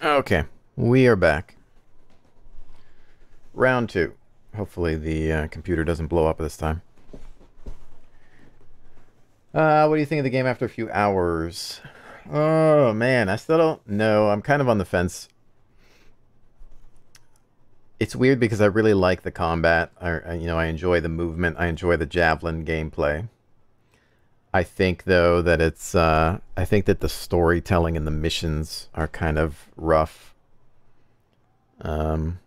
Okay, we are back. Round two. Hopefully the computer doesn't blow up this time. What do you think of the game after a few hours? Oh man, I still don't know. I'm kind of on the fence. It's weird because I really like the combat. I enjoy the movement. I enjoy the javelin gameplay. I think though that I think that the storytelling and the missions are kind of rough. Um,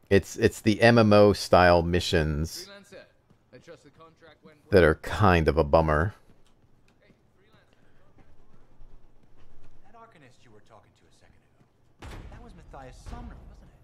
it's the MMO style missions that are kind of a bummer. That arcanist you were talking to a second ago. That was Matthias Sumner, wasn't it?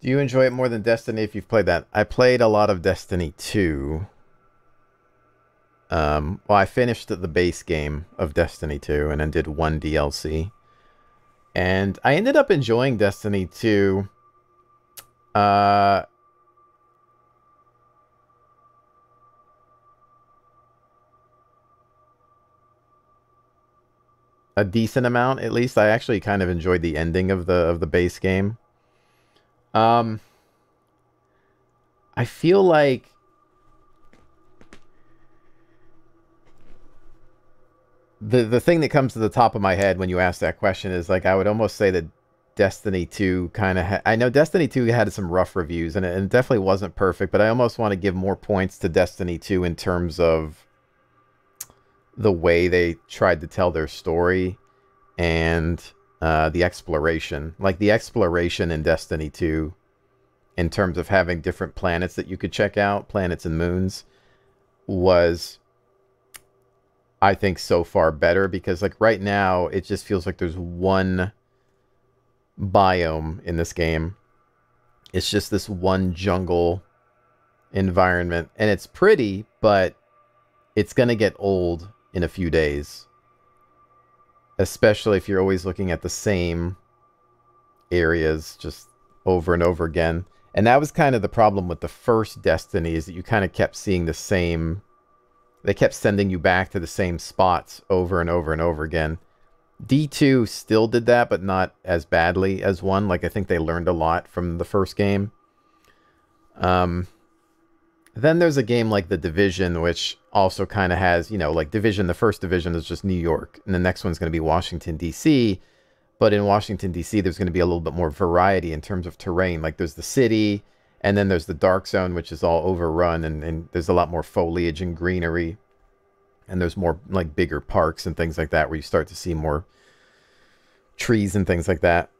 Do you enjoy it more than Destiny if you've played that? I played a lot of Destiny 2. Well, I finished the base game of Destiny 2 and then did one DLC. And I ended up enjoying Destiny 2. Uh, a decent amount, at least. I actually kind of enjoyed the ending of the base game. Um, I feel like the thing that comes to the top of my head when you ask that question is like I would almost say that Destiny 2 kind of I know Destiny 2 had some rough reviews and it definitely wasn't perfect, but I almost want to give more points to Destiny 2 in terms of the way they tried to tell their story and the exploration. Like the exploration in Destiny 2 in terms of having different planets that you could check out, planets and moons, was I think so far better because like right now it just feels like there's one biome in this game. It's just this one jungle environment and it's pretty, but it's going to get old in a few days. Especially if you're always looking at the same areas just over and over again. And that was kind of the problem with the first Destiny is that you kind of kept seeing the same. They kept sending you back to the same spots over and over and over again. D2 still did that, but not as badly as 1. Like, I think they learned a lot from the first game. Then there's a game like The Division, which also kind of has, like Division, the first Division is just New York, and the next one's going to be Washington, D.C., but in Washington, D.C., there's going to be a little bit more variety in terms of terrain. Like, there's the city, and then there's the dark zone, which is all overrun, and there's a lot more foliage and greenery. And there's more, like, bigger parks and things like that where you start to see more trees and things like that.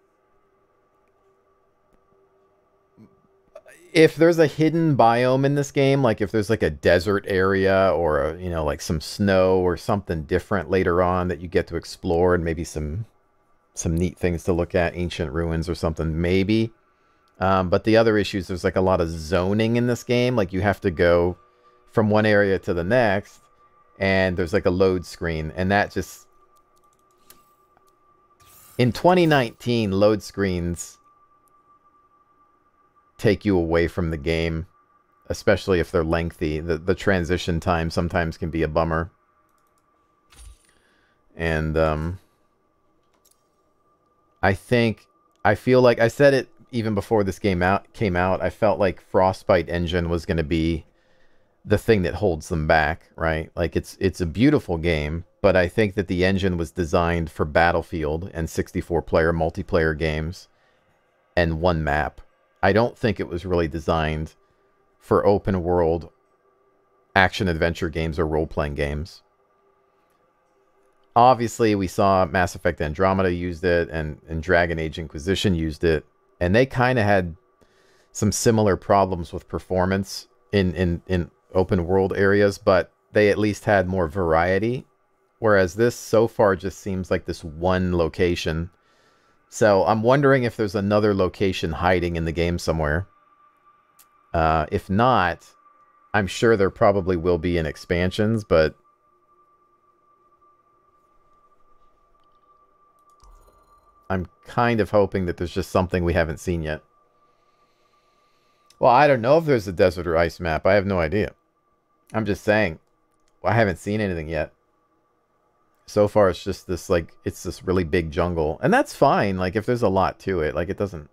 If there's a hidden biome in this game, like if there's like a desert area or, like some snow or something different later on that you get to explore and maybe some neat things to look at, ancient ruins or something, maybe. But the other issue is there's like a lot of zoning in this game. Like you have to go from one area to the next and there's like a load screen. And that just... In 2019, load screens take you away from the game, especially if they're lengthy. The transition time sometimes can be a bummer. And I feel like I said it even before this game came out. I felt like Frostbite engine was going to be the thing that holds them back, right? Like it's a beautiful game, but I think that the engine was designed for Battlefield and 64-player multiplayer games and one map. I don't think it was really designed for open world action adventure games or role-playing games. Obviously, we saw Mass Effect Andromeda used it, and Dragon Age Inquisition used it, and they kind of had some similar problems with performance in open world areas, but they at least had more variety, Whereas this so far just seems like this one location. So I'm wondering if there's another location hiding in the game somewhere. If not, I'm sure there probably will be in expansions, but I'm kind of hoping that there's just something we haven't seen yet. Well, I don't know if there's a desert or ice map. I have no idea. I'm just saying. Well, I haven't seen anything yet. So far, it's just this, like, it's this really big jungle. And that's fine, like, if there's a lot to it. Like, it doesn't...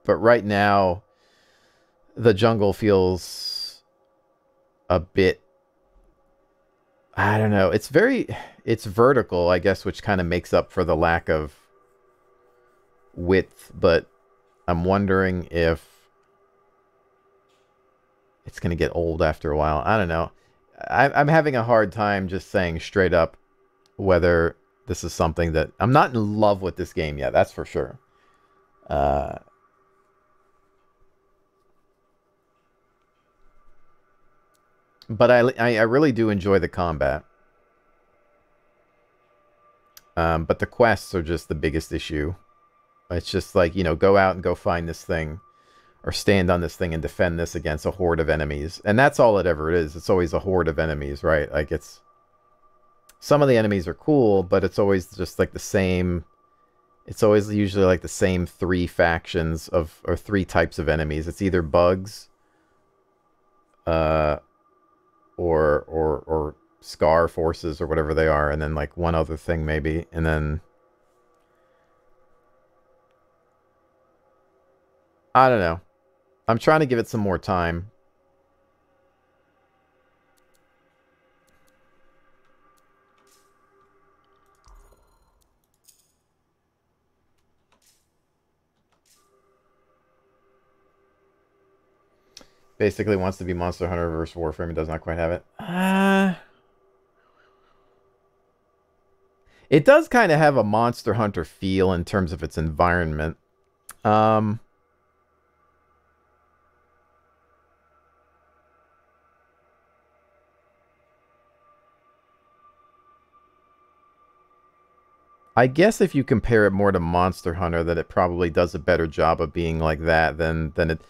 But right now, the jungle feels a bit... I don't know. It's very... It's vertical, I guess, which kind of makes up for the lack of width. But I'm wondering if it's going to get old after a while. I don't know. I'm having a hard time just saying straight up whether this is something that... I'm not in love with this game yet, that's for sure. But I really do enjoy the combat. But the quests are just the biggest issue. It's just like, you know, go out and go find this thing. Or stand on this thing and defend this against a horde of enemies. And that's all it ever is. It's always a horde of enemies, right? Like, it's... Some of the enemies are cool, but it's always just like the same... It's always usually like the same three factions of... Or three types of enemies. It's either bugs... Or Scar forces or whatever they are. And then like one other thing maybe. And then... I don't know. I'm trying to give it some more time. Basically wants to be Monster Hunter versus Warframe. It does not quite have it. It does kind of have a Monster Hunter feel in terms of its environment. I guess if you compare it more to Monster Hunter, that it probably does a better job of being like that than it...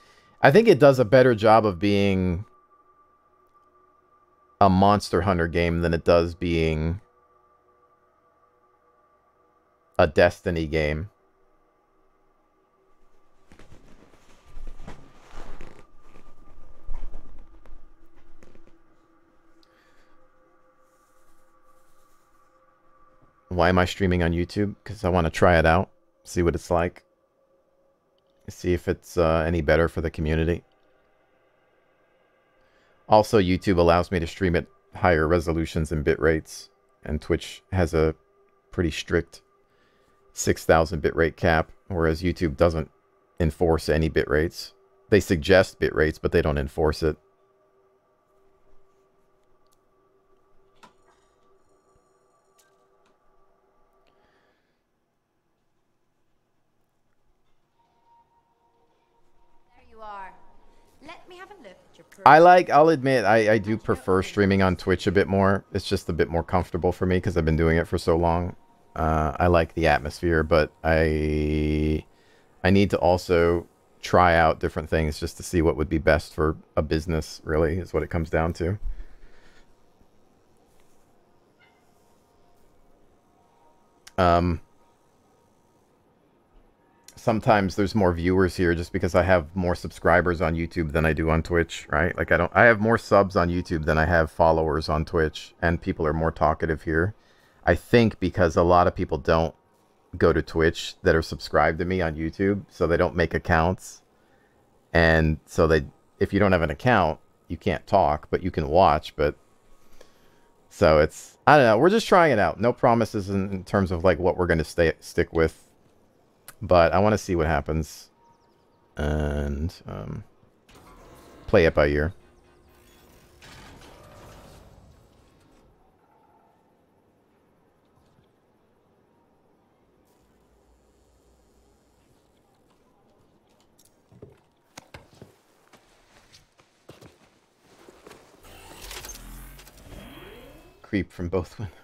I think it does a better job of being a Monster Hunter game than it does being a Destiny game. Why am I streaming on YouTube? Because I want to try it out, see what it's like, see if it's any better for the community. Also, YouTube allows me to stream at higher resolutions and bit rates, and Twitch has a pretty strict 6,000 bitrate cap, whereas YouTube doesn't enforce any bit rates. They suggest bit rates, but they don't enforce it. I'll admit, I do prefer streaming on Twitch a bit more. It's just a bit more comfortable for me because I've been doing it for so long. I like the atmosphere, but I need to also try out different things just to see what would be best for a business, really, is what it comes down to. Sometimes there's more viewers here just because I have more subscribers on YouTube than I do on Twitch, right? Like I have more subs on YouTube than I have followers on Twitch, and people are more talkative here. I think because a lot of people don't go to Twitch that are subscribed to me on YouTube, so they don't make accounts. And so if you don't have an account, you can't talk, but you can watch, but so it's, I don't know, we're just trying it out. No promises in terms of like what we're going to stick with. But I want to see what happens and play it by ear. creep from both windows.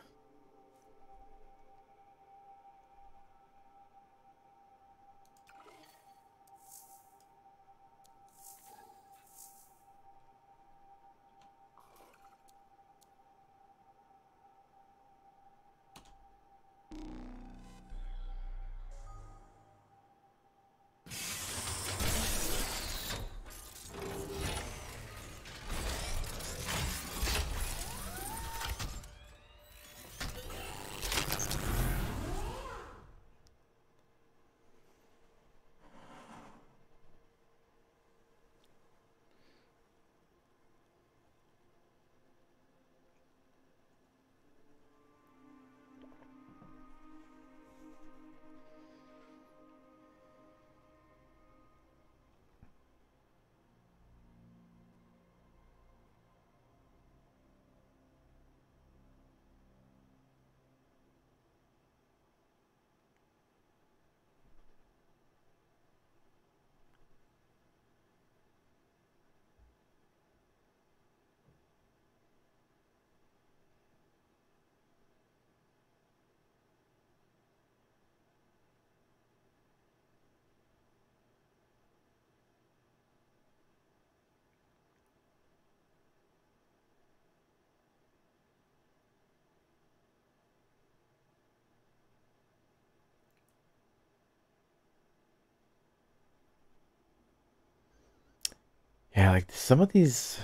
Yeah, like some of these...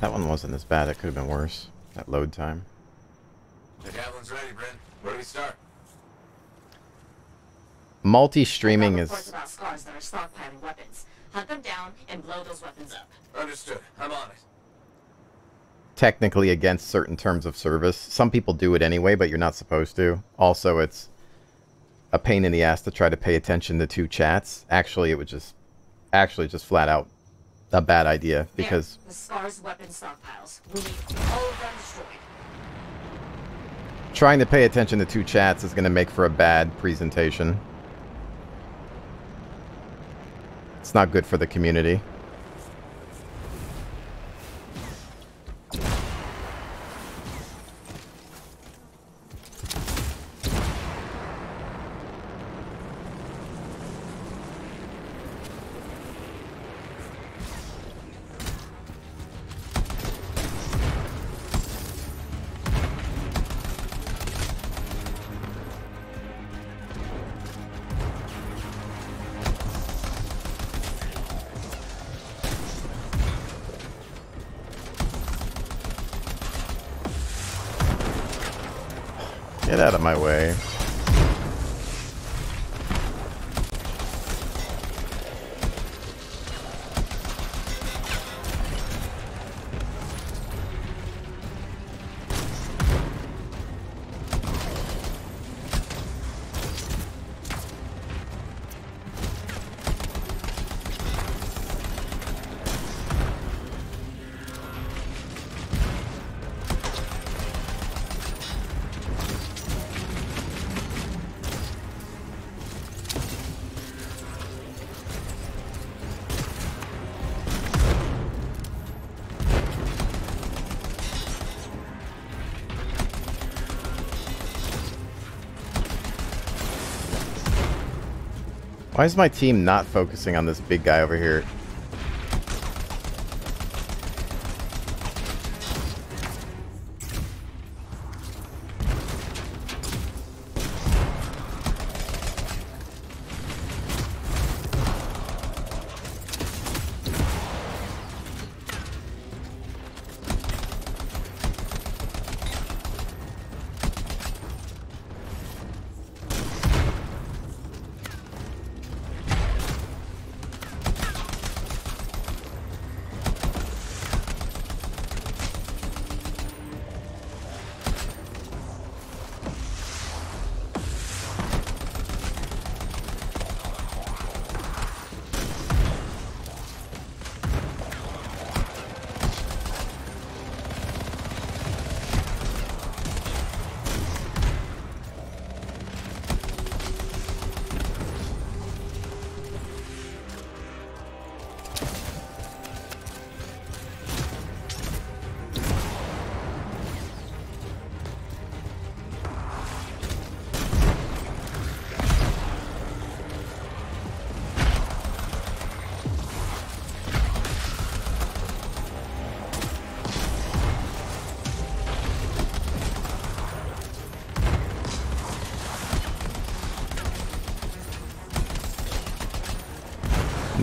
That one wasn't as bad. It could have been worse. That load time. The javelin's ready, Brent. Where do we start? Multi-streaming is... Reports about scars that are stockpiling weapons. Hunt them down and blow those weapons up. Understood. I'm on it. technically against certain terms of service. Some people do it anyway, but you're not supposed to. Also, it's a pain in the ass to try to pay attention to two chats. Actually, it would just flat out a bad idea because the scars weapon stockpiles. We need all of them destroyed. trying to pay attention to two chats is going to make for a bad presentation. It's not good for the community. Get out of my way. Why is my team not focusing on this big guy over here?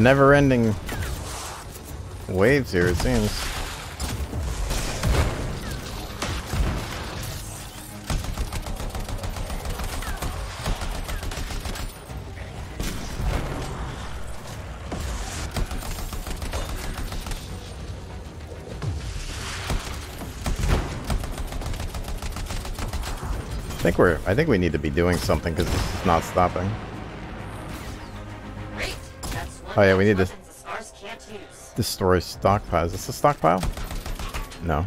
never-ending waves here, it seems. I think we need to be doing something because this is not stopping. Great. That's one Oh yeah, we need to weapons the stars can't use. destroy stockpile. Is this a stockpile? No.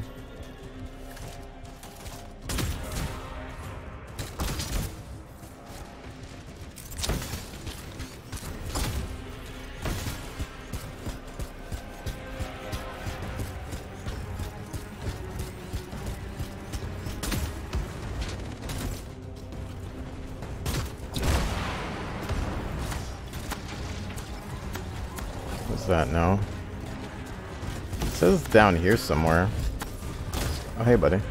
That no. It says down here somewhere. Oh hey buddy.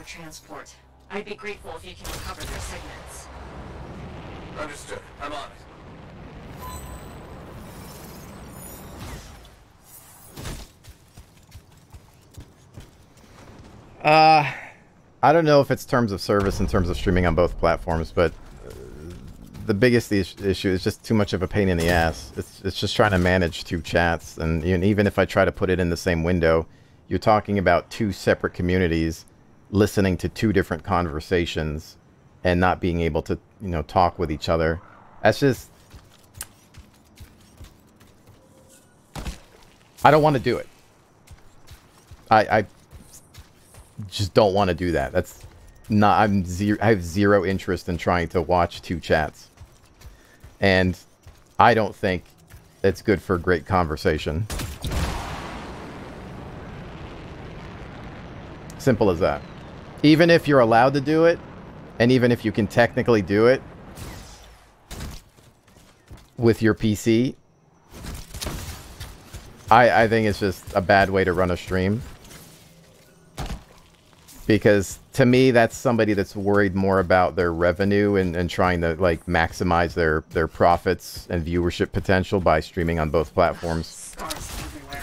Transport. I'd be grateful if you can recover their signets. Understood. I'm on it. I don't know if it's terms of service in terms of streaming on both platforms, but the biggest issue is just too much of a pain in the ass. It's just trying to manage two chats, and even if I try to put it in the same window, you're talking about two separate communities listening to two different conversations and not being able to, talk with each other. That's just... I don't want to do it. I just don't want to do that. That's not... I have zero interest in trying to watch two chats. And I don't think it's good for great conversation. Simple as that. Even if you're allowed to do it, and even if you can technically do it with your PC, I think it's just a bad way to run a stream. Because to me, that's somebody that's worried more about their revenue and trying to like maximize their profits and viewership potential by streaming on both platforms. Stars everywhere.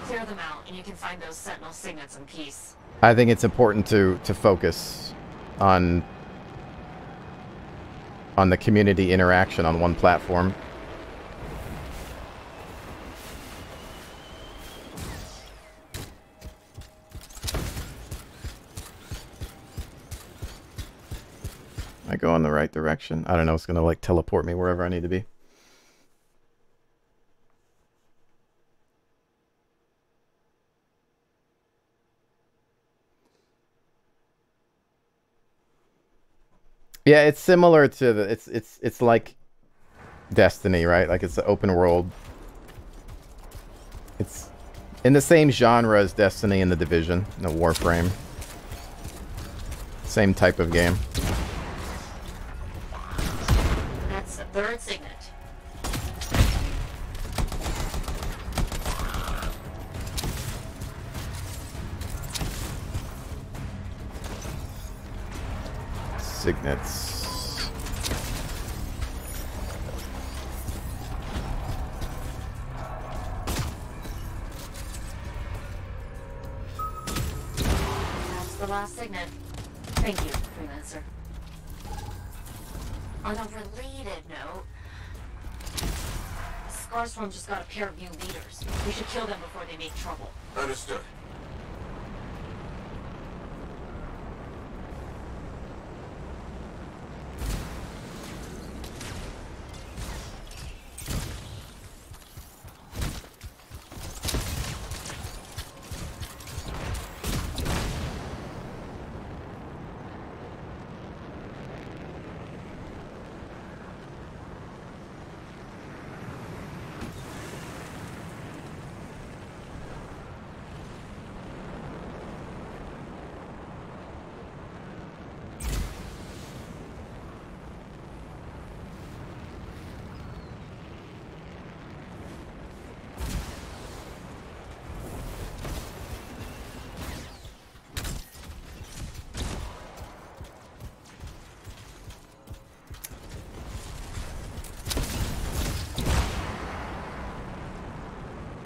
Clear them out, and you can find those Sentinel signets in peace. I think it's important to focus on the community interaction on one platform. I go in the right direction. I don't know, it's gonna like teleport me wherever I need to be. Yeah, it's similar to the it's like Destiny, right? Like it's an open world. It's in the same genre as Destiny and The Division, the Warframe. Same type of game. That's the third signet. Signets. That's the last signet. Thank you, Freelancer. On a related note, Scarstorm just got a pair of new leaders. We should kill them before they make trouble. Understood.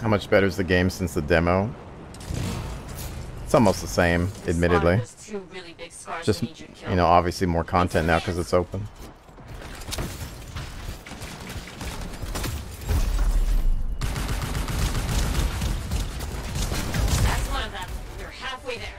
How much better is the game since the demo? It's almost the same, admittedly. There's two really big scars Just, that need you killed. you know, obviously more content now because it's open. That's one of them. You're halfway there.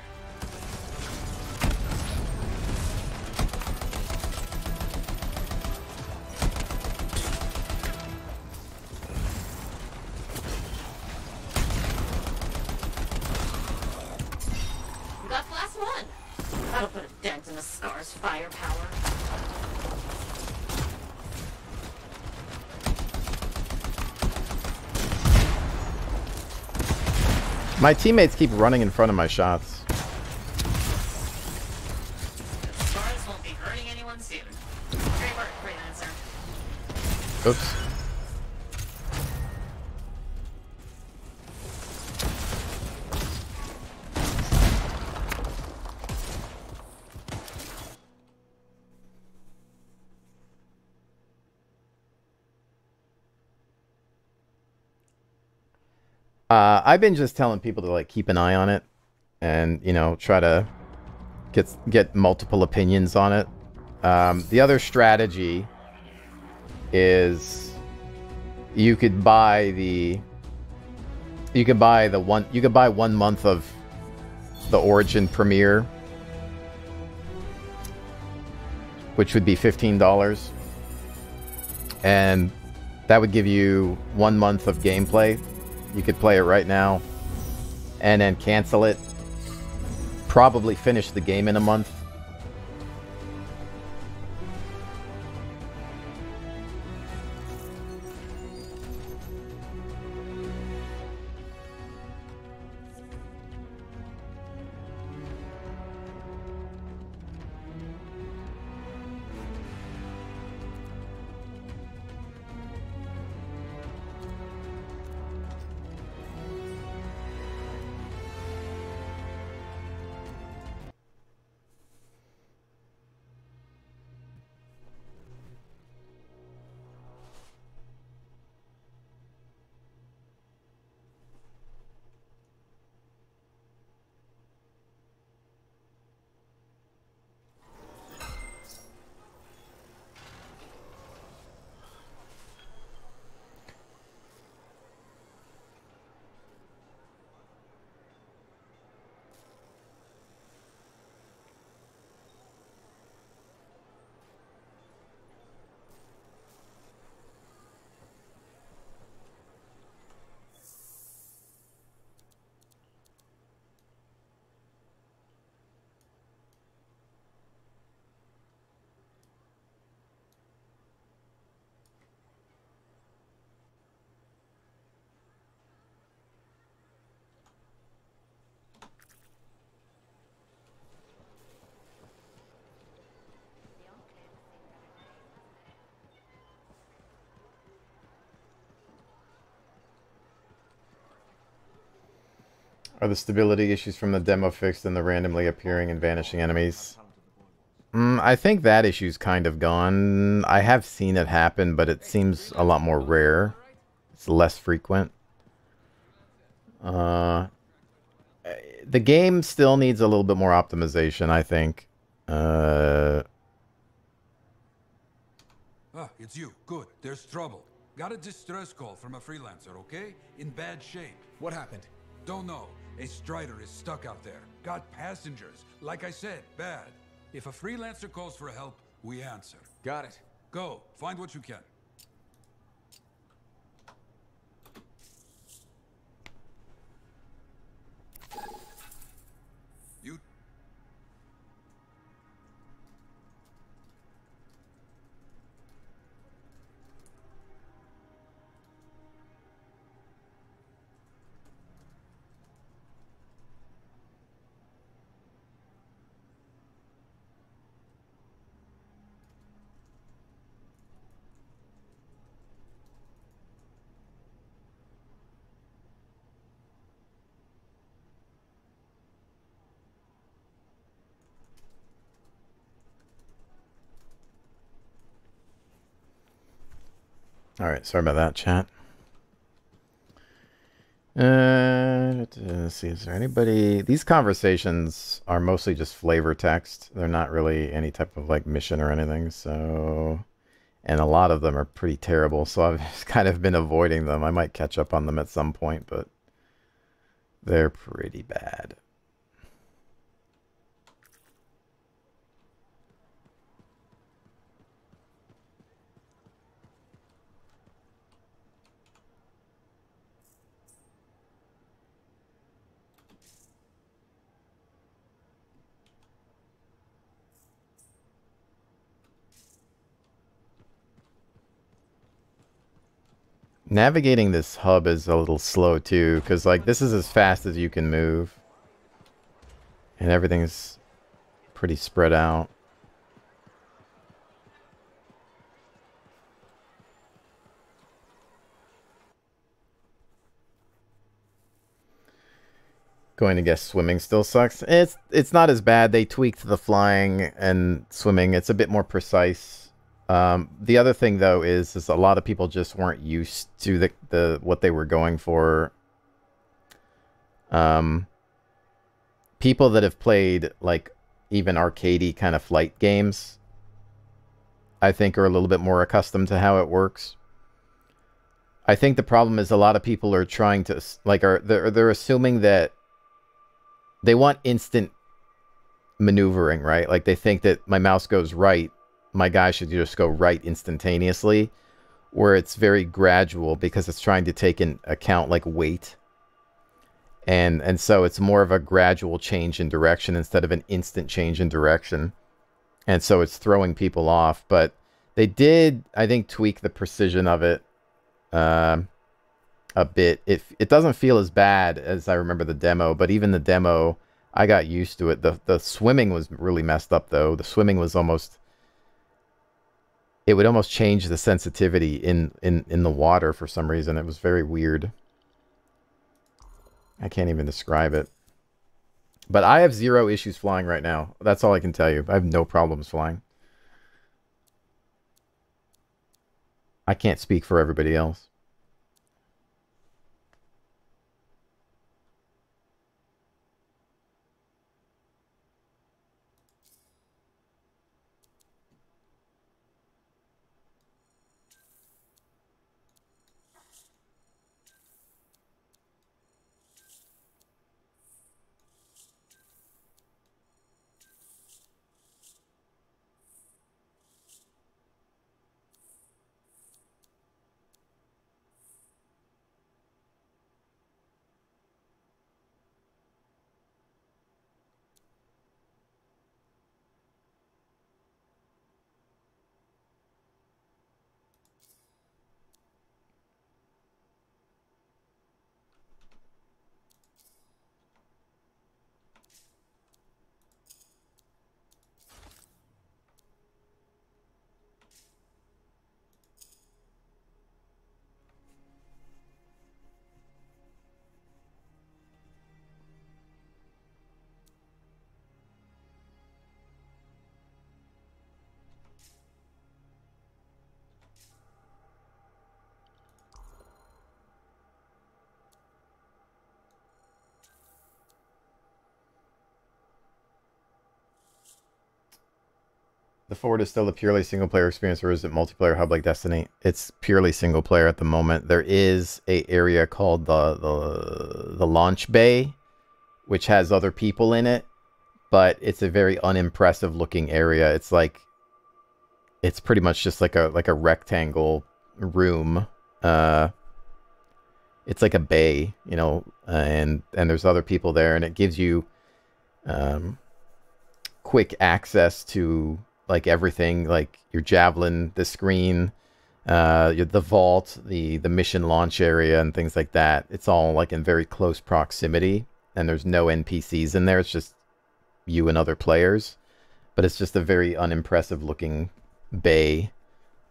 You got the last one. That'll put a dent in the scar's firepower. My teammates keep running in front of my shots. Scars won't be hurting anyone soon. Great work, freelancer. Oops. I've been just telling people to like keep an eye on it, and you know try to get multiple opinions on it. The other strategy is you could buy 1 month of the Origin Premiere, which would be $15, and that would give you 1 month of gameplay. You could play it right now and then cancel it. Probably finish the game in a month. Are the stability issues from the demo fixed and the randomly appearing and vanishing enemies? I think that issue's kind of gone. I have seen it happen, but it seems a lot more rare. It's less frequent. The game still needs a little bit more optimization, I think. Ah, it's you. Good. There's trouble. Got a distress call from a freelancer, okay? In bad shape. What happened? Don't know. A Strider is stuck out there. Got passengers. Like I said, bad. If a freelancer calls for help, we answer. Got it. Go, find what you can. You... All right, sorry about that, chat. Let's see, is there anybody... These conversations are mostly just flavor text. They're not really any type of like mission or anything, so... And a lot of them are pretty terrible, so I've just kind of been avoiding them. I might catch up on them at some point, but they're pretty bad. Navigating this hub is a little slow too, because like this is as fast as you can move. And everything's pretty spread out. Going to guess swimming still sucks. It's not as bad. They tweaked the flying and swimming. It's a bit more precise. The other thing though is a lot of people just weren't used to the what they were going for. People that have played like even arcadey kind of flight games, I think are a little bit more accustomed to how it works. I think the problem is a lot of people are trying to like they're assuming that they want instant maneuvering, right? Like they think that my mouse goes right, my guy should just go right instantaneously, where it's very gradual because it's trying to take into account like weight. And so it's more of a gradual change in direction instead of an instant change in direction. And so it's throwing people off. But they did, I think, tweak the precision of it a bit. It doesn't feel as bad as I remember the demo, but even the demo, I got used to it. The swimming was really messed up, though. The swimming was almost... It would almost change the sensitivity in the water for some reason. It was very weird. I can't even describe it. But I have zero issues flying right now. That's all I can tell you. I have no problems flying. I can't speak for everybody else. The Fort is still a purely single player experience, or is it multiplayer hub like Destiny? It's purely single player at the moment. There is a area called the launch bay, which has other people in it, but it's a very unimpressive looking area. It's pretty much just like a rectangle room. It's like a bay, you know, and there's other people there, and it gives you quick access to like everything, like your javelin, the screen, the vault, the mission launch area, and things like that. It's all like in very close proximity, and there's no NPCs in there. It's just you and other players, but it's just a very unimpressive looking bay.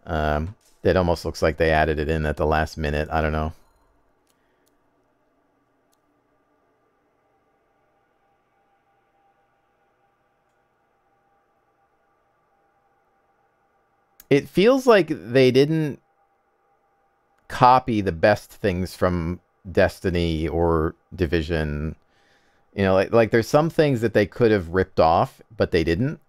It almost looks like they added it in at the last minute. I don't know. It feels like they didn't copy the best things from Destiny or Division. You know, like there's some things that they could have ripped off, but they didn't.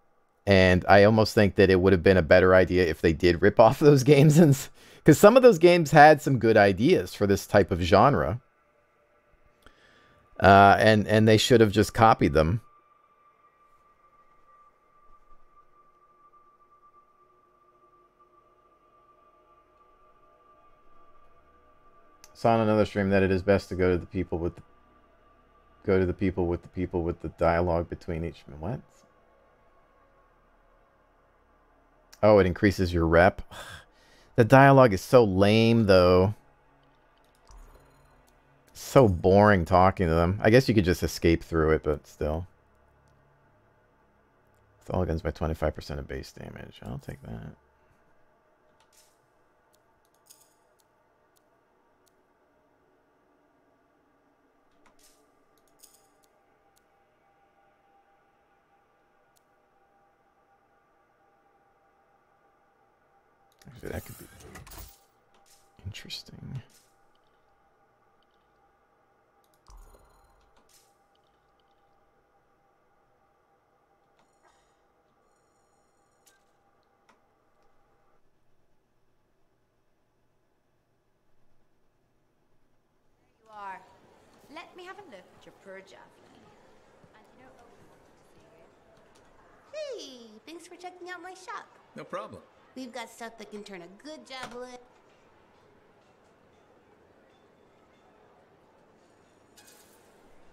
And I almost think that it would have been a better idea if they did rip off those games, and because some of those games had some good ideas for this type of genre. And they should have just copied them. Saw on another stream that it is best to go to the people with the dialogue between each. What? Oh, it increases your rep. The dialogue is so lame, though. So boring talking to them. I guess you could just escape through it, but still. With all guns by 25% of base damage. I'll take that. Actually, that could be interesting. You are. Let me have a look at your purr javelin. And you know Owen wanted to see it. Hey, thanks for checking out my shop. No problem. We've got stuff that can turn a good javelin.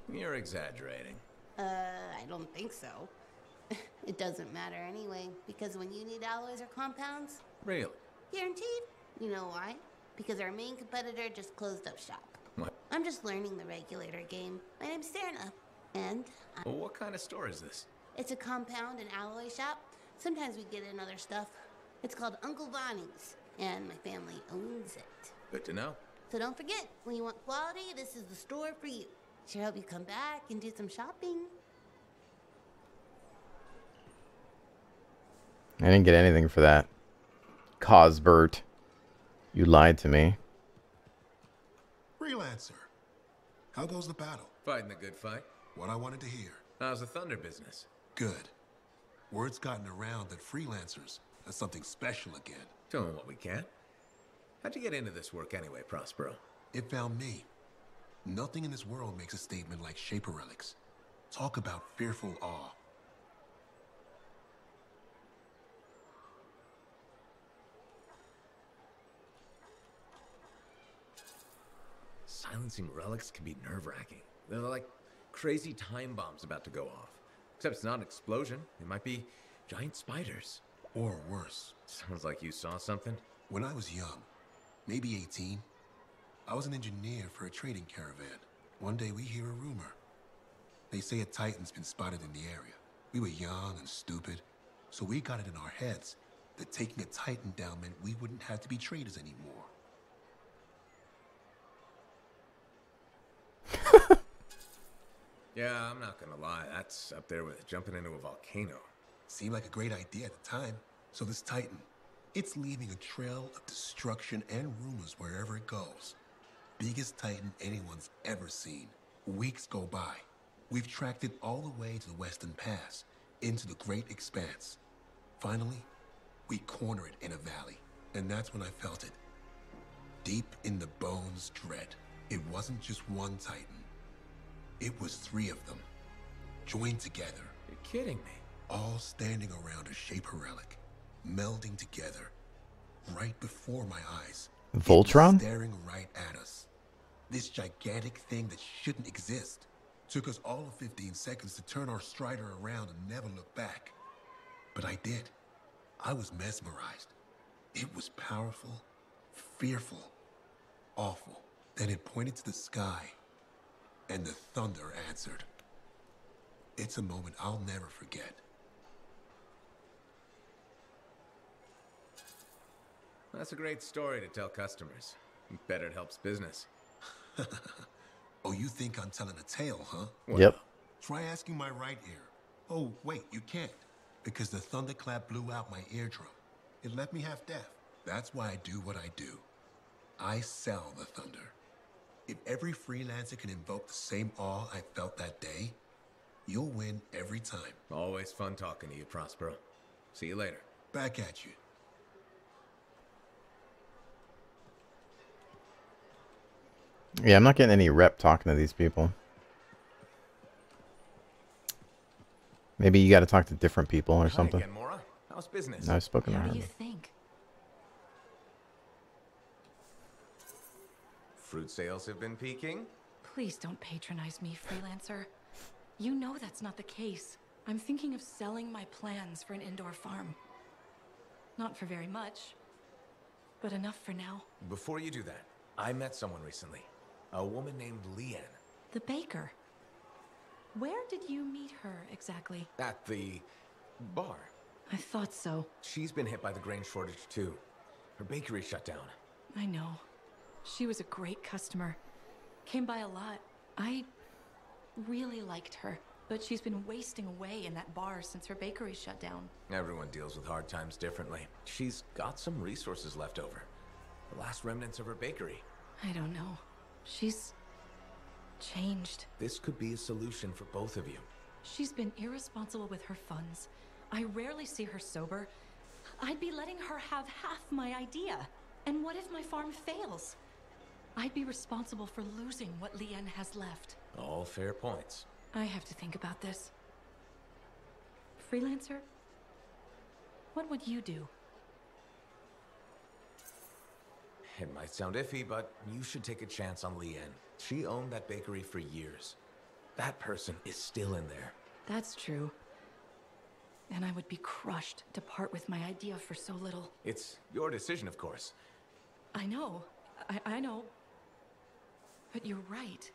You're exaggerating. I don't think so. It doesn't matter anyway, because when you need alloys or compounds, Really? guaranteed. You know why? Because our main competitor just closed up shop. What? I'm just learning the regulator game. My name's Serna, and Well, what kind of store is this? it's a compound and alloy shop. Sometimes we get in other stuff. It's called Uncle Bonnie's, and my family owns it. Good to know. So don't forget, when you want quality, this is the store for you. Sure hope you come back and do some shopping. I didn't get anything for that. Cosbert. You lied to me. Freelancer. How goes the battle? Fighting the good fight. What I wanted to hear. How's the Thunder business? Good. Word's gotten around that freelancers are something special again. Doing what we can. How'd you get into this work anyway, Prospero? It found me. Nothing in this world makes a statement like Shaper Relics. Talk about fearful awe. Silencing relics can be nerve-wracking. They're like crazy time bombs about to go off. Except it's not an explosion. It might be giant spiders. Or worse. Sounds like you saw something. When I was young, maybe 18, I was an engineer for a trading caravan. One day we hear a rumor. They say a Titan's been spotted in the area. We were young and stupid, so we got it in our heads that taking a Titan down meant we wouldn't have to be traders anymore. Yeah, I'm not gonna lie. That's up there with jumping into a volcano. Seemed like a great idea at the time. So this Titan, it's leaving a trail of destruction and rumors wherever it goes. Biggest Titan anyone's ever seen. Weeks go by. We've tracked it all the way to the Western Pass, into the Great Expanse. Finally, we corner it in a valley, and that's when I felt it. Deep in the bones dread. It wasn't just one Titan. It was 3 of them, joined together. You're kidding me. All standing around a Shaper relic, melding together, right before my eyes. Voltron? Staring right at us. This gigantic thing that shouldn't exist. Took us all of 15 seconds to turn our Strider around and never look back. But I did. I was mesmerized. It was powerful, fearful, awful. Then it pointed to the sky, and the thunder answered. It's a moment I'll never forget. That's a great story to tell customers. Bet it helps business. Oh, you think I'm telling a tale, huh? Yep. Try asking my right ear. Oh, wait, you can't. Because the thunderclap blew out my eardrum. It left me half deaf. That's why I do what I do. I sell the thunder. If every freelancer can invoke the same awe I felt that day, you'll win every time. Always fun talking to you, Prospero. See you later. Back at you. Yeah, I'm not getting any rep talking to these people. Maybe you got to talk to different people or something. Hi again, Mora. How's business? I've spoken to How her. do you think? Fruit sales have been peaking. Please don't patronize me, freelancer. You know that's not the case. I'm thinking of selling my plans for an indoor farm. Not for very much, but enough for now. Before you do that, I met someone recently. A woman named Leanne. The baker. Where did you meet her exactly? At the bar. I thought so. She's been hit by the grain shortage too. Her bakery shut down. I know. She was a great customer. Came by a lot. I really liked her, but she's been wasting away in that bar since her bakery shut down. Everyone deals with hard times differently. She's got some resources left over. The last remnants of her bakery. I don't know. She's changed. This could be a solution for both of you. She's been irresponsible with her funds. I rarely see her sober. I'd be letting her have half my idea. And what if my farm fails? I'd be responsible for losing what Leanne has left. All fair points. I have to think about this. Freelancer? What would you do? It might sound iffy, but you should take a chance on Leanne. She owned that bakery for years. That person is still in there. That's true. And I would be crushed to part with my idea for so little. It's your decision, of course. I know. I know. But you're right.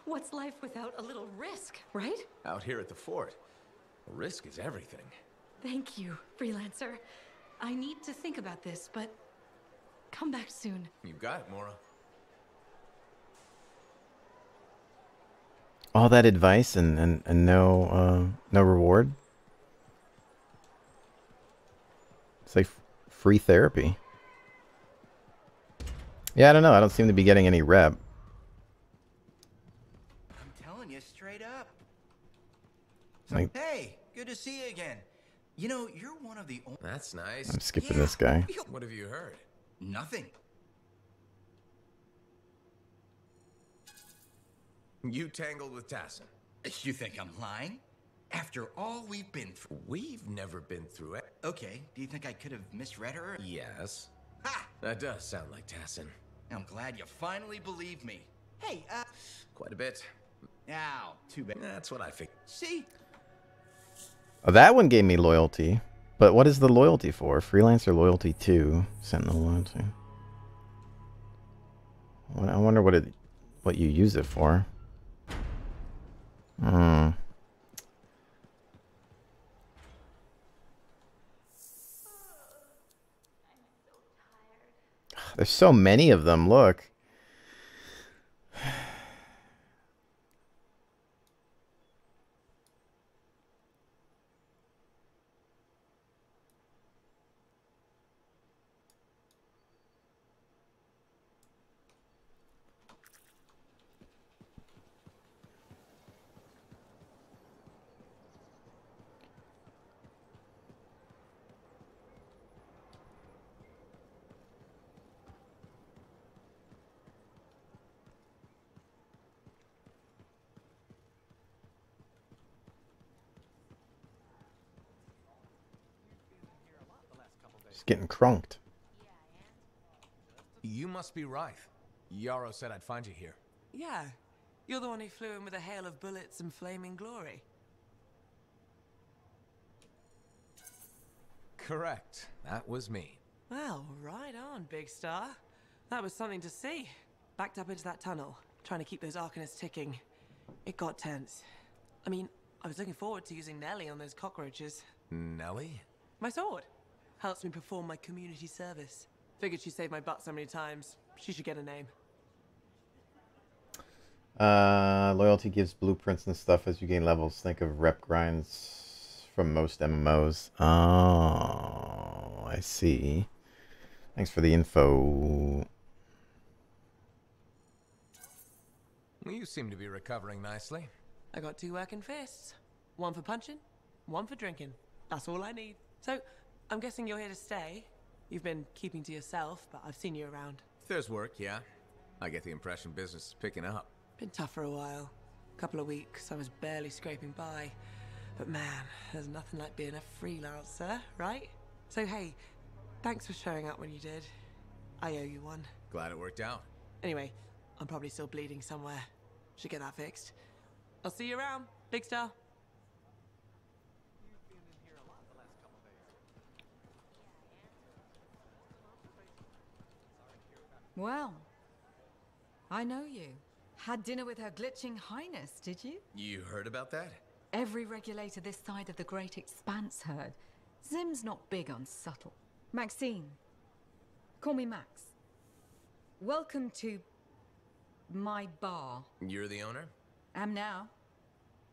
What's life without a little risk, right? Out here at the fort, risk is everything. Thank you, freelancer. I need to think about this, but come back soon. You got it, Mora. All that advice and no no reward. It's like free therapy. Yeah, I don't know. I don't seem to be getting any rep. I'm telling you straight up. Like, Hey, good to see you again. You know, you're one of the only... That's nice. I'm skipping this guy. What have you heard? Nothing. You tangled with Tassin. You think I'm lying? After all we've been through... We've never been through it. Okay, do you think I could have misread her? Yes. Ha! That does sound like Tassin. I'm glad you finally believe me. Hey, Quite a bit. Ow, too bad. That's what I figured. See? Oh, that one gave me loyalty. But what is the loyalty for? Freelancer loyalty 2. Sentinel loyalty. I wonder what you use it for. There's so many of them, look. It's getting crunked. You must be right. Yarrow said I'd find you here. Yeah. You're the one who flew in with a hail of bullets and flaming glory. Correct. That was me. Well, right on, Big Star. That was something to see. Backed up into that tunnel, trying to keep those Arcanists ticking. It got tense. I mean, I was looking forward to using Nellie on those cockroaches. Nellie? My sword. Helps me perform my community service. Figured she saved my butt so many times. She should get a name. Loyalty gives blueprints and stuff as you gain levels. Think of rep grinds from most MMOs. Oh, I see. Thanks for the info. You seem to be recovering nicely. I got 2 working fists. One for punching, one for drinking. That's all I need. So, I'm guessing you're here to stay. You've been keeping to yourself, but I've seen you around. If there's work, yeah. I get the impression business is picking up. Been tough for a while. Couple of weeks, I was barely scraping by. But man, there's nothing like being a freelancer, right? So hey, thanks for showing up when you did. I owe you one. Glad it worked out. Anyway, I'm probably still bleeding somewhere. Should get that fixed. I'll see you around, Big Star. Well, I know you. Had dinner with Her Glitching Highness, did you? You heard about that? Every regulator this side of the Great Expanse heard. Zim's not big on subtle. Maxine. Call me Max. Welcome to my bar. You're the owner? Am now.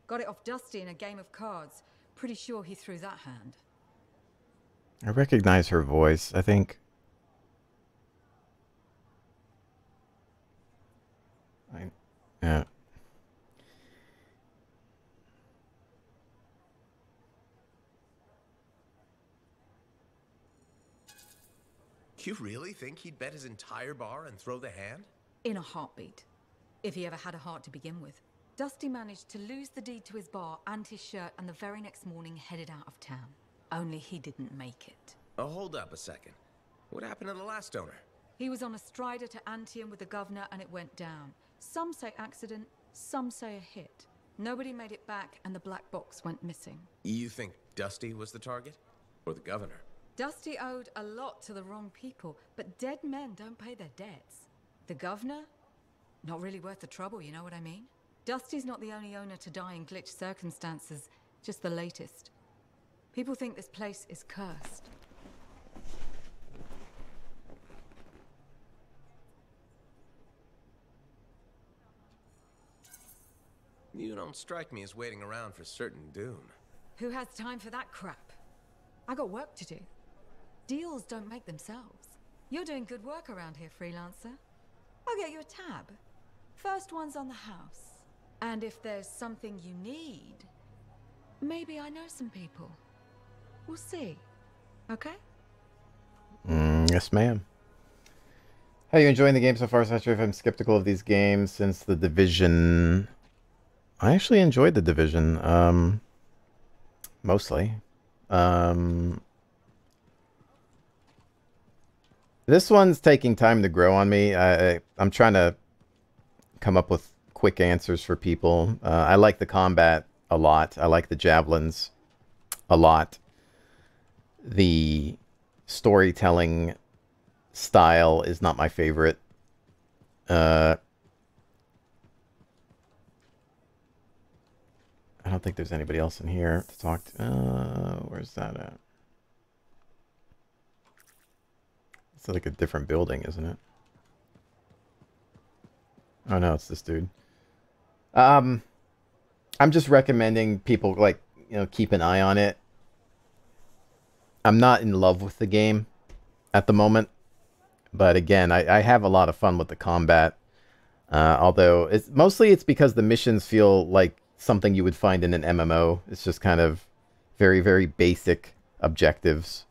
Got it off Dusty in a game of cards. Pretty sure he threw that hand. I recognize her voice, I think. Yeah. You really think he'd bet his entire bar and throw the hand? In a heartbeat. If he ever had a heart to begin with. Dusty managed to lose the deed to his bar and his shirt, and the very next morning headed out of town. Only he didn't make it. Oh, hold up a second. What happened to the last owner? He was on a strider to Anthem with the governor and it went down. Some say accident, some say a hit. Nobody made it back and the black box went missing. You think Dusty was the target? Or the governor? Dusty owed a lot to the wrong people, but dead men don't pay their debts. The governor? Not really worth the trouble, you know what I mean? Dusty's not the only owner to die in glitch circumstances, just the latest. People think this place is cursed. You don't strike me as waiting around for certain doom. Who has time for that crap? I got work to do. Deals don't make themselves. You're doing good work around here, freelancer. I'll get you a tab. First one's on the house. And if there's something you need, maybe I know some people. We'll see. Okay? Yes, ma'am. How are you enjoying the game so far? Not sure if I'm skeptical of these games since The Division. I actually enjoyed The Division. Mostly. This one's taking time to grow on me. I'm trying to come up with quick answers for people. I like the combat a lot. I like the javelins a lot. The storytelling style is not my favorite. I don't think there's anybody else in here to talk to. Where's that at? It's like a different building, isn't it? Oh no, it's this dude. I'm just recommending people, like, you know, keep an eye on it. I'm not in love with the game at the moment, but again, I have a lot of fun with the combat. Although it's because the missions feel like something you would find in an MMO. It's just kind of very, very basic objectives,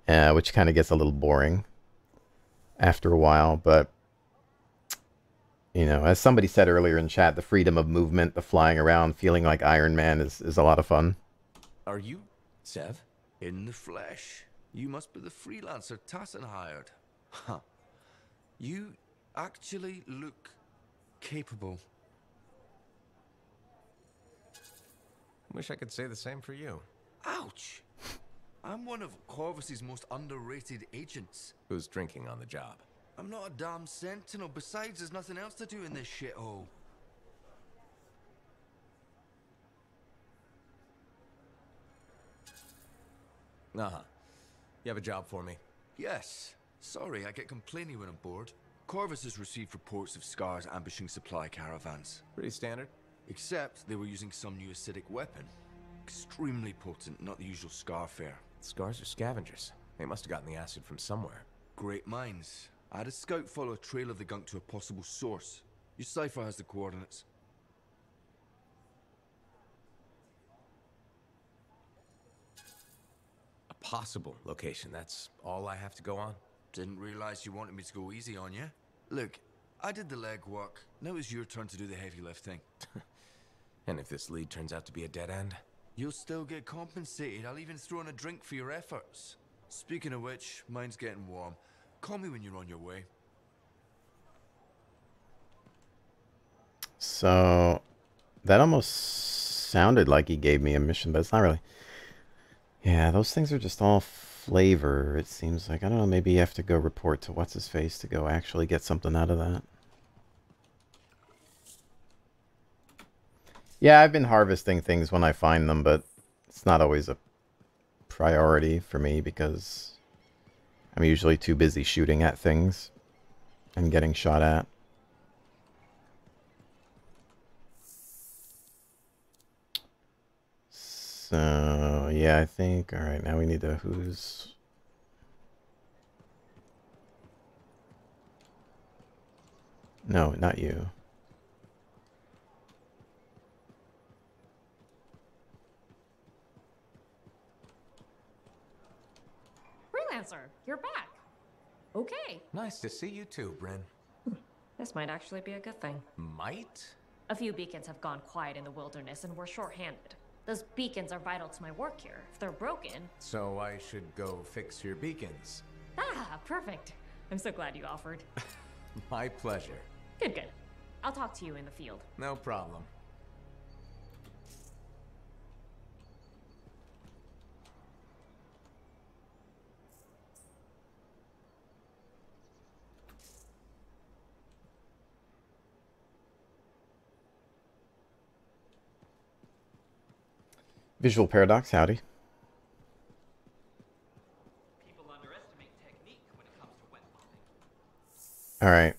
which kind of gets a little boring after a while. But, you know, as somebody said earlier in chat, the freedom of movement, the flying around, feeling like Iron Man is a lot of fun. Are you Sev? In the flesh? You must be the freelancer Tassin hired. Huh. You actually look capable. Wish I could say the same for you. Ouch! I'm one of Corvus's most underrated agents. Who's drinking on the job? I'm not a damn sentinel. Besides, there's nothing else to do in this shithole. Uh-huh. You have a job for me? Yes. Sorry, I get complainy when I'm bored. Corvus has received reports of Scars ambushing supply caravans. Pretty standard. Except they were using some new acidic weapon. Extremely potent, not the usual Scar fare. Scars are scavengers. They must have gotten the acid from somewhere. Great minds. I had a scout follow a trail of the gunk to a possible source. Your cipher has the coordinates. A possible location, that's all I have to go on? Didn't realize you wanted me to go easy on you. Look, I did the legwork. Now it's your turn to do the heavy lifting. And if this lead turns out to be a dead end? You'll still get compensated. I'll even throw in a drink for your efforts. Speaking of which, mine's getting warm. Call me when you're on your way. So that almost sounded like he gave me a mission, but it's not really. Yeah, those things are just all flavor, it seems like. I don't know, maybe you have to go report to What's-His-Face to go actually get something out of that. Yeah, I've been harvesting things when I find them, but it's not always a priority for me because I'm usually too busy shooting at things and getting shot at. So, yeah, I think, alright, now we need to, who's... No, not you. Freelancer, you're back. Okay. Nice to see you too, Bryn. This might actually be a good thing. Might? A few beacons have gone quiet in the wilderness and we're short-handed. Those beacons are vital to my work here. If they're broken... So I should go fix your beacons. Ah, perfect. I'm so glad you offered. My pleasure. Good, good. I'll talk to you in the field. No problem. Visual Paradox, howdy. Alright.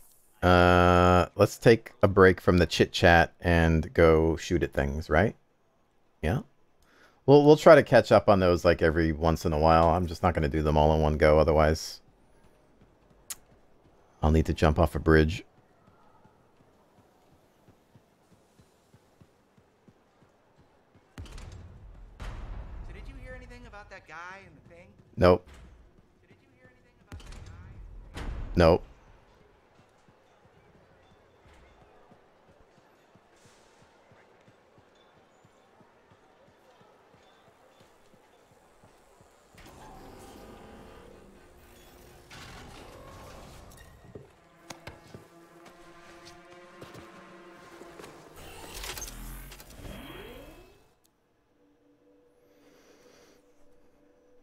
Let's take a break from the chit-chat and go shoot at things, right? Yeah? We'll try to catch up on those like every once in a while. I'm just not going to do them all in one go, otherwise I'll need to jump off a bridge. So did you hear anything about that guy and the thing? Nope. Did you hear anything about that guy? Nope.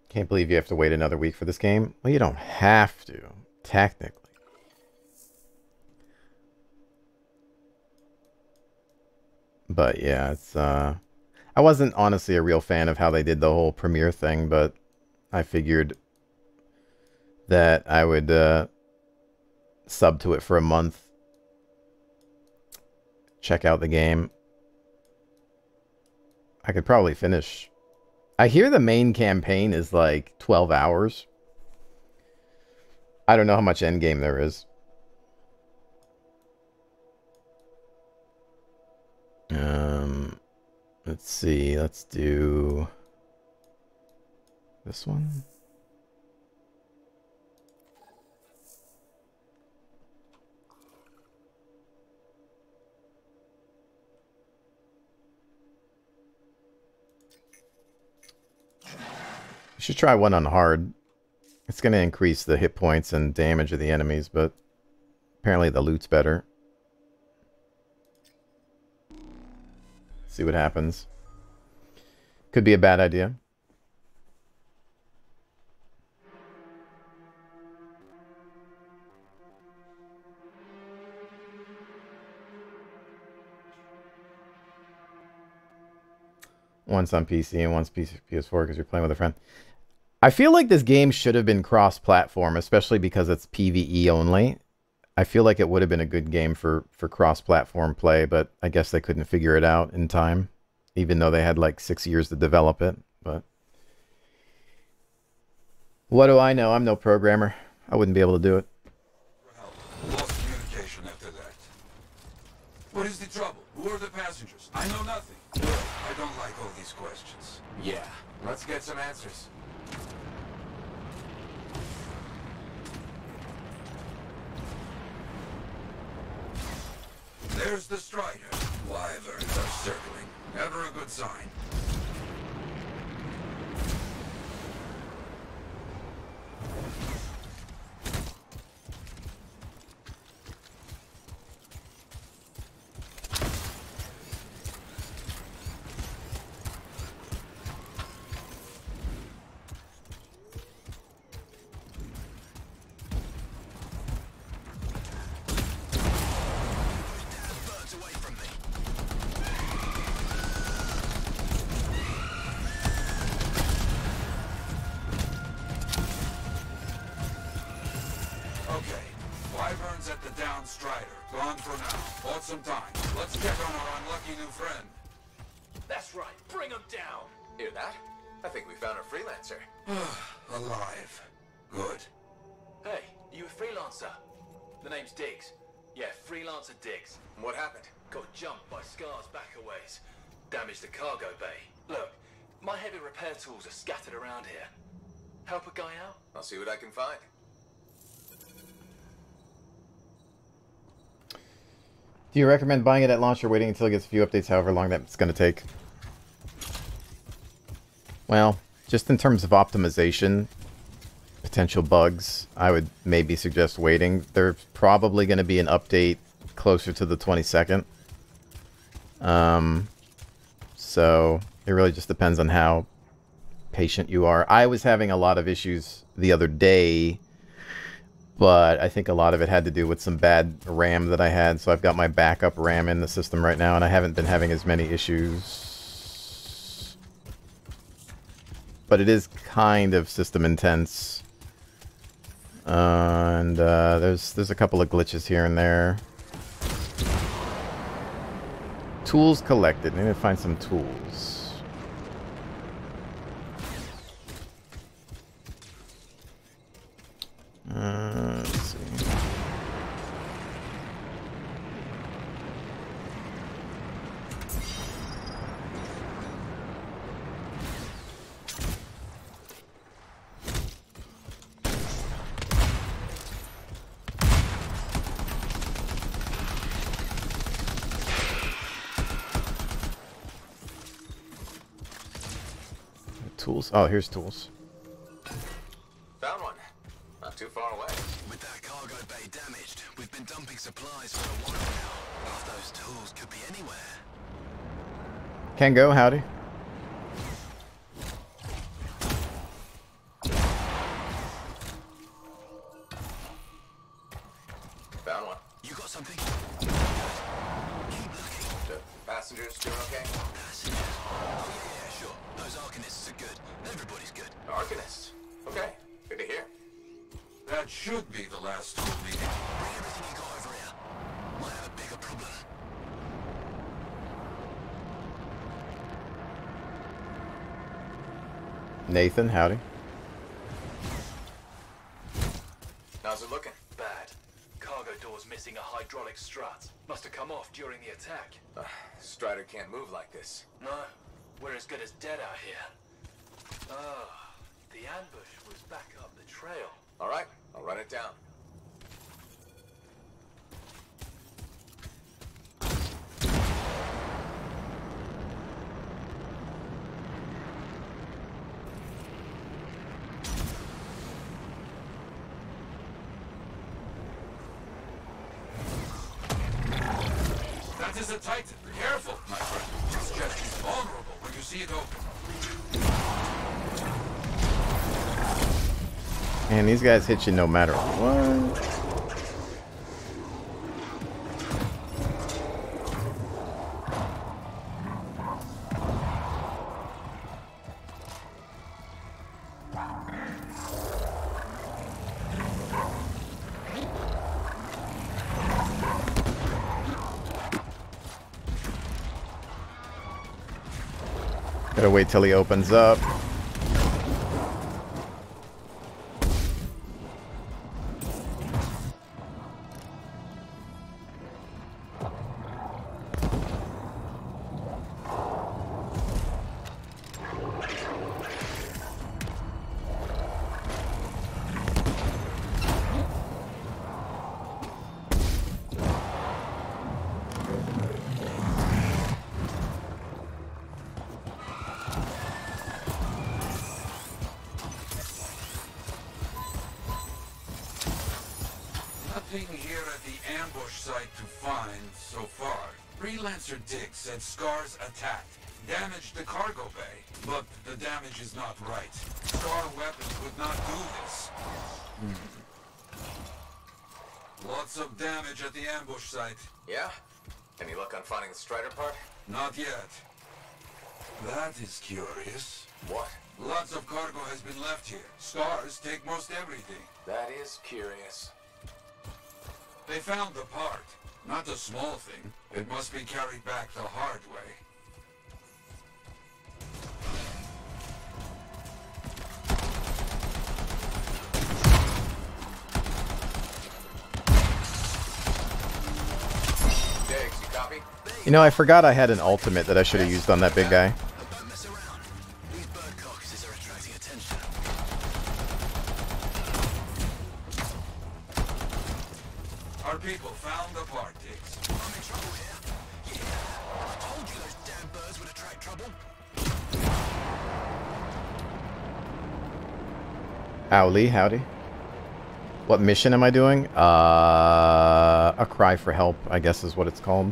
Can't believe you have to wait another week for this game. Well, you don't have to, technically. But yeah, it's I wasn't honestly a real fan of how they did the whole premiere thing, but I figured that I would sub to it for a month, check out the game. I could probably finish. I hear the main campaign is like 12 hours. I don't know how much endgame there is. Let's see. Let's do this one. You should try one on hard. It's going to increase the hit points and damage of the enemies, but apparently the loot's better. See what happens. Could be a bad idea. One's on PC and one's PS4 because you're playing with a friend. I feel like this game should have been cross-platform, especially because it's PvE only. I feel like it would have been a good game for cross-platform play, but I guess they couldn't figure it out in time, even though they had like 6 years to develop it. But what do I know? I'm no programmer. I wouldn't be able to do it. Lost communication after that. What is the trouble? Who are the passengers? I know nothing. I don't like all these questions. Yeah, let's get some answers. There's the Strider. Wyverns are circling. Never a good sign. Some time. Let's check on our unlucky new friend. That's right. Bring him down. Hear that? I think we found a freelancer. Alive. Good. Hey, you a freelancer? The name's Diggs. Yeah, freelancer Diggs. What happened? Got jumped by Scar's backaways. Damaged the cargo bay. Look, my heavy repair tools are scattered around here. Help a guy out? I'll see what I can find. Do you recommend buying it at launch or waiting until it gets a few updates, however long that's going to take? Well, just in terms of optimization, potential bugs, I would maybe suggest waiting. There's probably going to be an update closer to the 22nd. So it really just depends on how patient you are. I was having a lot of issues the other day, but I think a lot of it had to do with some bad RAM that I had, so I've got my backup RAM in the system right now, and I haven't been having as many issues. But it is kind of system intense. And there's a couple of glitches here and there. Tools collected. I need to find some tools. Let's see. Tools. Oh, here's tools. Found one. Not too far away. With that cargo bay damaged, we've been dumping supplies for a while now. Those tools could be anywhere. Can go, howdy. Found one. You got something? Keep looking. The passengers doing okay? Passengers? Yeah, sure. Those Arcanists are good. Everybody's good. Arcanists? Okay. Good to hear. That should be the last tool meeting. Bring everything you got over here. Might have a bigger problem. Nathan, howdy. How's it looking? Bad. Cargo door's missing a hydraulic strut. Must have come off during the attack. Strider can't move like this. No, we're as good as dead out here. Ah, the ambush was back up the trail. All right, I'll run it down. It is a Titan. Careful, my friend. This chest is vulnerable when you see it open. And these guys hit you no matter what. Gotta wait till he opens up. Nothing here at the ambush site to find so far. Freelancer Dick said Scar's attacked, damaged the cargo bay, but the damage is not right. Scar weapons would not do this. Lots of damage at the ambush site. Yeah? Any luck on finding the Strider part? Not yet. That is curious. What? Lots of cargo has been left here. Scars take most everything. That is curious. They found the part. Not a small thing. It must be carried back the hard way. Diggs, you copy? You know, I forgot I had an ultimate that I should have used on that big guy. Don't mess around. These bird carcasses are attracting attention. Our people found the part, Diggs. I'm in trouble here. Yeah. I told you those damn birds would attract trouble. Howdy, howdy. What mission am I doing? A cry for help, I guess is what it's called.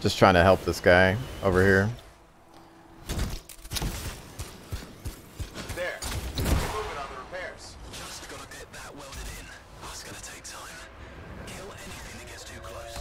Just trying to help this guy over here. There. We're moving on the repairs. Just gotta get that welded in. That's gonna take time. Kill anything that gets too close.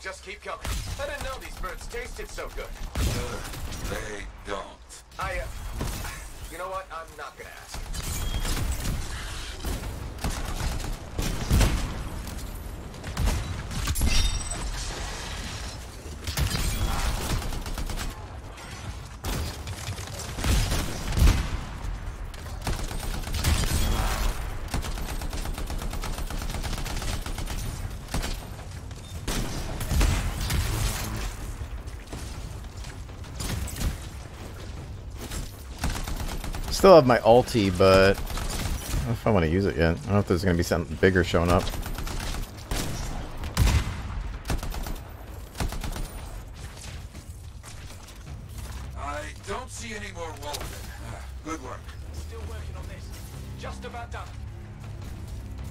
Just keep coming. I didn't know these birds tasted so good. They don't. You know what? I'm not gonna ask. Still have my ulti, but I don't know if I want to use it yet. I don't know if there's going to be something bigger showing up. I don't see any more woven. Good work. Still working on this. Just about done.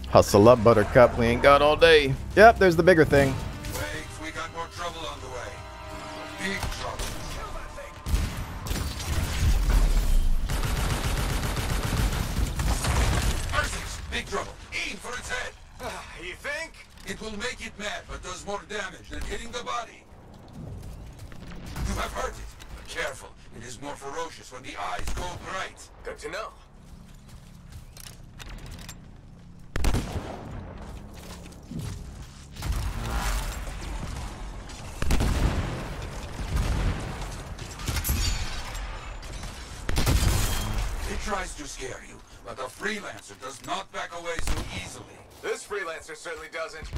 Hustle up, Buttercup. We ain't got all day. Yep, there's the bigger thing. Wait, we got more trouble on the way. Big trouble. Kill that thing. Arthas, big trouble. Aim for its head. You think? It will make it mad, but does more damage than hitting the body. You have heard it. But careful. It is more ferocious when the eyes go bright. Good to know. It tries to scare you, but a freelancer does not back away so easily. This freelancer certainly doesn't.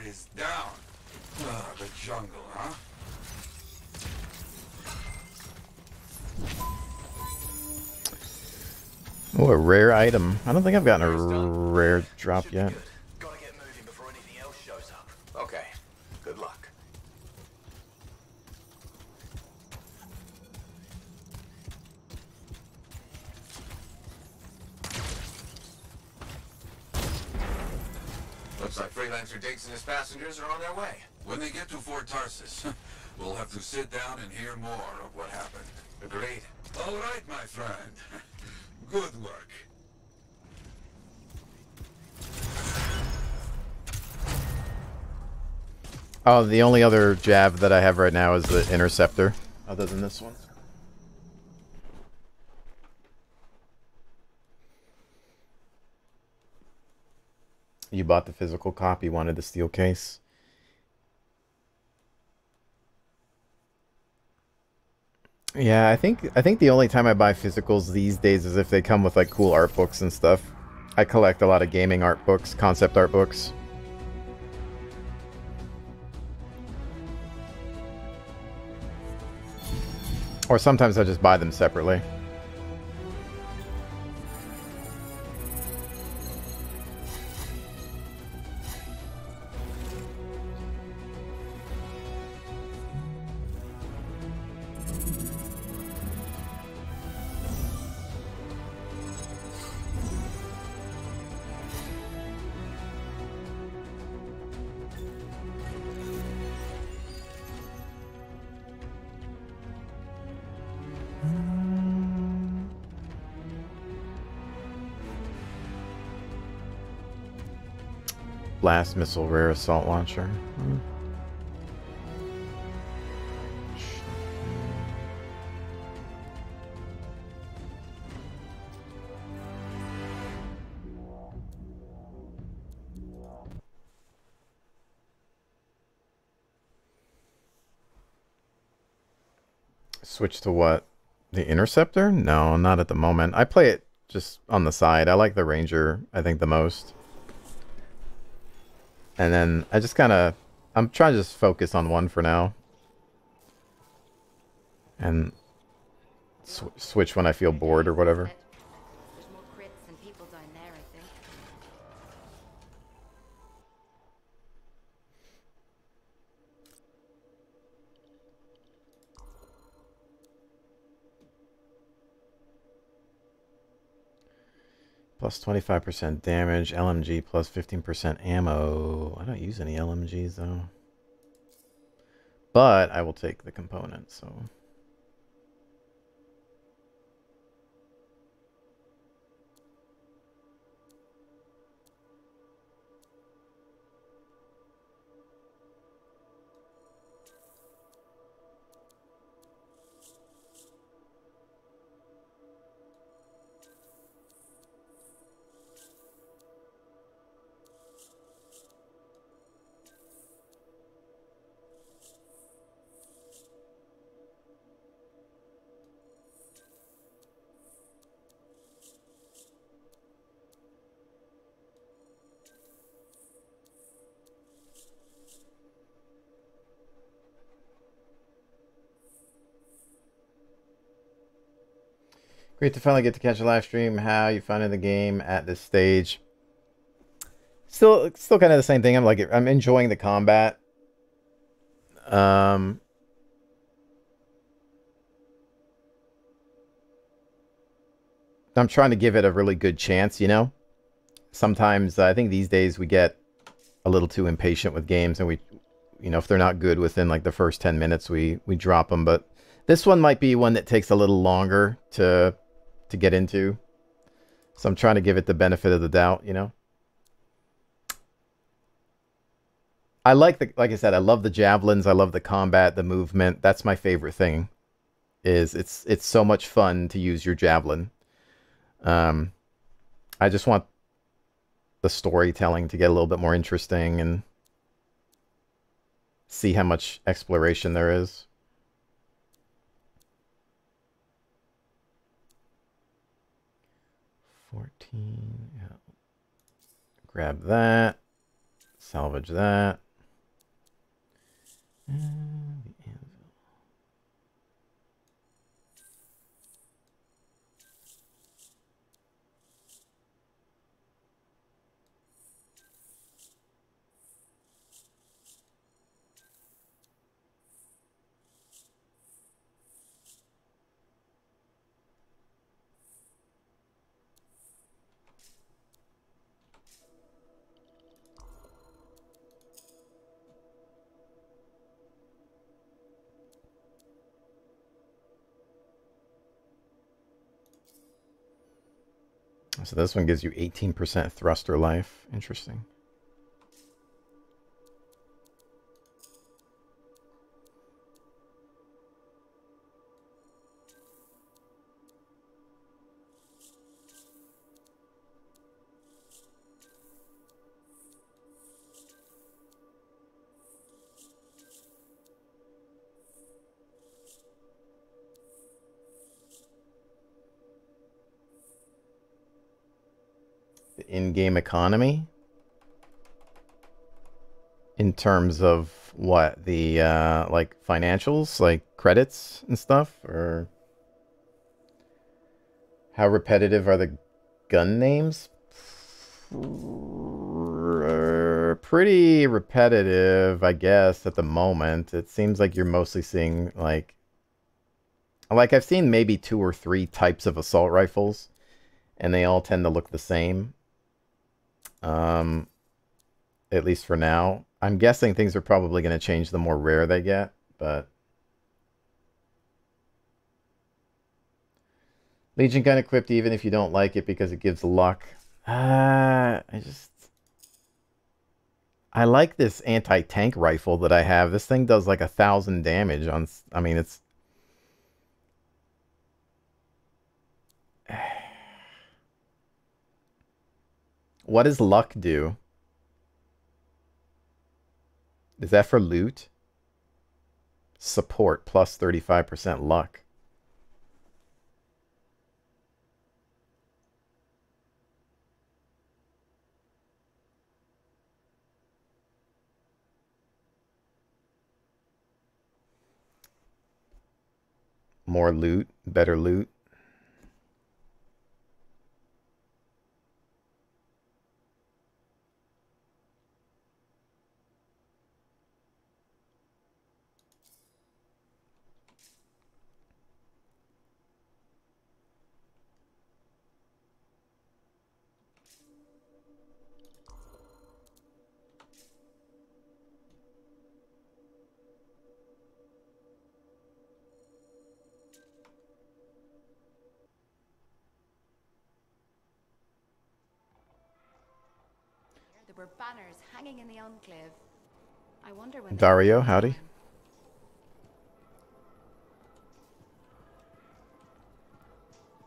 Is down. The jungle, huh? Oh, a rare item. I don't think I've gotten a rare drop yet. Gotta get moving before anything else shows up. Okay. Good luck. Looks like Freelancer Diggs and his passengers are on their way. When they get to Fort Tarsus, we'll have to sit down and hear more of what happened. Agreed. All right, my friend. Good work. Oh, the only other jab that I have right now is the Interceptor, other than this one. You bought the physical copy, wanted the steel case. Yeah, I think the only time I buy physicals these days is if they come with like cool art books and stuff. I collect a lot of gaming art books, concept art books. Or sometimes I just buy them separately. Blast missile, rare assault launcher. Switch to what? The Interceptor? No, not at the moment. I play it just on the side. I like the Ranger, I think, the most. And then I just kind of... I'm trying to just focus on one for now. And switch when I feel bored or whatever. There's more crits than people down there, I think. Plus 25% damage, LMG plus 15% ammo. I don't use any LMGs though. But I will take the component, so... Great to finally get to catch a live stream. How you finding the game at this stage? Still kind of the same thing. I'm enjoying the combat. I'm trying to give it a really good chance, you know? Sometimes I think these days we get a little too impatient with games, and we, you know, if they're not good within like the first 10 minutes, we drop them. But this one might be one that takes a little longer to get into. So I'm trying to give it the benefit of the doubt, you know? I like I said, I love the javelins. I love the combat, the movement. That's my favorite thing. It's so much fun to use your javelin. I just want the storytelling to get a little bit more interesting and see how much exploration there is. Yeah. Grab that. Salvage that. And the anvil. So this one gives you 18% thruster life. Interesting. In-game economy in terms of what, the like financials, like credits and stuff, or how repetitive are the gun names? Pretty repetitive, I guess, at the moment. It seems like you're mostly seeing like I've seen maybe 2 or 3 types of assault rifles, and they all tend to look the same. At least for now. I'm guessing things are probably going to change the more rare they get, but Legion gun equipped even if you don't like it because it gives luck. I like this anti-tank rifle that I have. This thing does like 1,000 damage on, I mean, it's what does luck do? Is that for loot? Support plus 35% luck. More loot, better loot. There were banners hanging in the enclave. I wonder when Dario, howdy.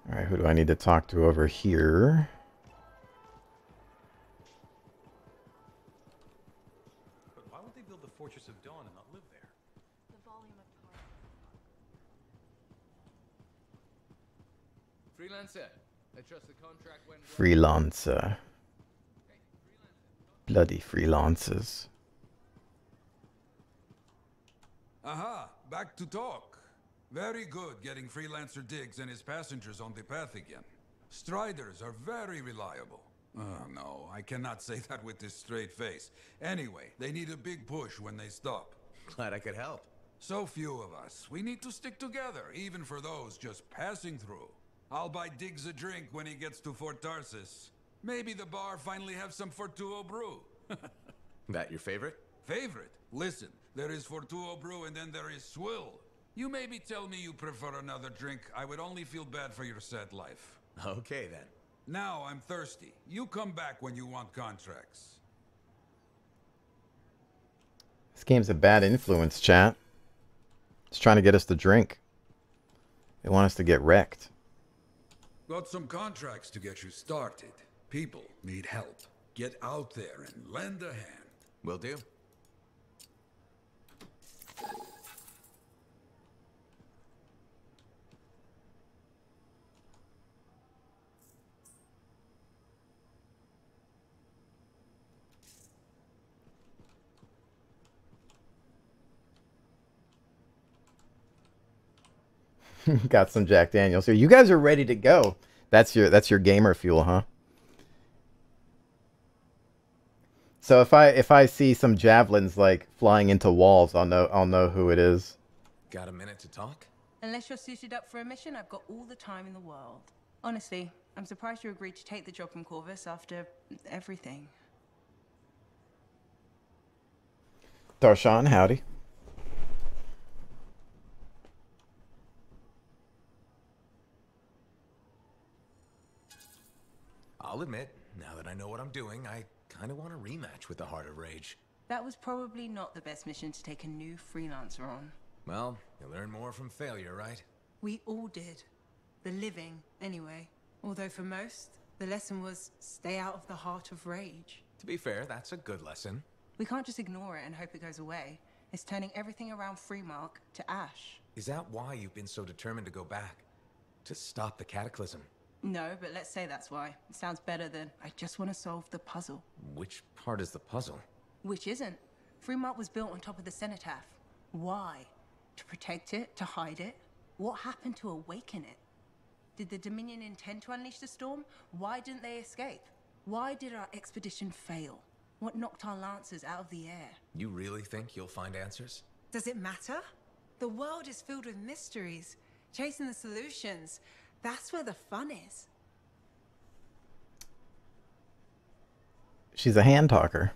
Alright, who do I need to talk to over here? But why would they build the Fortress of Dawn and not live there? The volume of Freelancer, I trust the contract went well. Freelancer. Bloody freelancers. Aha, back to talk. Very good getting Freelancer Diggs and his passengers on the path again. Striders are very reliable. Oh, no, I cannot say that with this straight face. Anyway, they need a big push when they stop. Glad I could help. So few of us. We need to stick together, even for those just passing through. I'll buy Diggs a drink when he gets to Fort Tarsis. Maybe the bar finally have some Fortuo brew. That your favorite? Favorite? Listen, there is Fortuo brew and then there is swill. You maybe tell me you prefer another drink. I would only feel bad for your sad life. Okay, then. Now I'm thirsty. You come back when you want contracts. This game's a bad influence, chat. It's trying to get us to drink. They want us to get wrecked. Got some contracts to get you started. People need help. Get out there and lend a hand. Will do. Got some Jack Daniels here. You guys are ready to go. That's your gamer fuel, huh? So if I see some javelins like flying into walls, I'll know who it is. Got a minute to talk? Unless you're suited up for a mission, I've got all the time in the world. Honestly, I'm surprised you agreed to take the job from Corvus after everything. Darshan, howdy. I'll admit, now that I know what I'm doing, I kind of want a rematch with the Heart of Rage. That was probably not the best mission to take a new freelancer on. Well, you learn more from failure, right? We all did. The living, anyway. Although for most, the lesson was stay out of the Heart of Rage. To be fair, that's a good lesson. We can't just ignore it and hope it goes away. It's turning everything around Freemark to ash. Is that why you've been so determined to go back? To stop the Cataclysm? No, but let's say that's why. It sounds better than I just want to solve the puzzle. Which part is the puzzle? Which isn't. Freemark was built on top of the Cenotaph. Why? To protect it? To hide it? What happened to awaken it? Did the Dominion intend to unleash the storm? Why didn't they escape? Why did our expedition fail? What knocked our lancers out of the air? You really think you'll find answers? Does it matter? The world is filled with mysteries. Chasing the solutions. That's where the fun is. She's a hand talker.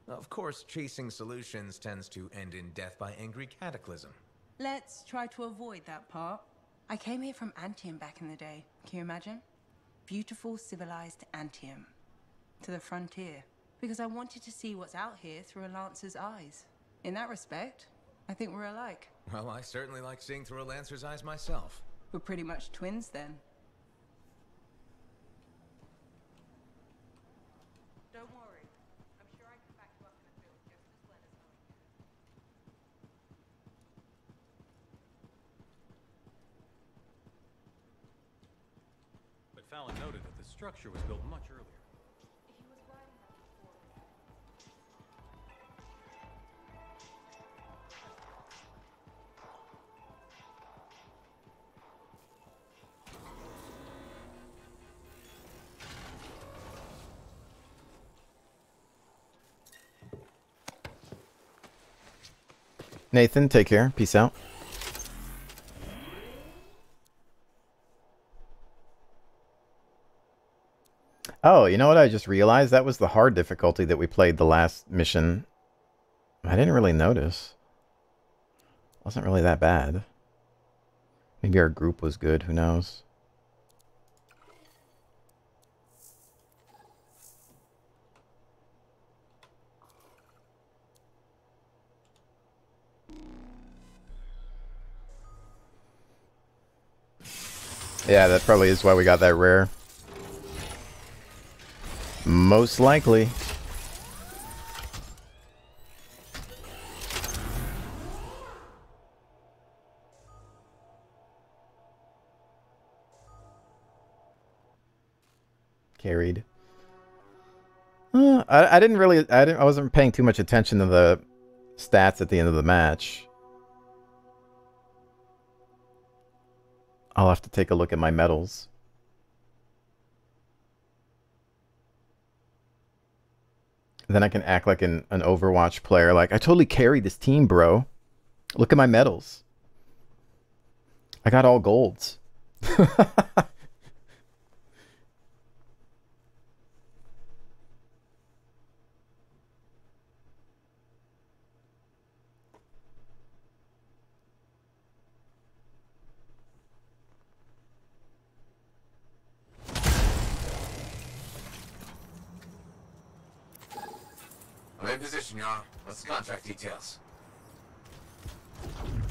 Of course, chasing solutions tends to end in death by angry cataclysm. Let's try to avoid that part. I came here from Anthem back in the day. Can you imagine? Beautiful, civilized Anthem. To the frontier. Because I wanted to see what's out here through a Lancer's eyes. In that respect, I think we're alike. Well, I certainly like seeing through a Lancer's eyes myself. We're pretty much twins then. Don't worry. I'm sure I can back you up in the field. Just let us know. But Fallon noted that the structure was built much earlier. Nathan, take care. Peace out. Oh, you know what I just realized? That was the hard difficulty that we played the last mission. I didn't really notice. Wasn't really that bad. Maybe our group was good, who knows? Yeah, that probably is why we got that rare. Most likely. Carried. I wasn't paying too much attention to the stats at the end of the match. I'll have to take a look at my medals. Then I can act like an Overwatch player. Like, I totally carried this team, bro. Look at my medals. I got all golds. I'm in position, y'all. What's the contract details?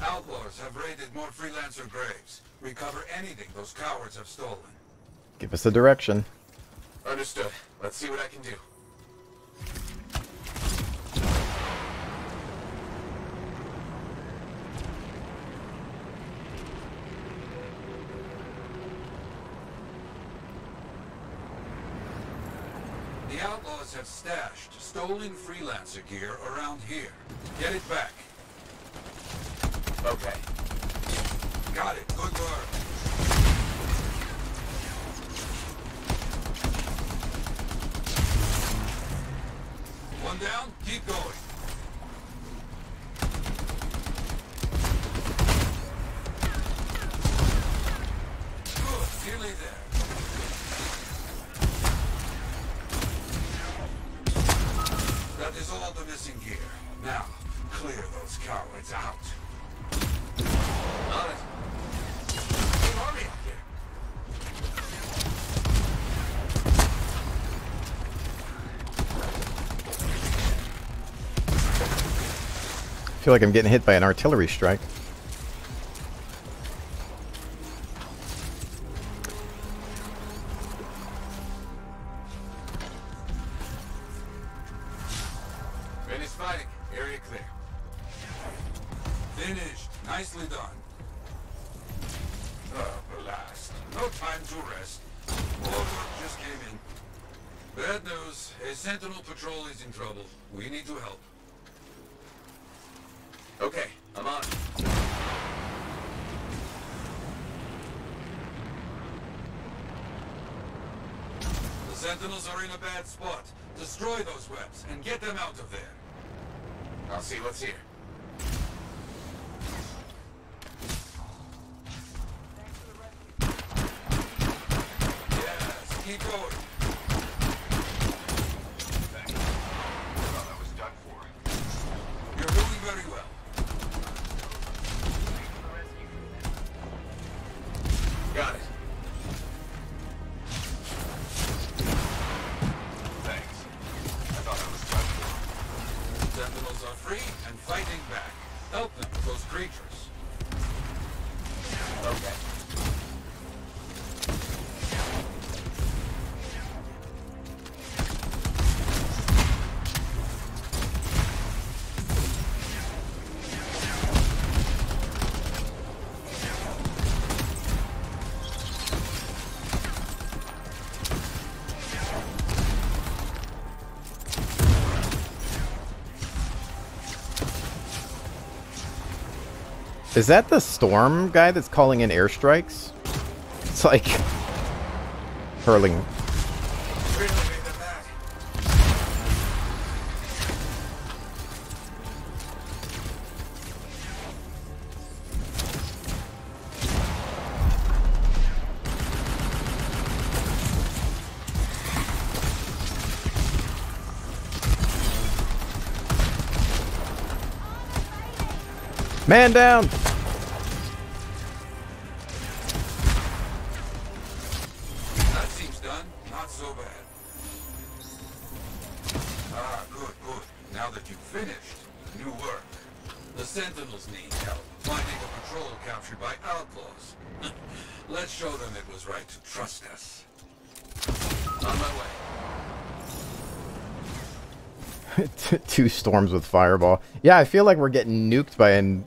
Outlaws have raided more freelancer graves. Recover anything those cowards have stolen. Give us a direction. Understood. Let's see what I can do. The outlaws have stashed stolen freelancer gear around here. Get it back. Okay. Got it. Good work. One down. Keep going. Good. Nearly there. That is all the missing gear. Now, clear those cowards out. On it. Big army out here. I feel like I'm getting hit by an artillery strike. Finished fighting. Area clear. Finished. Nicely done. Blast. No time to rest. More work just came in. Bad news. A Sentinel patrol is in trouble. We need to help. Okay, I'm on. The Sentinels are in a bad spot. Destroy those webs and get them out of there. I'll see what's here. Yes, keep going. Thanks. I thought I was done for. You're doing very well. Got it. Thanks. I thought I was done for. Sentinels are free and fighting back. Help them with those creatures. Okay. Is that the storm guy that's calling in airstrikes? It's like hurling. Man down! That seems done. Not so bad. Ah, good, good. Now that you've finished, new work. The Sentinels need help finding a patrol captured by outlaws. Let's show them it was right to trust us. On my way. 2 storms with fireball. Yeah, I feel like we're getting nuked by an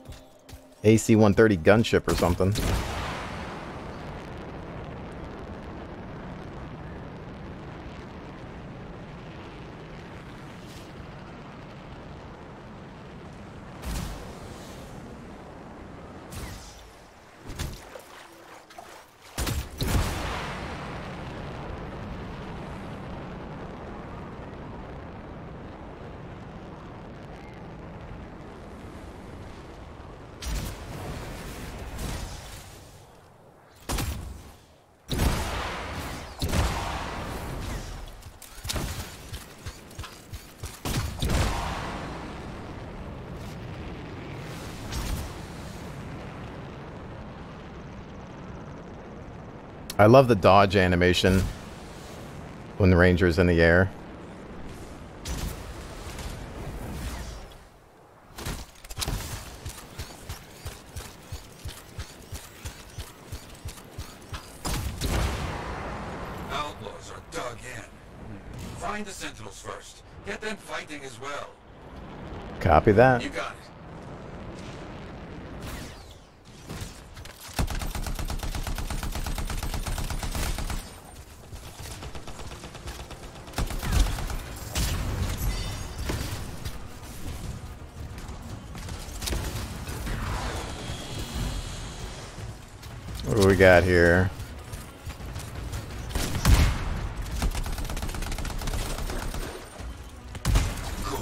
AC-130 gunship or something. I love the dodge animation when the ranger's in the air. Outlaws are dug in. Find the sentinels first. Get them fighting as well. Copy that. You got it. What do we got here? Good.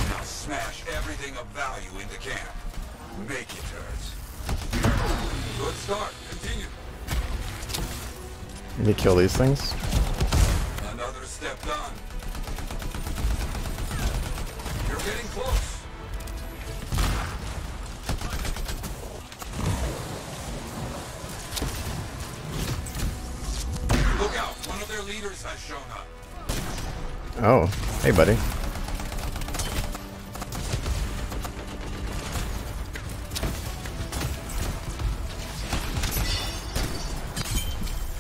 Now smash everything of value into camp. Make it hurt. Good start. Continue. Let me kill these things. Another step done. You're getting close. Look out! One of their leaders has shown up. Oh, hey buddy.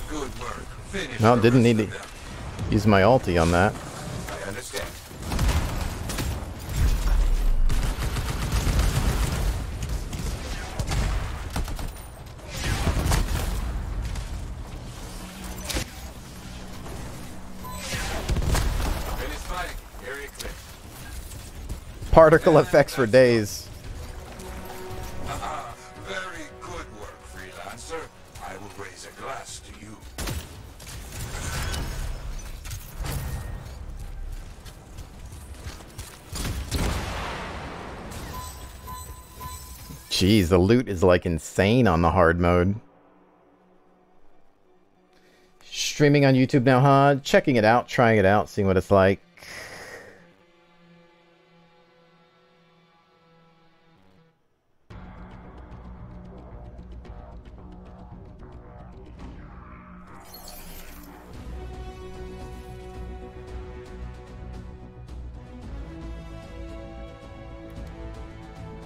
Good work. Finish. No, the didn't rest need of to them. use my ulti on that. I understand. Finish fighting. Area clear. Particle effects for days. Very good work, freelancer. I will raise a glass to you. Jeez, the loot is like insane on the hard mode. Streaming on YouTube now, huh? Checking it out, trying it out, seeing what it's like.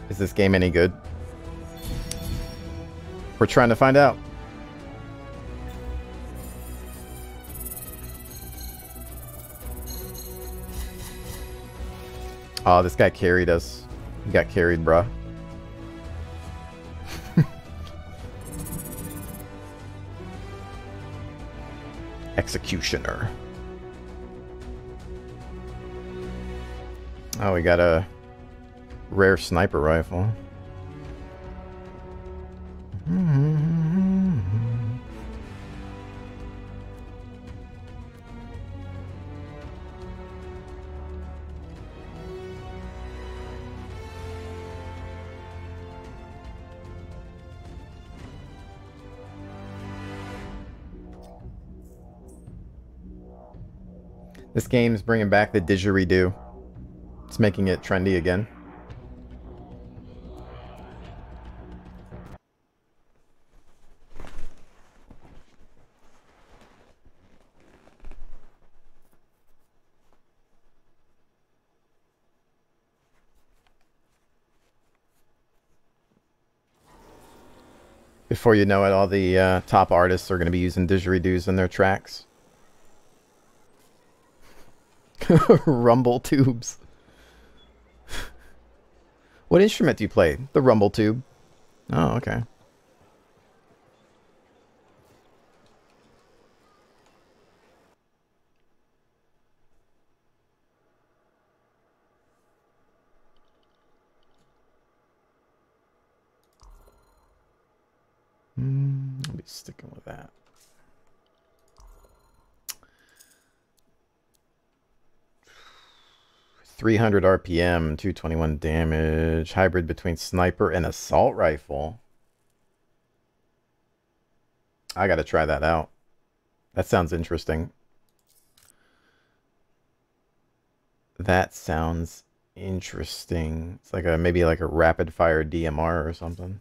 Is this game any good? We're trying to find out. Oh, this guy carried us. He got carried, bruh. Executioner. Oh, we got a rare sniper rifle. This game's bringing back the didgeridoo. It's making it trendy again. Before you know it, all the top artists are going to be using didgeridoos in their tracks. Rumble tubes. What instrument do you play? The rumble tube. Oh, okay. I'll be sticking with that. .300 RPM, 221 damage, hybrid between sniper and assault rifle. I gotta try that out. That sounds interesting. That sounds interesting. It's like a maybe like a rapid fire DMR or something.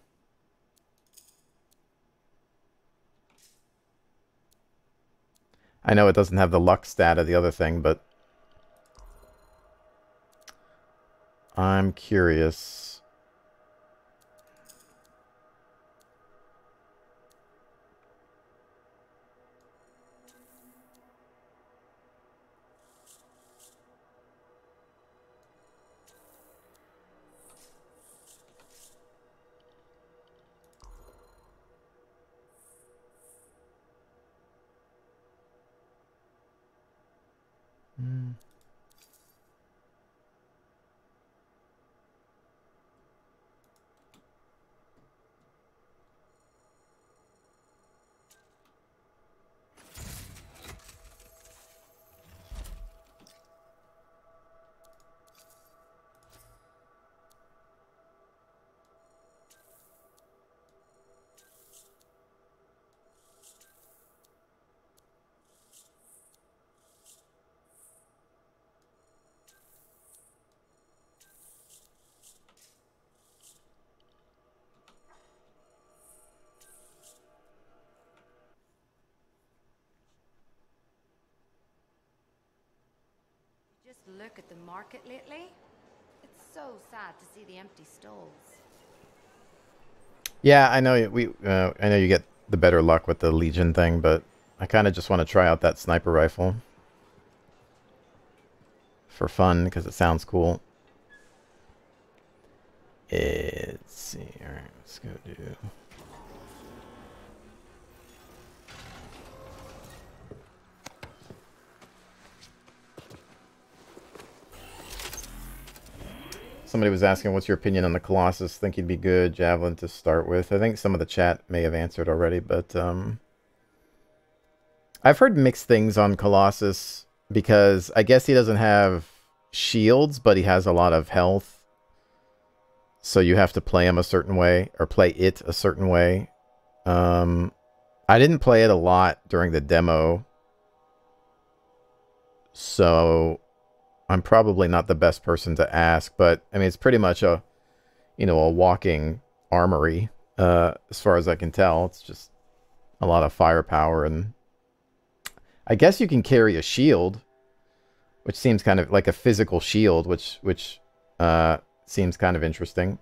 I know it doesn't have the luck stat of the other thing, but I'm curious. Just look at the market lately. It's so sad to see the empty stalls. Yeah, I know I know you get the better luck with the Legion thing, but I kind of just want to try out that sniper rifle for fun because it sounds cool. Let's see. All right, let's go do. Somebody was asking, what's your opinion on the Colossus? Think he'd be good Javelin to start with? I think some of the chat may have answered already, but I've heard mixed things on Colossus because I guess he doesn't have shields, but he has a lot of health. So you have to play him a certain way, or play it a certain way. I didn't play it a lot during the demo, so I'm probably not the best person to ask, but I mean, it's pretty much a, you know, a walking armory, as far as I can tell. It's just a lot of firepower, and I guess you can carry a shield, which seems kind of like a physical shield, which seems kind of interesting.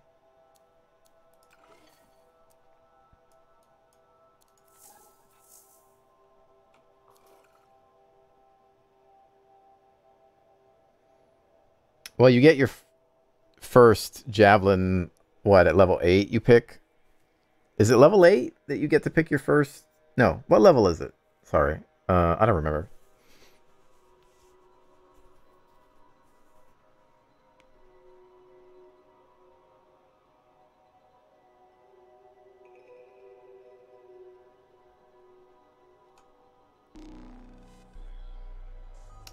Well, you get your first Javelin, what, at level 8 you pick? Is it level 8 that you get to pick your first? No, what level is it? Sorry, I don't remember.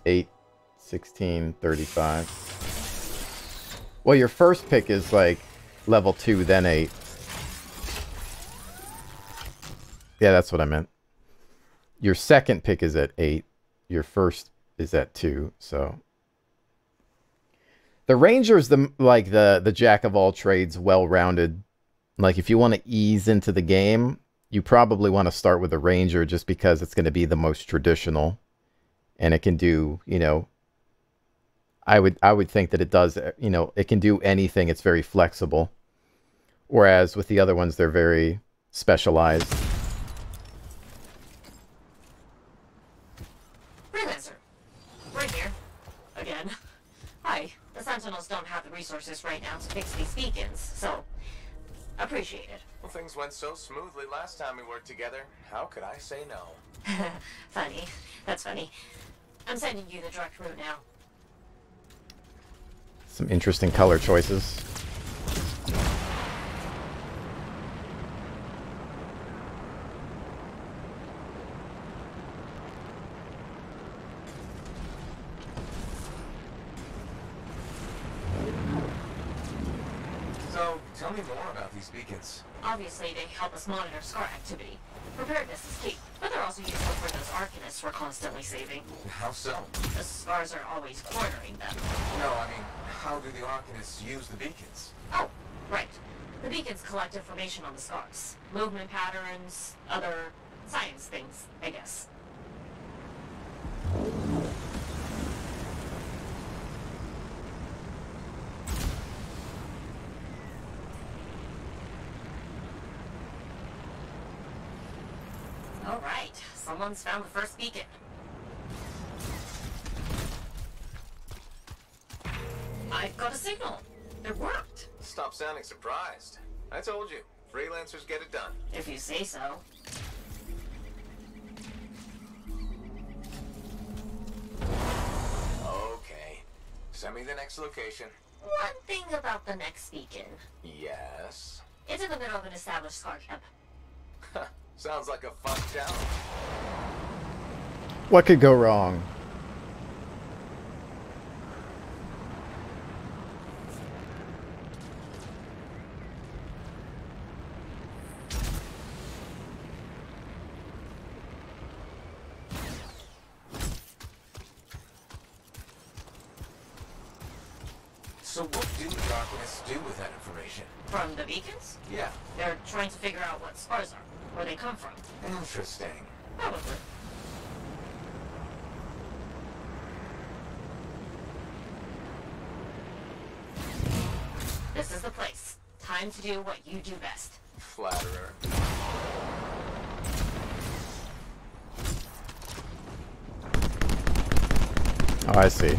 Eight, 16, 35. Well, your first pick is like level 2, then 8. Yeah, that's what I meant. Your second pick is at 8. Your first is at 2, so. The Ranger is the jack of all trades, well-rounded. Like, if you want to ease into the game, you probably want to start with the Ranger just because it's going to be the most traditional. And it can do, you know, I would think that it does, you know, it can do anything. It's very flexible. Whereas with the other ones, they're very specialized. Freelancer, right here. Again. Hi. The Sentinels don't have the resources right now to fix these beacons, so appreciate it. Well, things went so smoothly last time we worked together. How could I say no? Funny. That's funny. I'm sending you the direct route now. Some interesting color choices. So, tell me more about these beacons. Obviously, they help us monitor Scar activity. Preparedness is key, but they're also useful for those Arcanists we're constantly saving. How so? The Scars are always cornering them. No, I mean, how do the Arcanists use the beacons? Oh, right. The beacons collect information on the Scars. Movement patterns, other science things, I guess. Alright, someone's found the first beacon. I've got a signal. It worked. Stop sounding surprised. I told you, freelancers get it done. If you say so. Okay. Send me the next location. One thing about the next beacon. Yes. It's in the middle of an established scar camp. Sounds like a fun challenge. What could go wrong? So what do the Darkness do with that information? From the beacons? Yeah. They're trying to figure out what scars are, where they come from. Interesting. Probably. This is the place. Time to do what you do best. Flatterer. Oh, I see.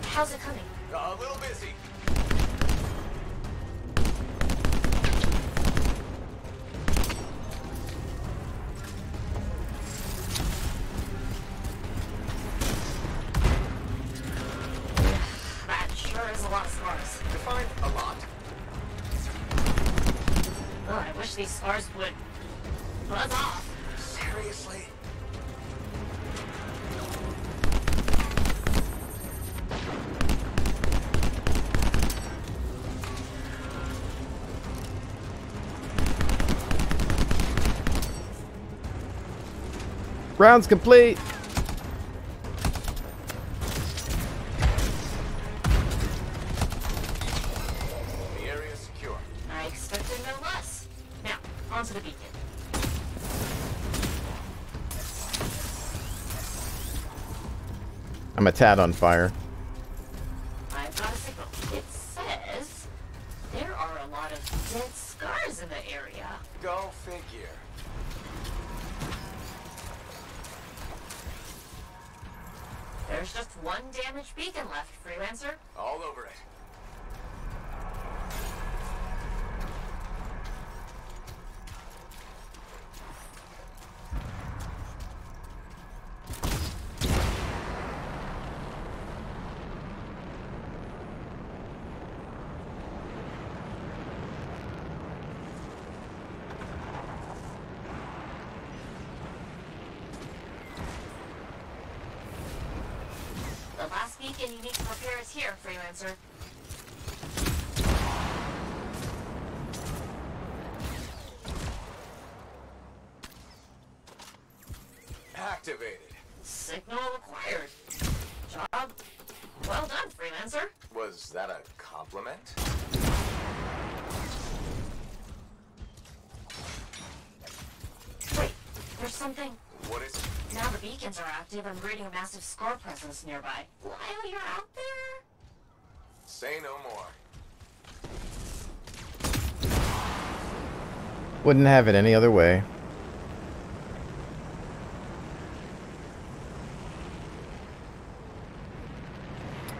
How's it coming? A little busy. That sure is a lot of scars. Define a lot. Oh, I wish these scars would buzz off. Seriously? Round's complete. The area's secure. I expected no less. Now, onto the beacon. I'm a tad on fire. I've got a signal. It says there are a lot of dead scars in the area. Go figure. There's just one damaged beacon left, Freelancer. All over it. The last beacon you need to repair is here, Freelancer. Activated. Signal required. Job well done, Freelancer. Was that a compliment? Wait, there's something. What is it? Now the beacons are active, I'm reading a massive scar presence nearby. While you're out there? Say no more. Wouldn't have it any other way.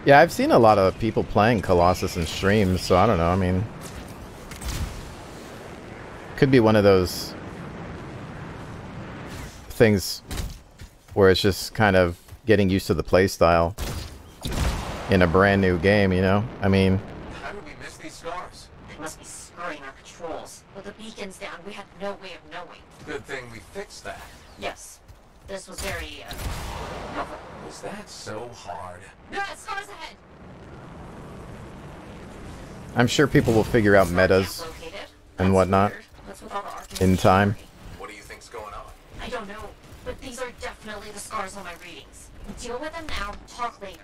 Yeah, I've seen a lot of people playing Colossus in streams, so I don't know, I mean... Could be one of those things where it's just kind of getting used to the playstyle in a brand new game, you know? I mean... How did we miss these scars? They must be scurrying our patrols. With the beacons down, we had no way of knowing. Good thing we fixed that. Yes. This was very, helpful. Was that so hard? No, scars ahead! I'm sure people will figure out metas and whatnot in time. What do you think's going on? I don't know, but these are definitely the scars on my readings. Deal with them now, talk later.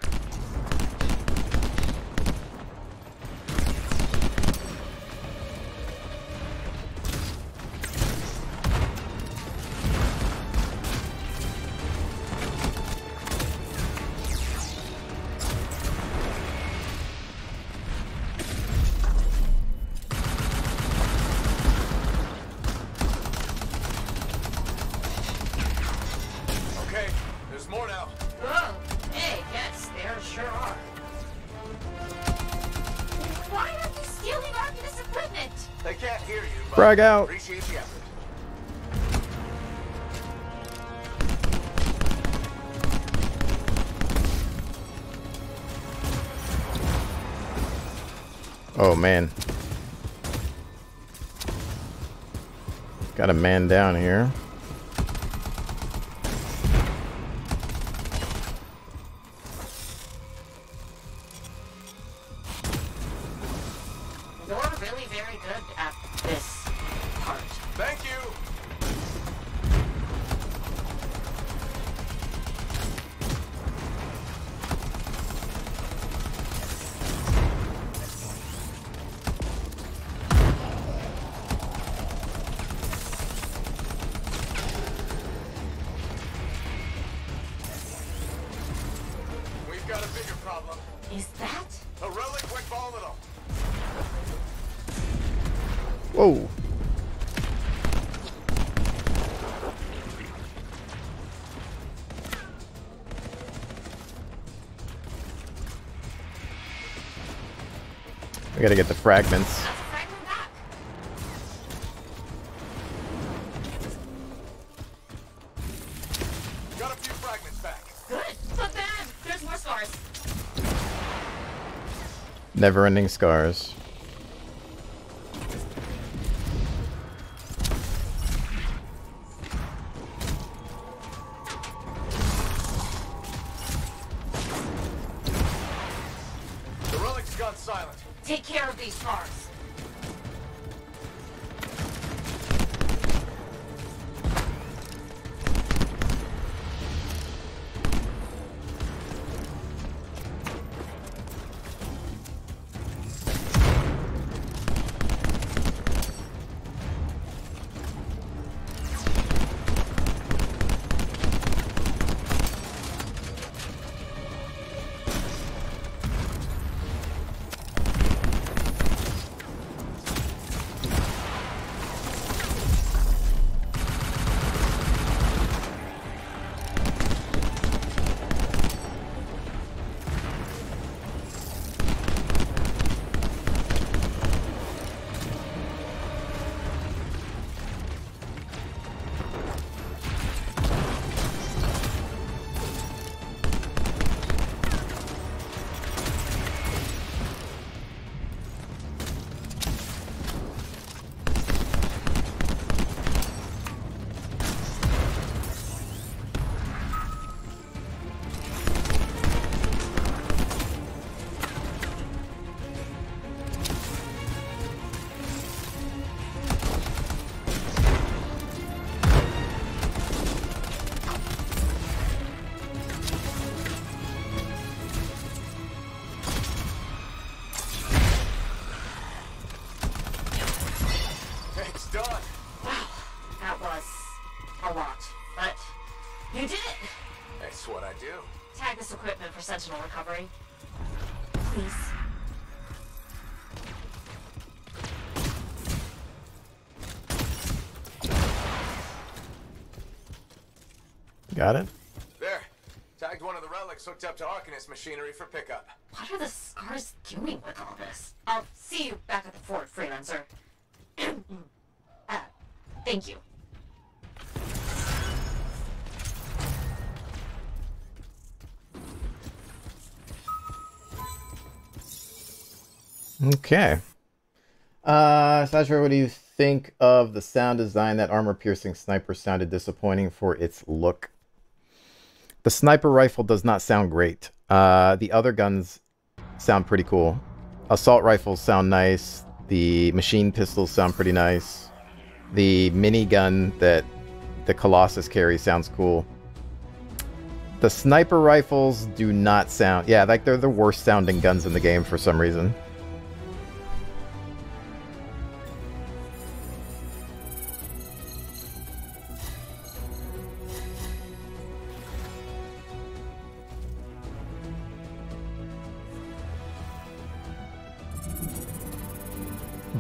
There's more now. Whoa. Hey, yes, there sure are. Why are you stealing Arcanist equipment? They can't hear you, but Frag out. appreciate the effort. Oh man. Got a man down here. You're really very good at this part. Thank you. We've got a bigger problem. Is that? A relic quick volatile. Whoa. We gotta get the fragments. Got a few fragments back. Good. But bad. There's more scars. Never-ending scars. The relic's gone silent. Take care of these scars. It's done. Wow. That was a lot. But you did it. That's what I do. Tag this equipment for Sentinel recovery. Please. Got it? There. Tagged one of the relics hooked up to Arcanist machinery for pickup. What are the scars doing with all this? I'll see you back at the fort, freelancer. Thank you. Okay. Sasha, what do you think of the sound design? That armor-piercing sniper sounded disappointing for its look. The sniper rifle does not sound great. The other guns sound pretty cool. Assault rifles sound nice. The machine pistols sound pretty nice. The minigun that the Colossus carries sounds cool. The sniper rifles do not sound... Yeah, like they're the worst sounding guns in the game for some reason.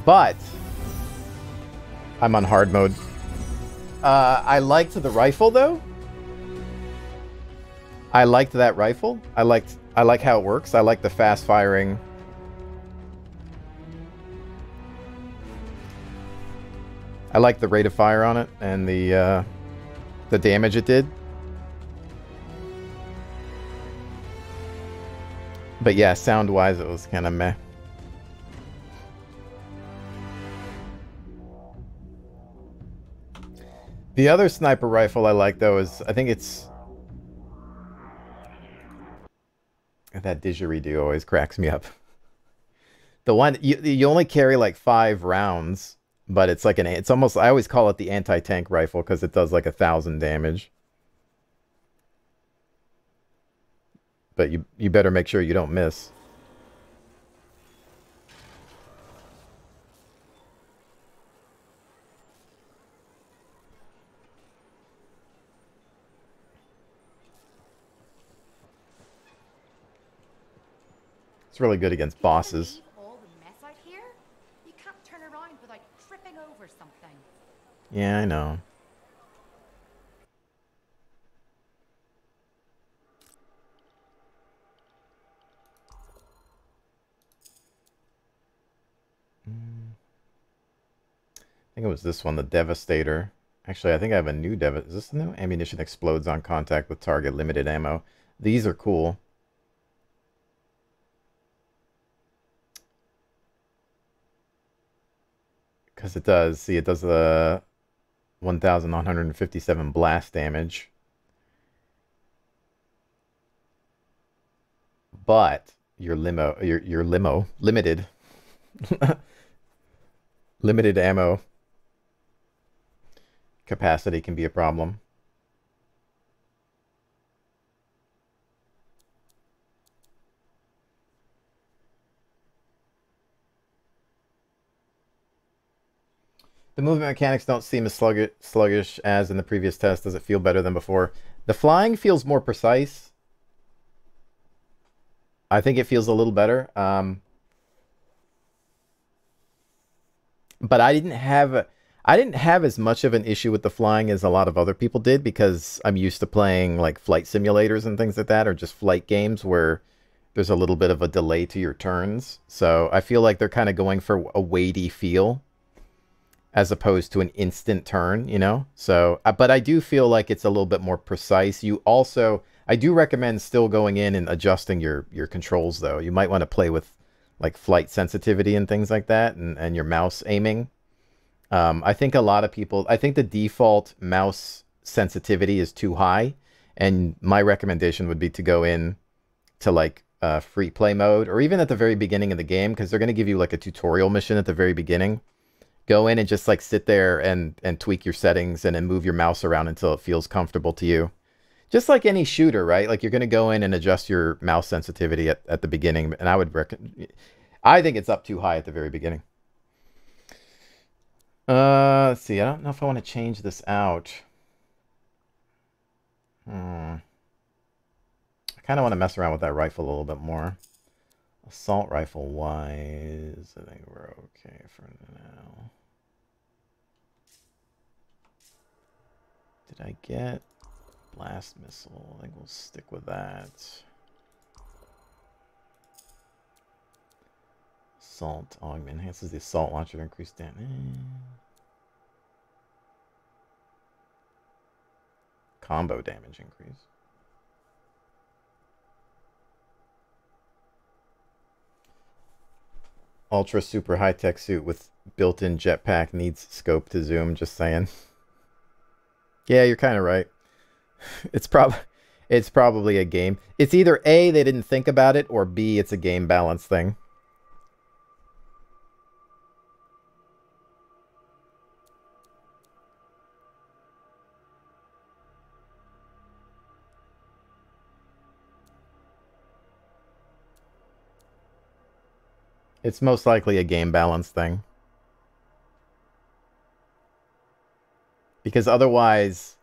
But I'm on hard mode. I liked the rifle though. I liked that rifle. I like how it works. I like the fast firing. I like the rate of fire on it and the damage it did. But yeah, sound-wise, it was kind of meh. The other sniper rifle I like, though, is... I think it's... That didgeridoo always cracks me up. The one... You only carry, like, 5 rounds, but it's like an... It's almost... I always call it the anti-tank rifle, because it does, like, 1,000 damage. But you better make sure you don't miss. It's really good against bosses. All the mess out here? You can't turn around without tripping over something. Yeah, I know. I think it was this one, the Devastator. Actually, I think I have a new Is this new? Ammunition explodes on contact with target, limited ammo. These are cool. Because it does, see, it does the 1,157 blast damage. But your limited limited ammo capacity can be a problem. The movement mechanics don't seem as sluggish as in the previous test. Does it feel better than before? The flying feels more precise. I think it feels a little better. But I didn't have as much of an issue with the flying as a lot of other people did, because I'm used to playing like flight simulators and things like that, or just flight games where there's a little bit of a delay to your turns. So I feel like they're kind of going for a weighty feel as opposed to an instant turn, you know? So, but I do feel like it's a little bit more precise. You also, I do recommend still going in and adjusting your controls, though. You might want to play with like flight sensitivity and things like that, and your mouse aiming. I think a lot of people, I think the default mouse sensitivity is too high, and my recommendation would be to go in to like free play mode, or even at the very beginning of the game, because they're going to give you like a tutorial mission at the very beginning. Go in and just like sit there and tweak your settings and then move your mouse around until it feels comfortable to you. Just like any shooter, right? Like you're going to go in and adjust your mouse sensitivity at the beginning, and I think it's up too high at the very beginning. Let's see. I don't know if I want to change this out. I kind of want to mess around with that rifle a little bit more. Assault rifle wise, I think we're okay for now. Did I get blast missile? I think we'll stick with that. Assault augment enhances the assault launcher to increase damage. Combo damage increase. Ultra super high-tech suit with built-in jetpack needs scope to zoom, just saying. Yeah, you're kind of right. It's probably a game. It's either A, they didn't think about it, or B, it's a game balance thing. It's most likely a game balance thing. Because otherwise...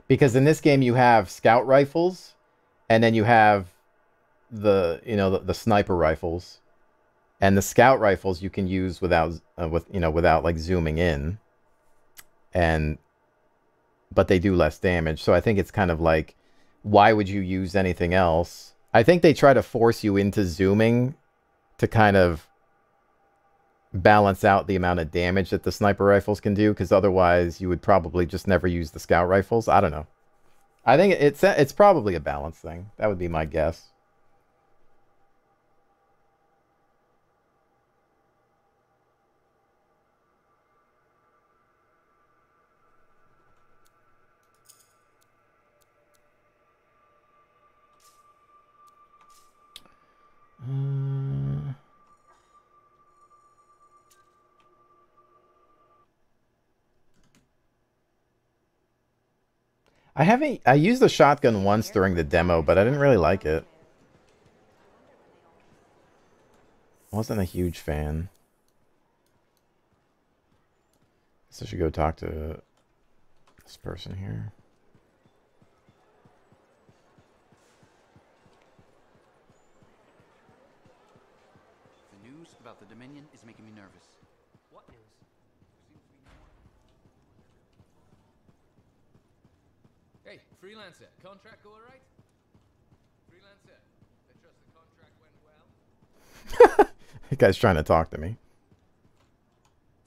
Because in this game you have scout rifles, and then you have the, you know, the sniper rifles. And the scout rifles you can use without, without like zooming in. But they do less damage. So I think it's kind of like, why would you use anything else? I think they try to force you into zooming to kind of balance out the amount of damage that the sniper rifles can do, because otherwise you would probably just never use the scout rifles. I don't know. I think it's probably a balance thing. That would be my guess. I used the shotgun once during the demo, but I didn't really like it. Wasn't a huge fan. So I should go talk to this person here. The news about the Dominion is making me nervous. What news? Hey, freelancer, contract go alright? Freelancer, I trust the contract went well? That guy's trying to talk to me.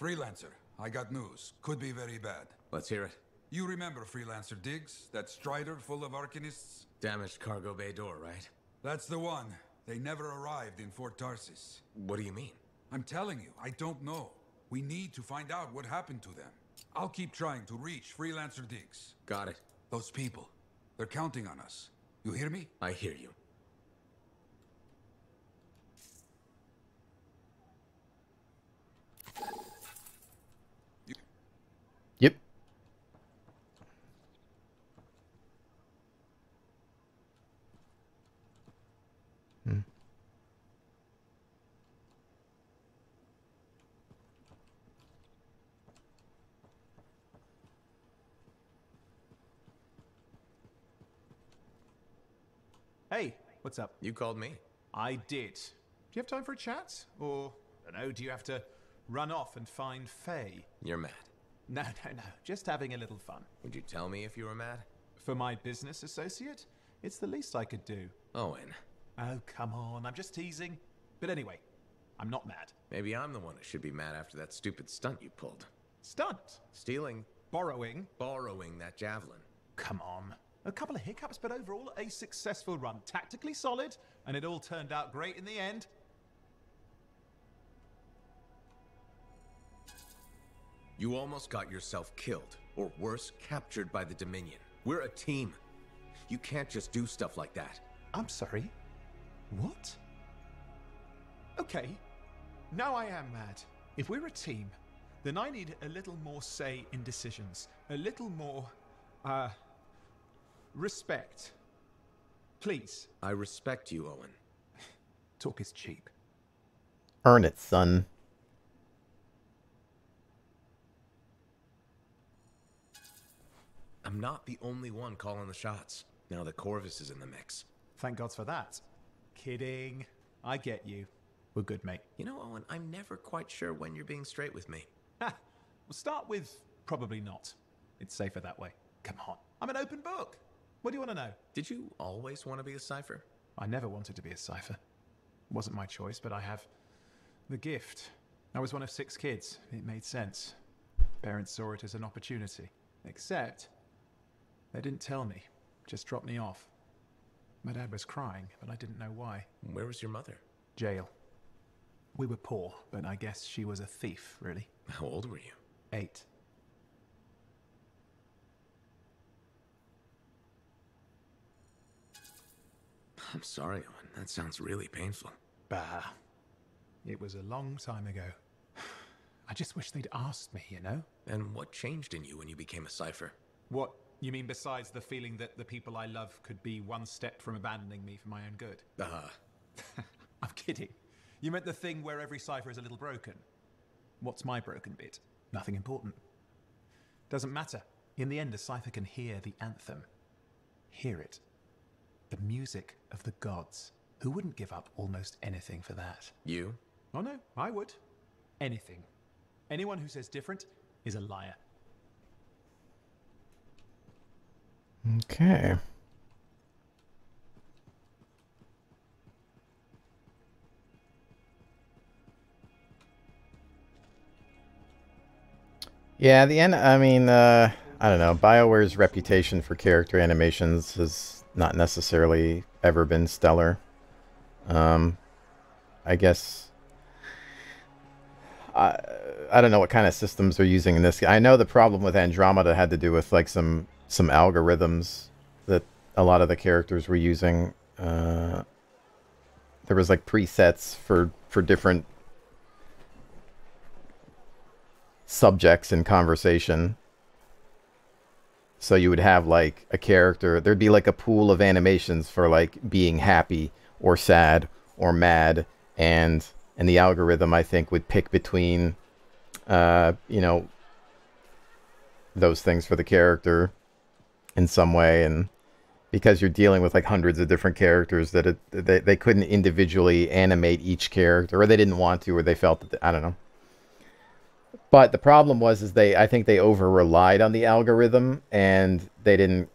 Freelancer, I got news. Could be very bad. Let's hear it. You remember Freelancer Diggs? That strider full of Arcanists? Damaged cargo bay door, right? That's the one. They never arrived in Fort Tarsis. What do you mean? I'm telling you, I don't know. We need to find out what happened to them. I'll keep trying to reach Freelancer Diggs. Got it. Those people, they're counting on us. You hear me? I hear you. Yep. Hey, what's up? You called me. I did. Do you have time for a chat? Or, I don't know, do you have to run off and find Faye? You're mad. No. Just having a little fun. Would you tell me if you were mad? For my business associate? It's the least I could do. Owen. Oh, come on. I'm just teasing. But anyway, I'm not mad. Maybe I'm the one who should be mad after that stupid stunt you pulled. Stunt? Stealing. Borrowing? Borrowing that javelin. Come on. A couple of hiccups, but overall a successful run. Tactically solid, and it all turned out great in the end. You almost got yourself killed, or worse, captured by the Dominion. We're a team. You can't just do stuff like that. I'm sorry. What? Okay. Now I am mad. If we're a team, then I need a little more say in decisions. A little more, respect. Please. I respect you, Owen. Talk is cheap. Earn it, son. I'm not the only one calling the shots. Now that Corvus is in the mix. Thank God for that. Kidding. I get you. We're good, mate. You know, Owen, I'm never quite sure when you're being straight with me. Ha! We'll start with probably not. It's safer that way. Come on. I'm an open book. What do you want to know? Did you always want to be a cipher? I never wanted to be a cipher. It wasn't my choice, but I have the gift. I was one of 6 kids. It made sense. Parents saw it as an opportunity. Except, they didn't tell me. Just dropped me off. My dad was crying, but I didn't know why. Where was your mother? Jail. We were poor, but I guess she was a thief, really. How old were you? 8. I'm sorry, Owen. That sounds really painful. Bah. It was a long time ago. I just wish they'd asked me, you know? And what changed in you when you became a cipher? What, you mean besides the feeling that the people I love could be one step from abandoning me for my own good? I'm kidding. You meant the thing where every cipher is a little broken. What's my broken bit? Nothing important. Doesn't matter. In the end, a cipher can hear the anthem. Hear it. The music of the gods. Who wouldn't give up almost anything for that? You? Oh no, I would. Anything. Anyone who says different is a liar. Okay. Yeah, the end. I mean, I don't know. BioWare's reputation for character animations has not necessarily ever been stellar. I guess I don't know what kind of systems they're using in this. I know the problem with Andromeda had to do with like some algorithms that a lot of the characters were using. There was like presets for different subjects in conversation. So you would have like a character, there'd be like a pool of animations for like being happy or sad or mad, and the algorithm, I think, would pick between you know, those things for the character in some way. And because you're dealing with like hundreds of different characters, that they couldn't individually animate each character, or they didn't want to, or they felt that I don't know. But the problem was, I think they over relied on the algorithm, and they didn't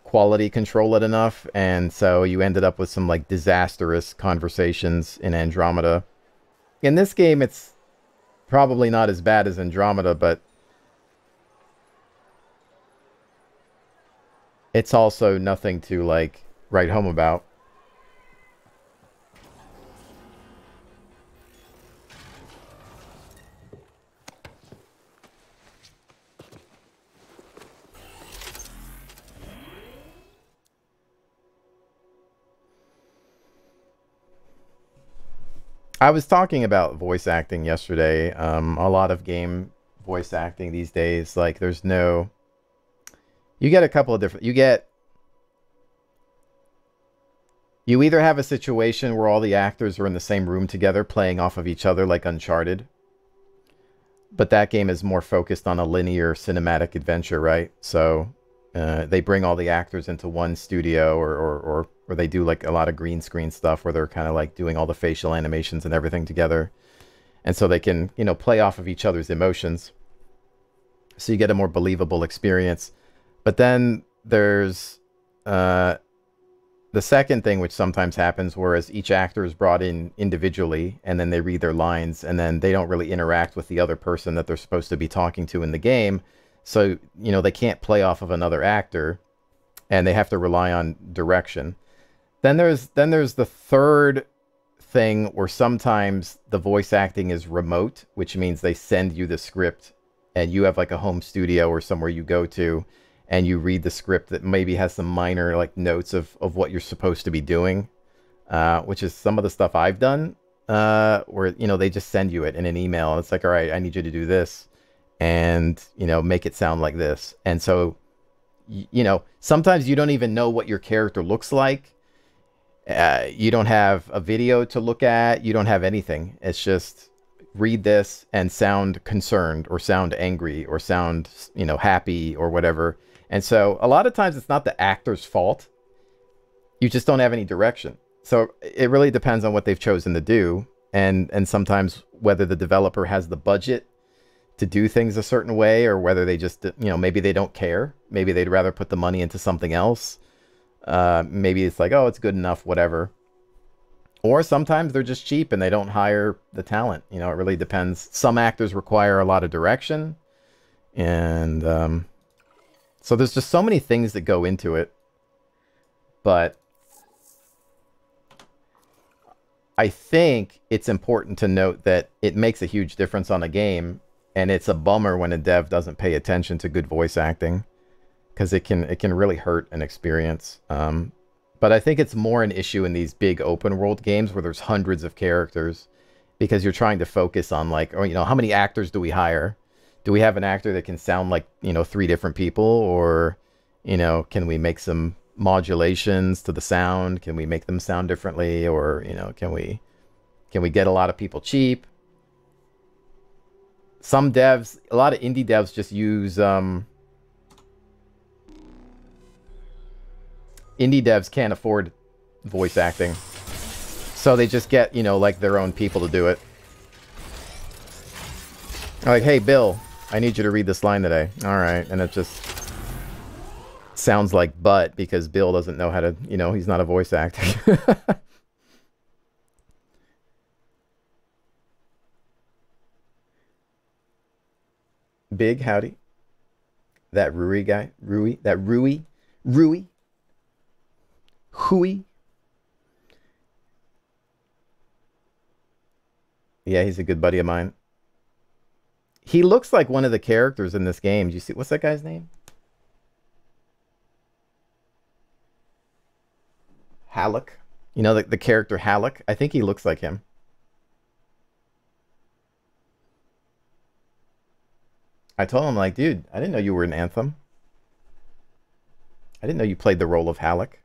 quality control it enough, and so you ended up with some like disastrous conversations in Andromeda. In this game, it's probably not as bad as Andromeda, but it's also nothing to like write home about. I was talking about voice acting yesterday. A lot of game voice acting these days, like there's no... You get a couple of different... You either have a situation where all the actors are in the same room together playing off of each other like Uncharted. But that game is more focused on a linear cinematic adventure, right? So they bring all the actors into one studio, or they do like a lot of green screen stuff where they're kind of like doing all the facial animations and everything together. And so they can, you know, play off of each other's emotions. So you get a more believable experience. But then there's the second thing, which sometimes happens, whereas each actor is brought in individually, and then they read their lines, and then they don't really interact with the other person that they're supposed to be talking to in the game. So, you know, they can't play off of another actor, and they have to rely on direction. Then there's the third thing where sometimes the voice acting is remote, which means they send you the script, and you have like a home studio or somewhere you go to, and you read the script that maybe has some minor like notes of what you're supposed to be doing, which is some of the stuff I've done, where, you know, they just send you it in an email, and it's like, all right, I need you to do this, and, you know, make it sound like this. And so, you know, sometimes you don't even know what your character looks like. You don't have a video to look at. You don't have anything. It's just read this and sound concerned, or sound angry, or sound, you know, happy, or whatever. And so a lot of times it's not the actor's fault. You just don't have any direction. So it really depends on what they've chosen to do. And sometimes whether the developer has the budget to do things a certain way, or whether they just, you know, maybe they don't care. Maybe they'd rather put the money into something else. Maybe it's like, oh, it's good enough, whatever. Or sometimes they're just cheap and they don't hire the talent. You know, it really depends. Some actors require a lot of direction. And so there's just so many things that go into it. But I think it's important to note that it makes a huge difference on a game. And it's a bummer when a dev doesn't pay attention to good voice acting, because it can really hurt an experience. But I think it's more an issue in these big open world games where there's hundreds of characters, because you're trying to focus on like, or, you know, how many actors do we hire? Do we have an actor that can sound like, you know, 3 different people? Or, you know, can we make some modulations to the sound? Can we make them sound differently? Or, you know, can we get a lot of people cheap? Some devs, a lot of indie devs just use indie devs can't afford voice acting, so they just get, you know, like their own people to do it. Like, hey Bill, I need you to read this line today. All right. And it just sounds like butt, because Bill doesn't know how to, you know, he's not a voice actor. Big howdy. That Rui guy. Rui. Hui. Yeah, he's a good buddy of mine. He looks like one of the characters in this game. Do you see? What's that guy's name? Halleck. You know, the character Halleck? I think he looks like him. I told him, like, dude, I didn't know you were in Anthem. I didn't know you played the role of Halleck.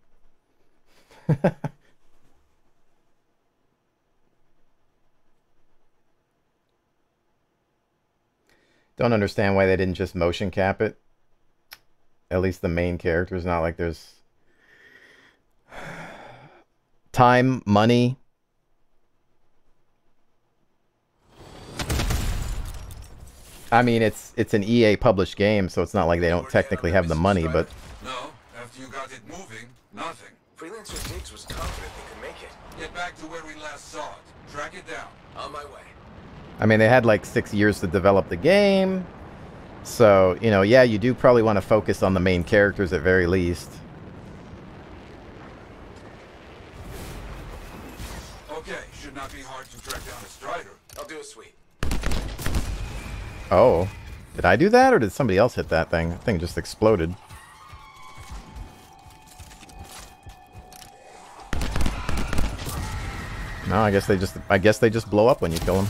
Don't understand why they didn't just motion cap it. At least the main character is not like there's time, money. I mean, it's an EA published game, so it's not like they don't technically have the money, but No, after you got it moving, nothing. Freelancer Diggs was confident they could make it. Get back to where we last saw it. Track it down. On my way. I mean, they had like 6 years to develop the game. So, you know, yeah, you do probably want to focus on the main characters at very least. Okay, should not be hard to track down a Strider. I'll do a sweep. Oh, did I do that or did somebody else hit that thing? That thing just exploded. No, I guess they just blow up when you kill them.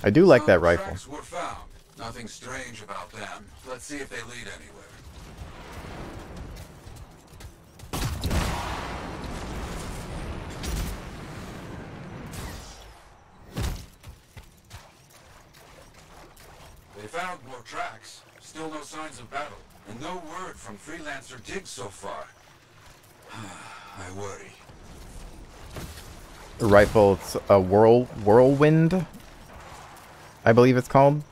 I do like that rifle. Tracks were found. Nothing strange about them. Let's see if they lead anywhere. They found more tracks. Still no signs of battle. And no word from Freelancer Diggs so far. I worry. The rifle, it's a whirlwind, I believe it's called.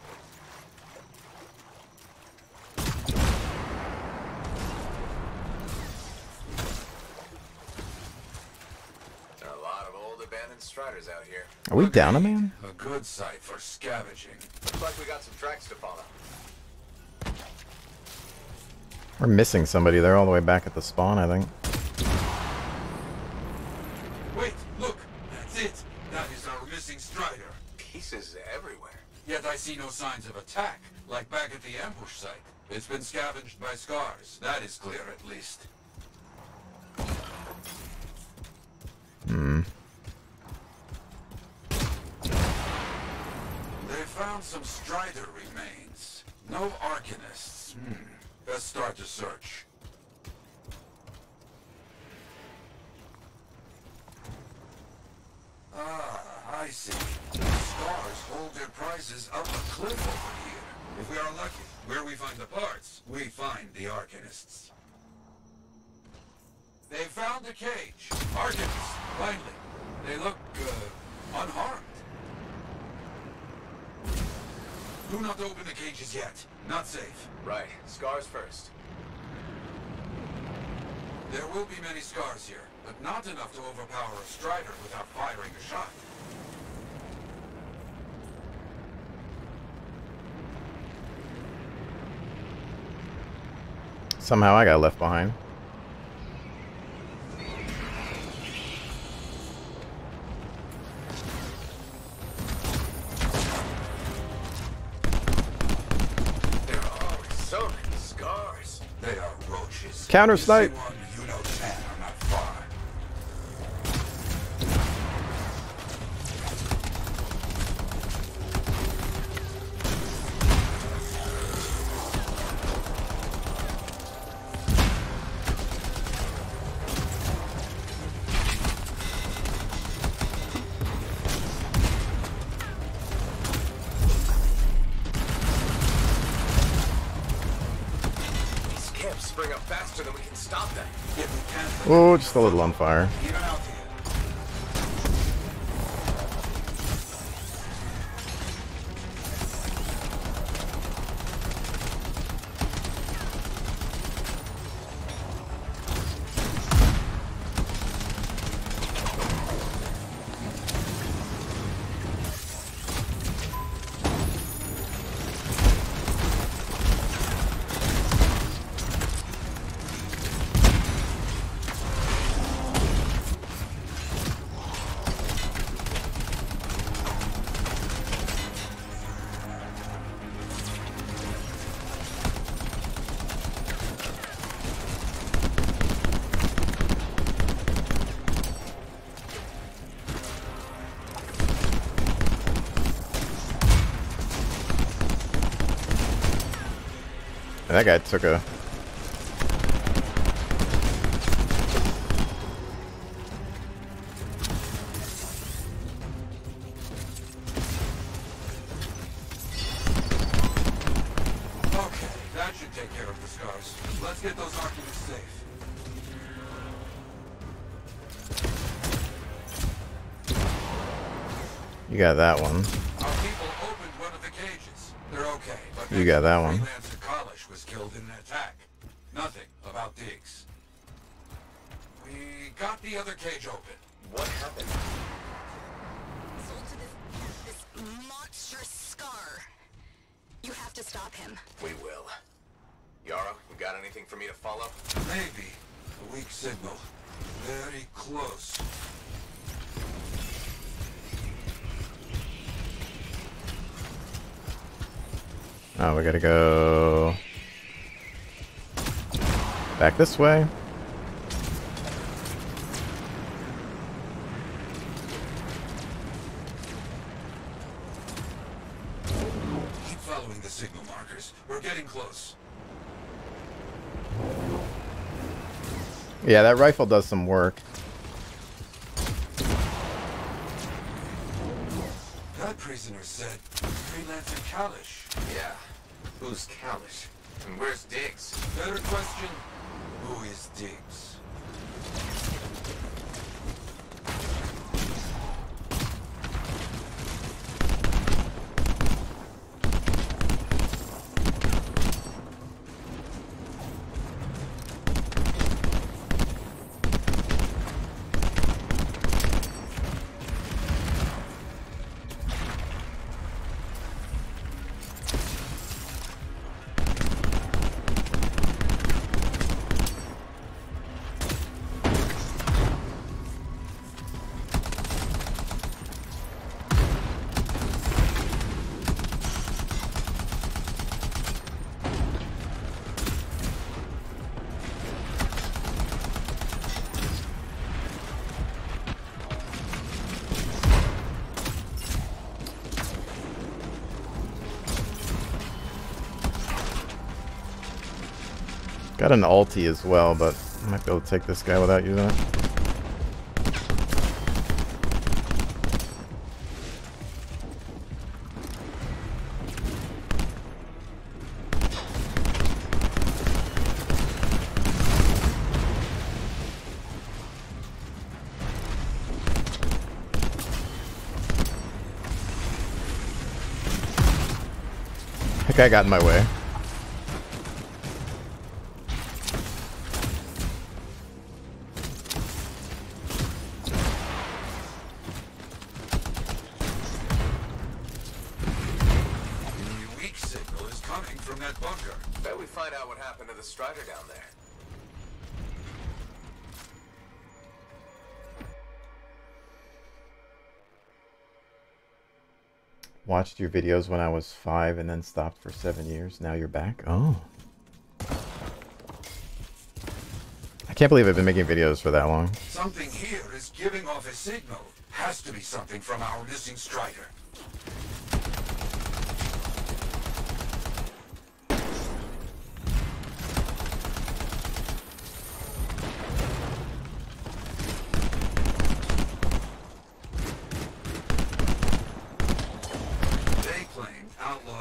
There are a lot of old abandoned Striders out here. Are we down a man? A good site for scavenging. Looks like we got some tracks to follow. We're missing somebody. They're all the way back at the spawn, I think. Wait, look! That's it! That is our missing Strider. Pieces everywhere. Yet I see no signs of attack, like back at the ambush site. It's been scavenged by scars. That is clear, at least. Hmm. They found some Strider remains. No Arcanists. Let's start the search. Ah, I see. Scars hold their prizes up a cliff over here. If we are lucky, where we find the parts, we find the Arcanists. They found the cage. Arcanists, finally. They look, unharmed. Do not open the cages yet. Not safe. Right. Scars first. There will be many scars here, but not enough to overpower a Strider without firing a shot. Somehow I got left behind. There are so many scars. They are roaches. Counter snipe. You know 10 are not far. clearing up faster than we can stop them. Oh, just a little on fire. That guy took a... Okay, that should take care of the scars. Let's get those oculus safe. You got that one. Our people opened one of the cages. They're okay, but You got that one. Freelancer Kalish was killed in an attack. Nothing about Diggs. We got the other cage open. What happened? This monstrous scar. You have to stop him. We will. Yara, you got anything for me to follow? Maybe. A weak signal. Very close. Oh, we gotta go back this way. Keep following the signal markers. We're getting close. Yeah, that rifle does some work. That prisoner said Freelancer Kalish. Yeah. Who's Kalish? And where's Diggs? Better question, who is Diggs? Got an ulti as well, but I might be able to take this guy without using it. That guy got in my way. Strider down there. Watched your videos when I was 5 and then stopped for 7 years. Now you're back? Oh. I can't believe I've been making videos for that long. Something here is giving off a signal. Has to be something from our missing Strider.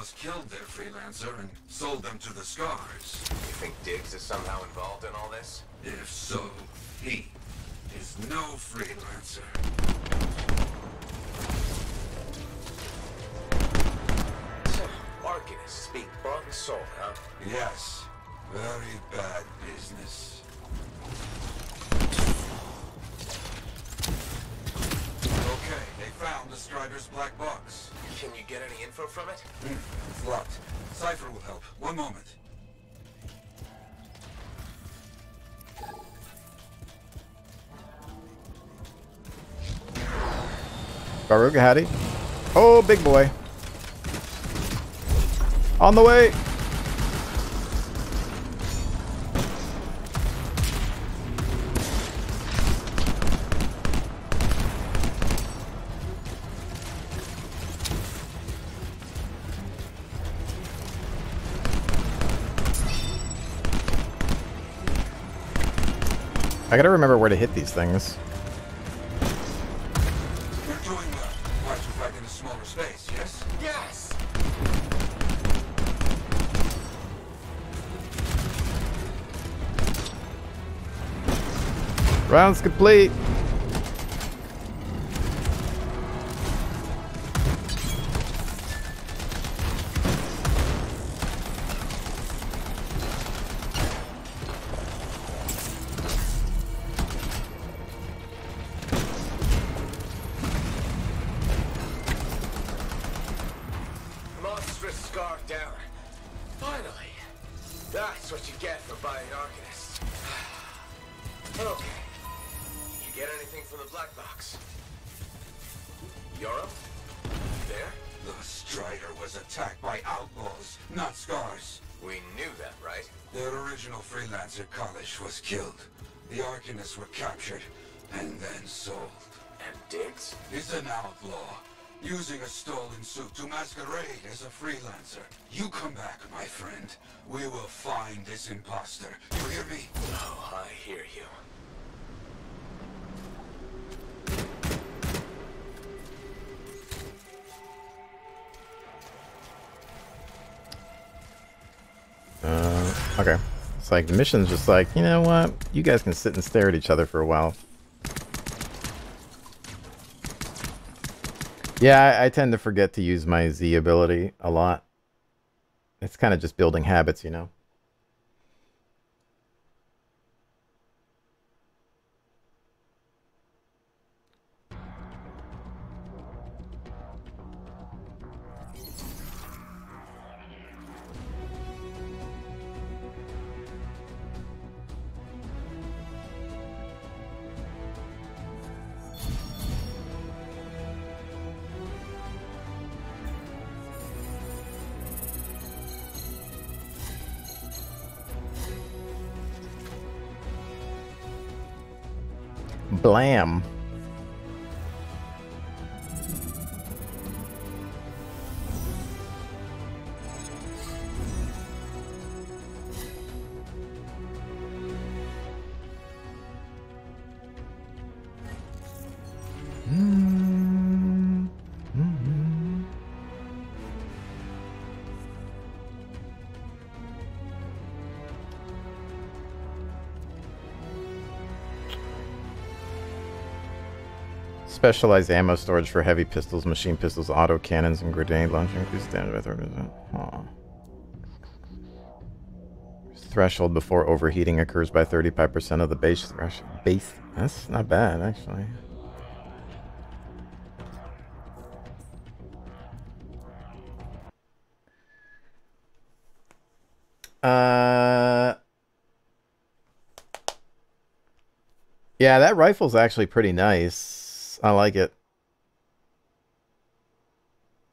Scars killed their freelancer and sold them to the Scars. You think Diggs is somehow involved in all this? If so, he is no freelancer. Arcanists speak bought and sold, huh? Yes. Very bad business. Okay, they found the Strider's black box. Can you get any info from it? It's locked. Cypher will help. One moment. Baruga Hattie. Oh, big boy. On the way. I gotta remember where to hit these things. You're doing well. Why to fight in a smaller space, yes? Yes! Rounds complete. Monstrous Scar down. Finally. That's what you get for buying Arcanists. Okay. You get anything from the black box? Europe? There? The Strider was attacked by outlaws, not Scars. We knew that, right? Their original freelancer, Kalish, was killed. The Arcanists were captured and then sold. And Diggs? He's an outlaw, using a stolen suit to masquerade as a freelancer. You come back, my friend. We will find this imposter. You hear me? Oh, I hear you. Okay. It's like the mission's just like, you know what? You guys can sit and stare at each other for a while. Yeah, I tend to forget to use my Z ability a lot. It's kind of just building habits, you know? Blam. Specialized ammo storage for heavy pistols, machine pistols, auto cannons, and grenade launcher. Increase damage by 30%. Aw. Threshold before overheating occurs by 35% of the base threshold. That's not bad, actually. Yeah, that rifle's actually pretty nice. I like it.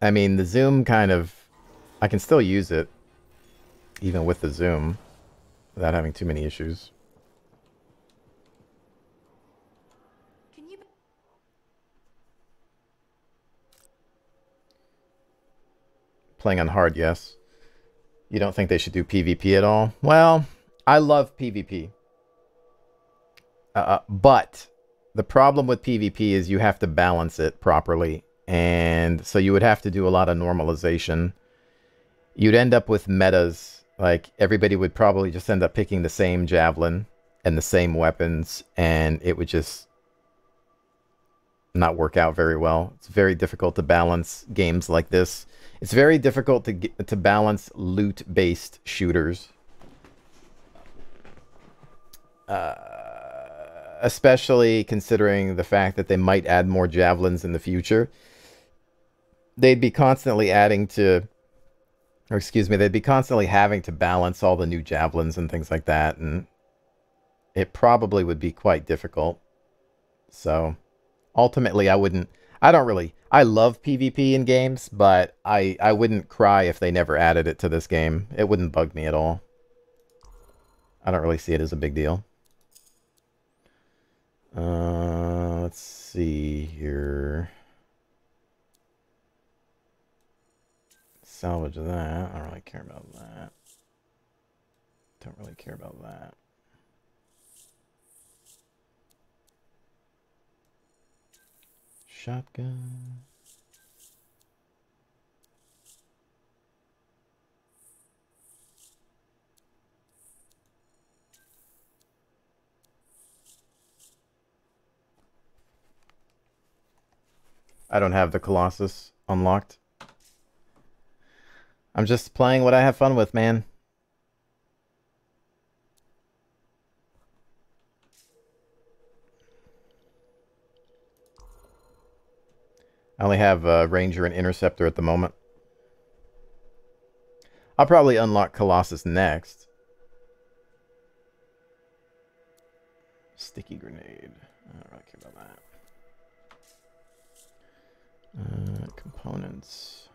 I mean, the zoom kind of... I can still use it, even with the zoom, without having too many issues. Playing on hard, yes. You don't think they should do PvP at all? Well, I love PvP. But the problem with PvP is you have to balance it properly. And so you would have to do a lot of normalization. you'd end up with metas. Like, everybody would probably just end up picking the same javelin and the same weapons, and it would just not work out very well. It's very difficult to balance games like this. It's very difficult to balance loot-based shooters. Especially considering the fact that they might add more javelins in the future. They'd be constantly adding to... Or excuse me, they'd be constantly having to balance all the new javelins and things like that, and it probably would be quite difficult. So, ultimately, I love PvP in games, but I wouldn't cry if they never added it to this game. It wouldn't bug me at all. I don't really see it as a big deal. Let's see here. Salvage that. I don't really care about that. Don't really care about that. Shotgun. I don't have the Colossus unlocked. I'm just playing what I have fun with, man. I only have Ranger and Interceptor at the moment. I'll probably unlock Colossus next. Sticky grenade. I don't really care about that. Components.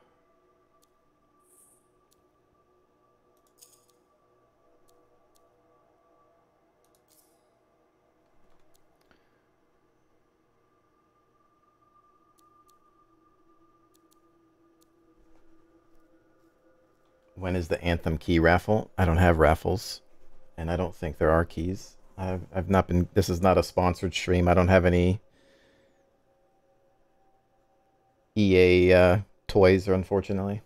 When is the Anthem key raffle? I don't have raffles, and I don't think there are keys. I've not been. This is not a sponsored stream. I don't have any EA toys, unfortunately.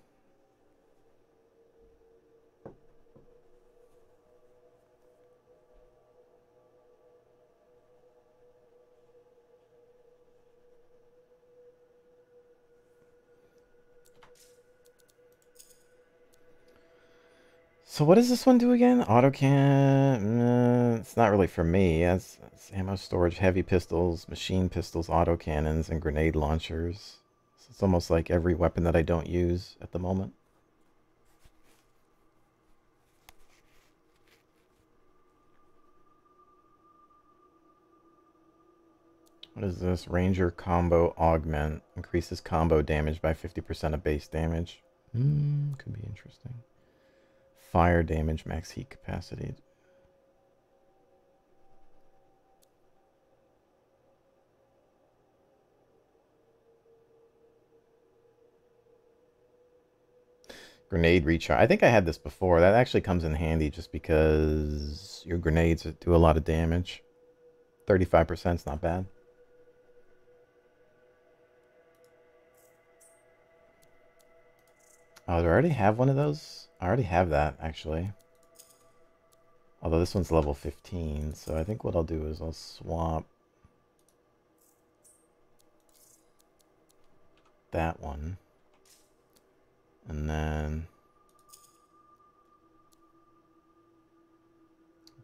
So what does this one do again? Autocan... it's not really for me. It's ammo storage, heavy pistols, machine pistols, autocannons, and grenade launchers. So it's almost like every weapon that I don't use at the moment. What is this? Ranger combo augment. Increases combo damage by 50% of base damage. Could be interesting. Fire damage, max heat capacity. Grenade recharge. I think I had this before. That actually comes in handy just because your grenades do a lot of damage. 35% is not bad. Oh, do I already have one of those? I already have that, actually. Although this one's level 15, so I think what I'll do is I'll swap that one. And then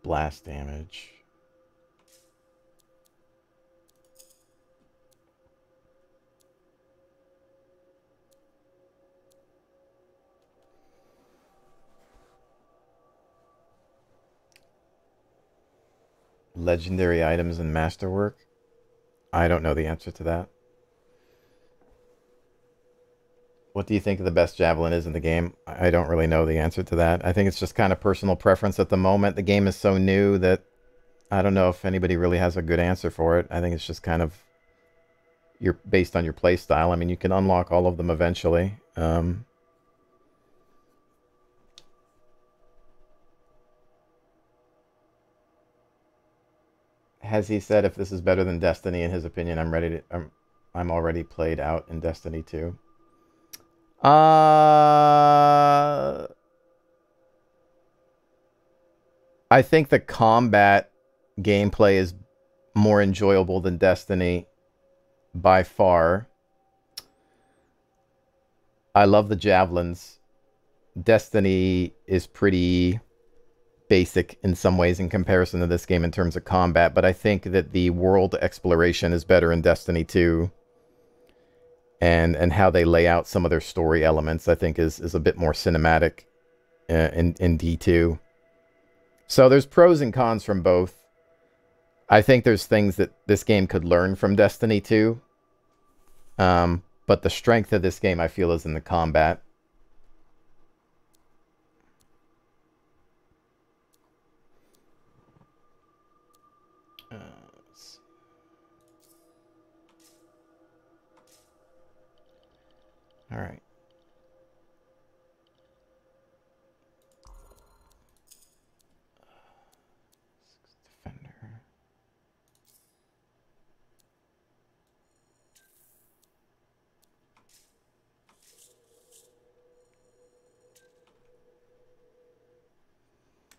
blast damage. Legendary items and masterwork. I don't know the answer to that. What do you think the best javelin is in the game? I don't really know the answer to that. I think it's just kind of personal preference at the moment. The game is so new that I don't know if anybody really has a good answer for it. I think it's just kind of based on your play style. I mean, you can unlock all of them eventually. Has he said if this is better than Destiny? In his opinion, I'm already played out in Destiny 2. I think the combat gameplay is more enjoyable than Destiny by far. I love the javelins. Destiny is pretty basic in some ways in comparison to this game in terms of combat, but I think that the world exploration is better in Destiny 2. And how they lay out some of their story elements, I think, is a bit more cinematic in D2. So there's pros and cons from both. I think there's things that this game could learn from Destiny 2. But the strength of this game, I feel, is in the combat. All right. Defender.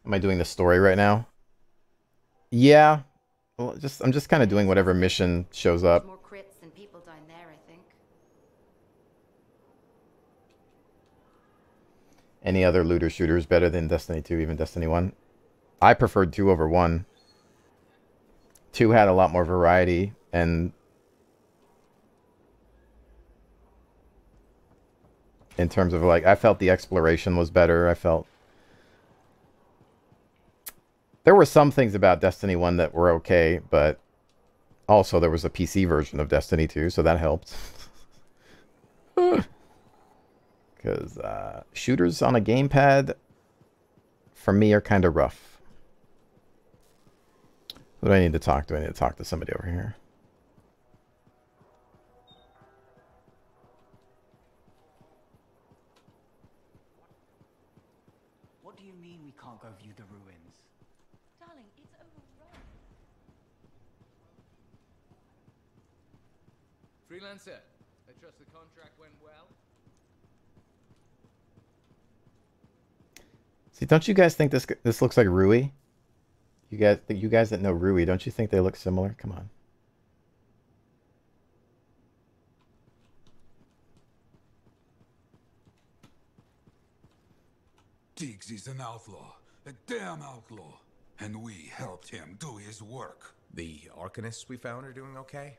Am I doing the story right now? Yeah. Well, I'm just kind of doing whatever mission shows up. More crits than people down there, I think. Any other looter shooters better than Destiny 2, even Destiny 1? I preferred 2 over 1. 2 had a lot more variety, and in terms of, like, I felt the exploration was better. I felt there were some things about Destiny 1 that were okay, but also there was a PC version of Destiny 2, so that helped. Because shooters on a gamepad, for me, are kind of rough. Who do I need to talk to? I need to talk to somebody over here. What do you mean we can't go view the ruins? Darling, it's overrun. Freelancer, I trust the contract went well. See, don't you guys think this looks like Rui? You guys that know Rui, don't you think they look similar? Come on. Diggs is an outlaw, a damn outlaw, and we helped him do his work. The Arcanists we found are doing okay?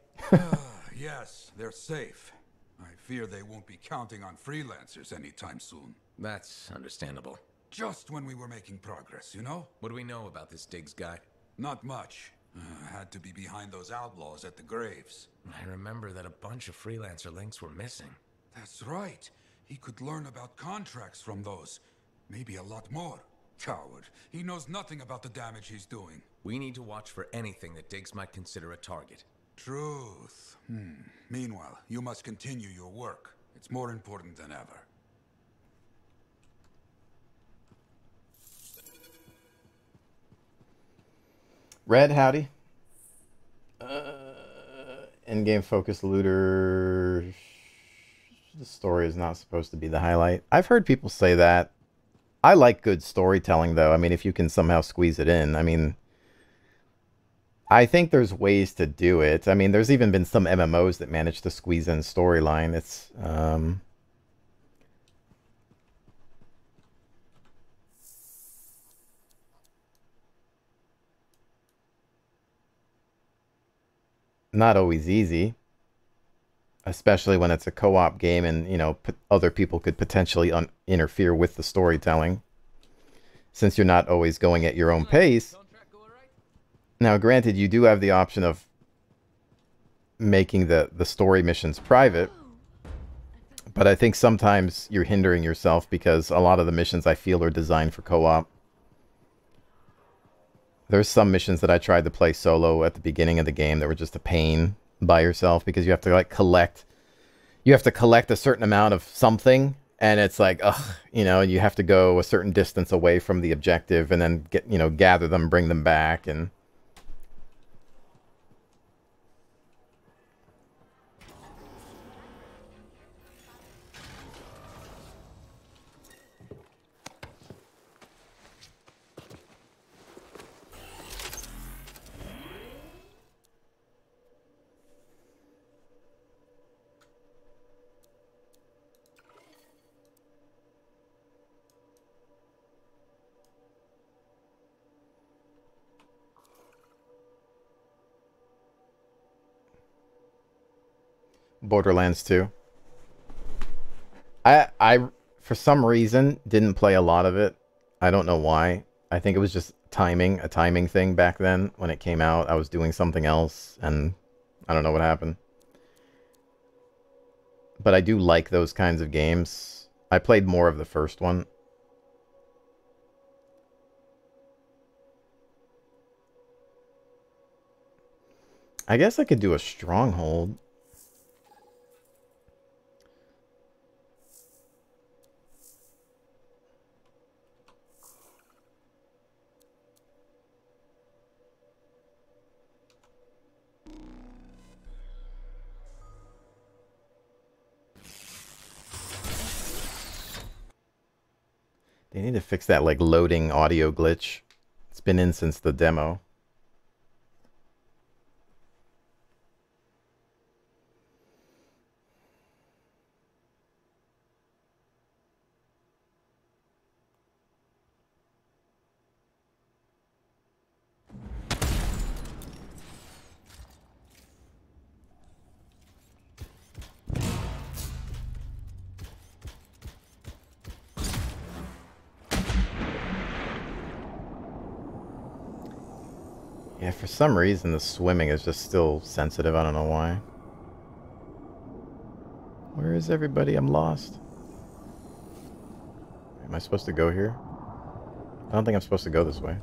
Yes, they're safe. I fear they won't be counting on freelancers anytime soon. That's understandable. Just when we were making progress, you know? What do we know about this Diggs guy? Not much. Had to be behind those outlaws at the graves. I remember that a bunch of freelancer links were missing. That's right. He could learn about contracts from those. Maybe a lot more. Coward. He knows nothing about the damage he's doing. We need to watch for anything that Diggs might consider a target. Truth. Meanwhile, you must continue your work. It's more important than ever. Red, howdy. In-game focused looter. The story is not supposed to be the highlight. I've heard people say that. I like good storytelling, though. I mean, if you can somehow squeeze it in. I mean, I think there's ways to do it. I mean, there's even been some MMOs that manage to squeeze in storyline. It's, not always easy, especially when it's a co-op game and, you know, other people could potentially interfere with the storytelling, since you're not always going at your own pace. Now, granted, you do have the option of making the story missions private, but I think sometimes you're hindering yourself because a lot of the missions, I feel, are designed for co-op. There's some missions that I tried to play solo at the beginning of the game that were just a pain by yourself, because you have to, like, collect a certain amount of something, and it's like, ugh, you know, you have to go a certain distance away from the objective and then get, you know, gather them, bring them back, and Borderlands 2. I for some reason didn't play a lot of it. I don't know why. I think it was just a timing thing back then when it came out. I was doing something else and I don't know what happened. But I do like those kinds of games. I played more of the first one. I guess I could do a stronghold. They need to fix that like loading audio glitch. It's been in since the demo. Yeah, for some reason the swimming is just still sensitive. I don't know why. Where is everybody? I'm lost. Am I supposed to go here? I don't think I'm supposed to go this way.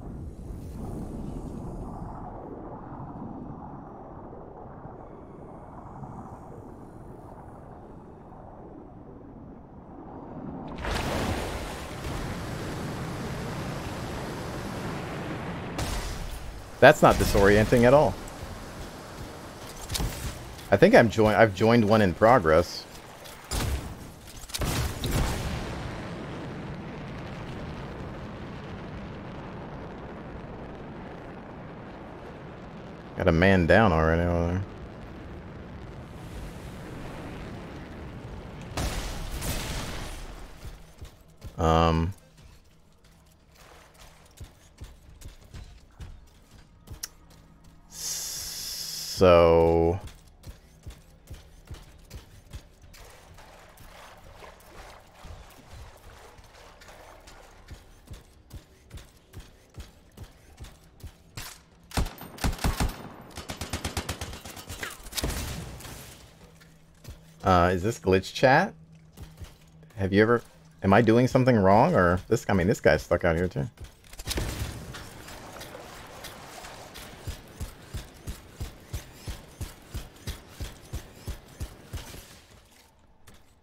That's not disorienting at all. I think I've joined one in progress. Got a man down already over there. So is this glitch chat? Have you ever... Am I doing something wrong, or this... I mean, this guy's stuck out here, too.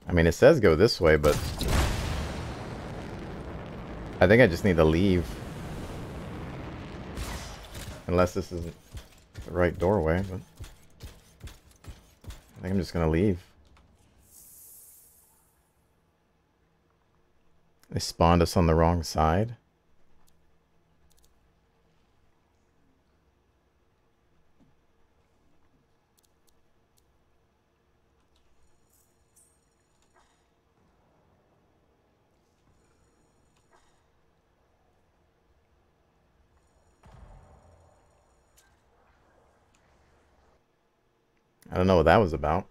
I mean, it says go this way, but... I think I just need to leave. Unless this isn't the right doorway, but... I think I'm just gonna leave. They spawned us on the wrong side. I don't know what that was about.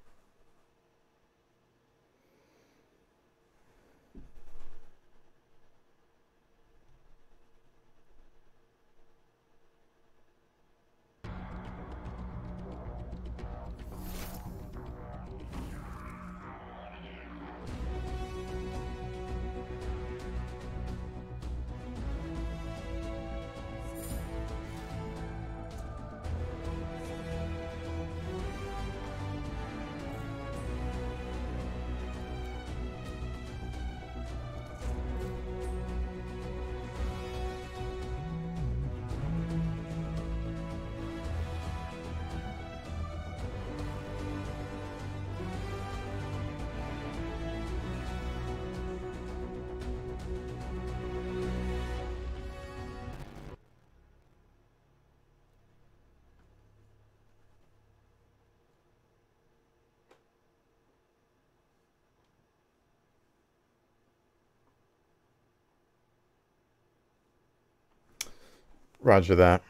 Roger that.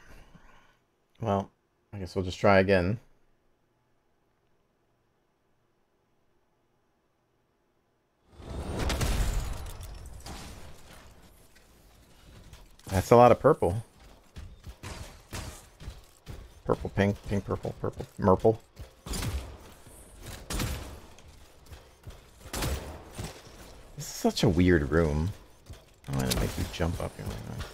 Well, I guess we'll just try again. That's a lot of purple. Purple, pink, pink, purple, purple, merple. This is such a weird room. I want to make you jump up here like that.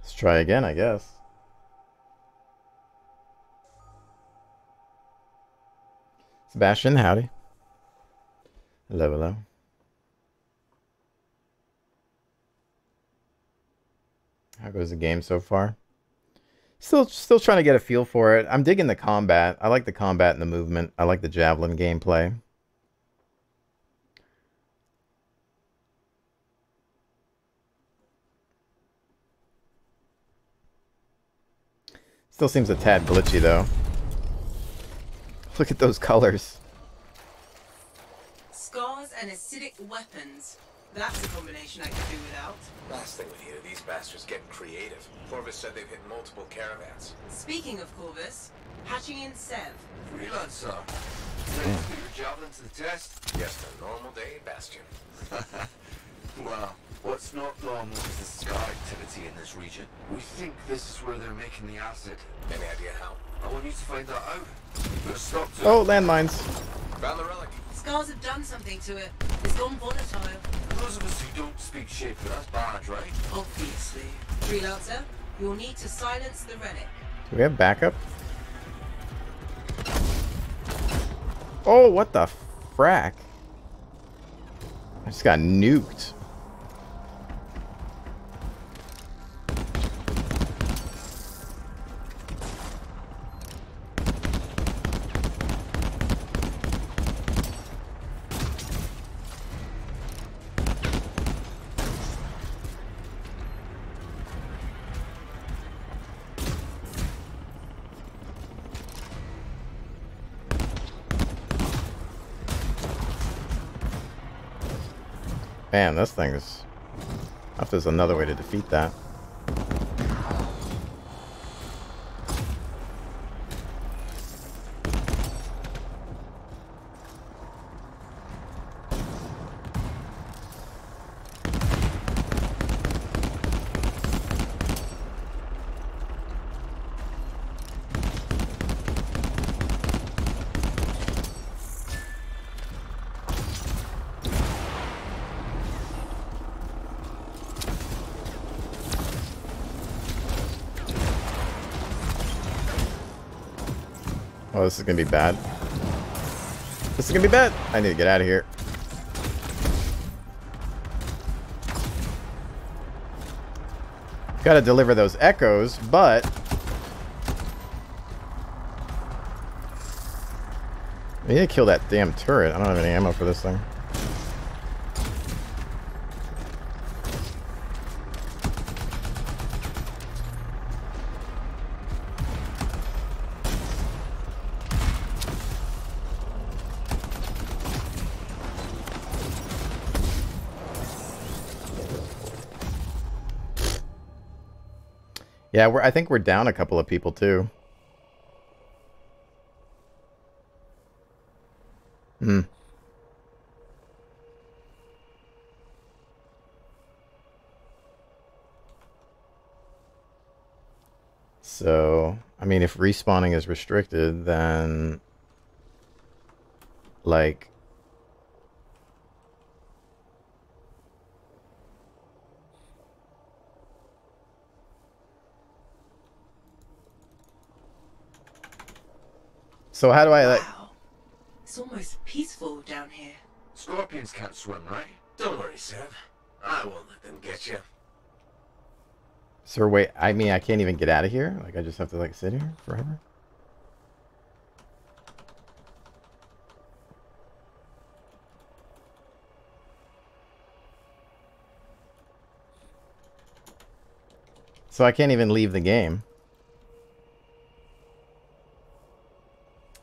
Let's try again, I guess. Sebastian, howdy. Hello, hello. How goes the game so far? Still trying to get a feel for it. I'm digging the combat. I like the combat and the movement. I like the javelin gameplay. Still seems a tad glitchy though. Look at those colors. Scars and acidic weapons. That's a combination I could do without. Last thing we need are these bastards getting creative. Corvus said they've hit multiple caravans. Speaking of Corvus, hatching in Sev. Freelancer. Ready to put your javelin to the test? Just a normal day, Bastion. Well, what's not normal is the scar activity in this region. We think this is where they're making the acid. Any idea how? I want you to find that out. We're stopped it. Oh, landmines. Found the relic. Scars have done something to it. It's gone volatile. Those of us who don't speak Shaper, that's bad, right? Obviously. Freelancer, you'll need to silence the relic. Do we have backup? Oh, what the frack? I just got nuked. Man, this thing is... I if there's another way to defeat that. Oh, this is gonna be bad. This is gonna be bad. I need to get out of here. Gotta deliver those echoes, but I need to kill that damn turret. I don't have any ammo for this thing. Yeah, I think we're down a couple of people too. So, I mean, if respawning is restricted, then like so how do I like It's almost peaceful down here. Scorpions can't swim, right? Don't worry, Seb. I won't let them get you. Sir, wait, I mean, I can't even get out of here? Like, I just have to, like, sit here forever? So I can't even leave the game.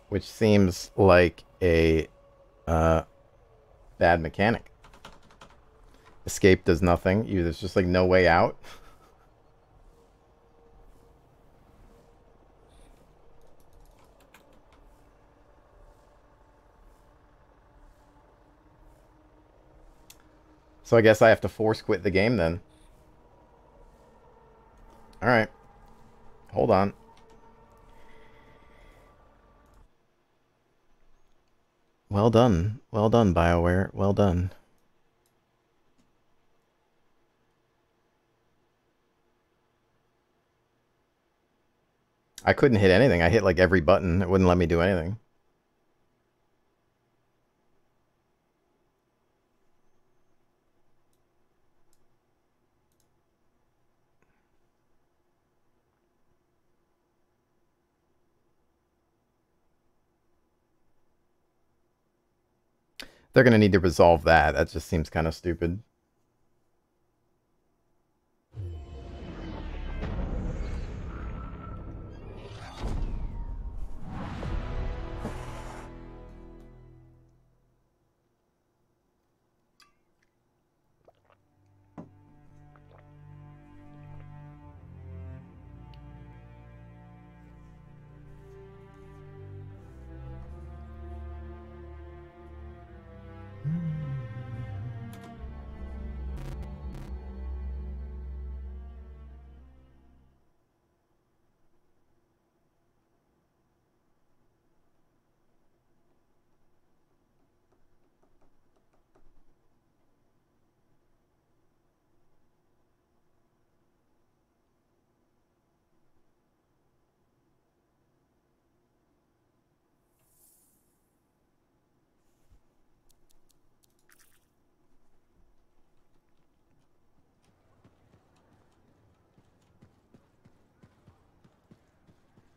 Which seems like a, bad mechanic. Escape does nothing. There's just, like, no way out. So I guess I have to force quit the game then. Alright. Hold on. Well done. Well done, BioWare. Well done. I couldn't hit anything. I hit like every button. It wouldn't let me do anything. They're going to need to resolve that. That just seems kind of stupid.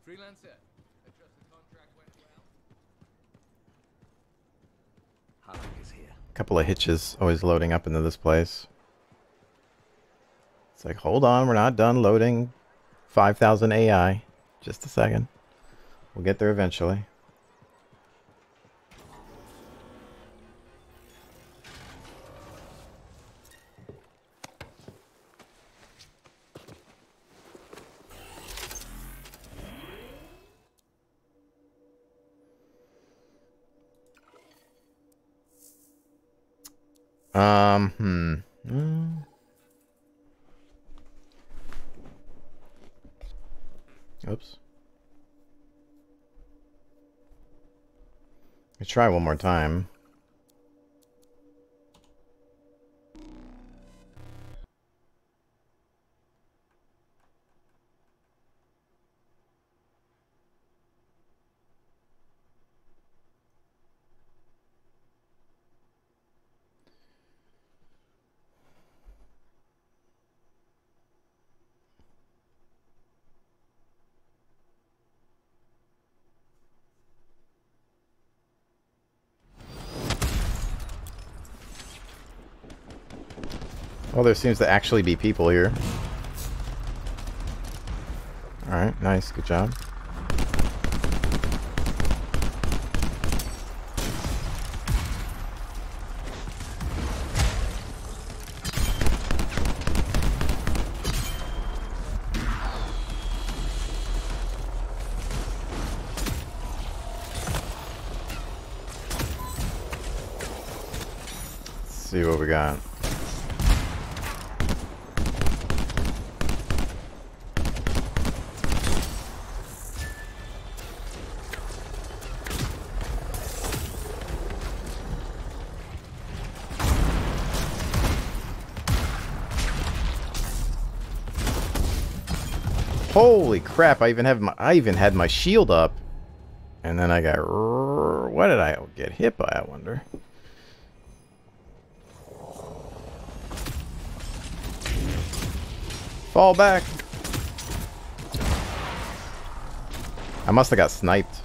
Freelancer, I trust the contract went well. A couple of hitches always loading up into this place. It's like, hold on, we're not done loading 5,000 AI. Just a second. We'll get there eventually. Oops. Let's try one more time. Well, there seems to actually be people here. Alright, nice, good job. Let's see what we got. Holy crap, I even had my shield up. And then I got... What did I get hit by, I wonder? Fall back. I must have got sniped.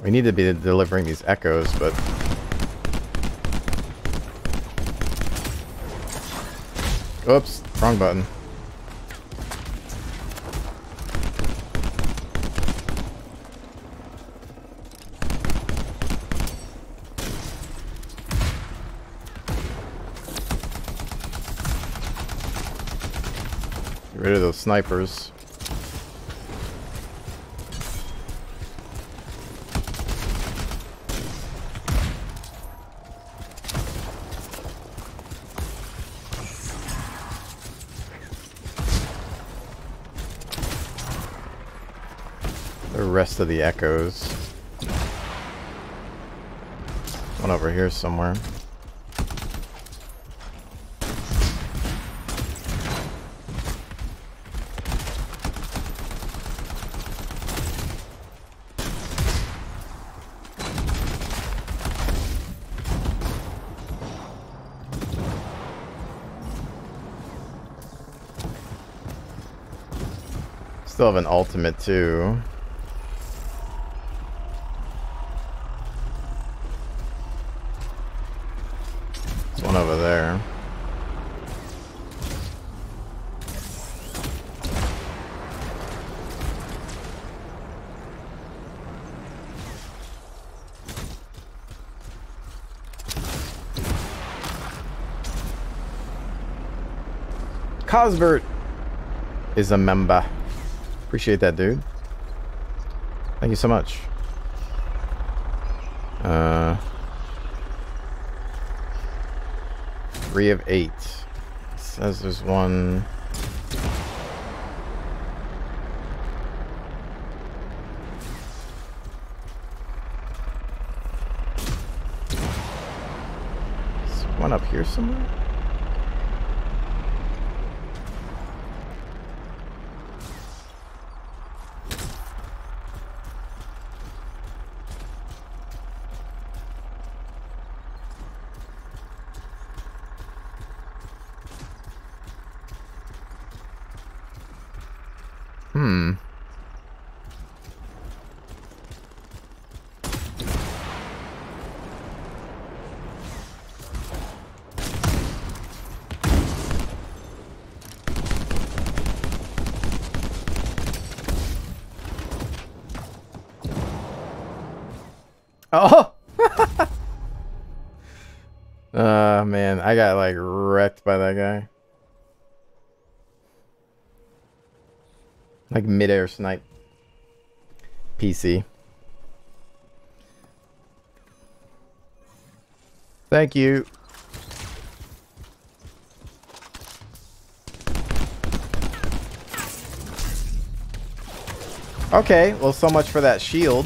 We need to be delivering these echoes, but... Oops, wrong button. Get rid of those snipers. the rest of the echoes. One over here somewhere. Still have an ultimate too. There's one over there. Cosbert is a member. Appreciate that, dude. Thank you so much. 3 of 8. It says there's one. There's one up here somewhere. Oh! Man, I got like wrecked by that guy. Like mid-air snipe. PC. Thank you. Okay, well, so much for that shield.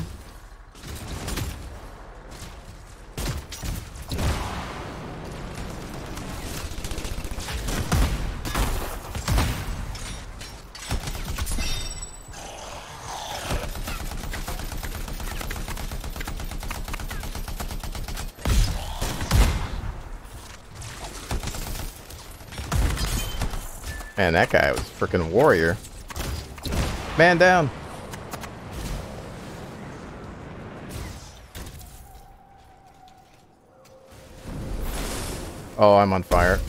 Man, that guy was freaking warrior. Man down. Oh, I'm on fire.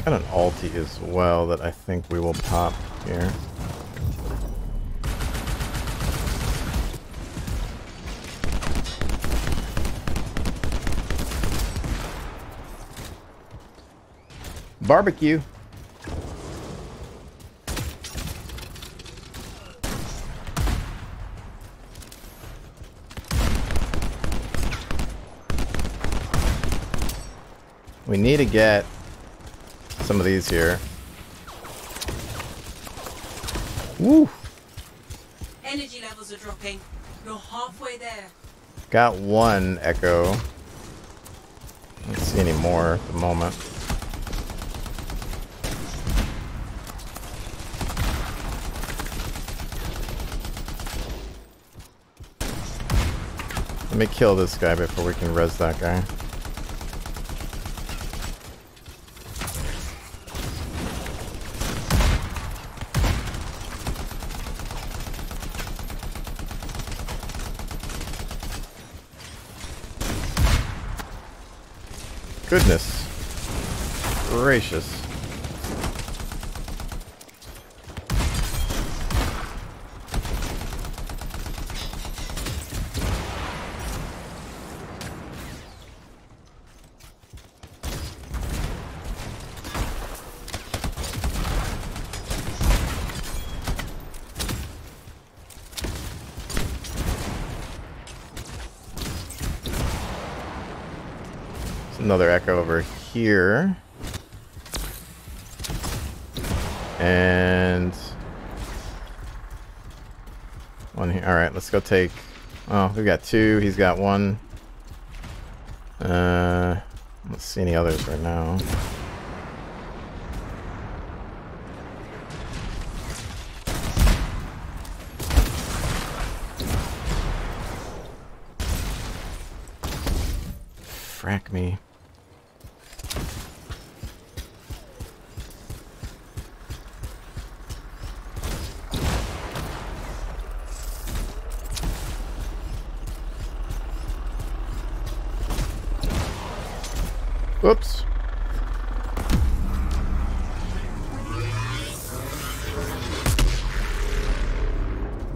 Got an ulti as well that I think we will pop here. Barbecue. We need to get some of these here. Woo! Energy levels are dropping. You're halfway there. Got one echo. Don't see any more at the moment. Let me kill this guy before we can res that guy. Goodness gracious. Another echo over here. And one here. Alright, let's go take... Oh, we've got two. He's got one. Let's see any others right now. Frack me. Whoops.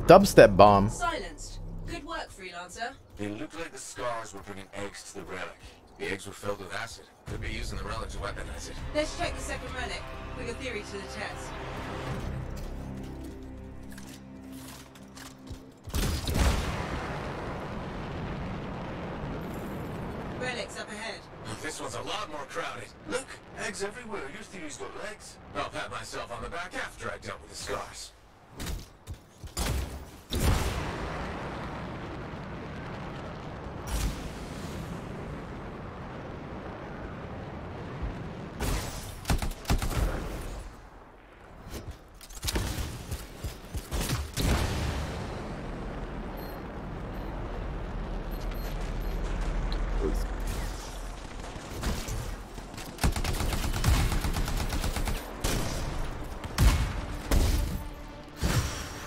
Dubstep bomb. Silenced. Good work, freelancer. It looked like the scars were bringing eggs to the relic. The eggs were filled with acid. Could be using the relic to weaponize it. Let's check the second relic. Put your theory to the test. Relic's up ahead. This one's a lot more crowded. Look, eggs everywhere. Your theory's got legs. I'll pat myself on the back after I dealt with the scars.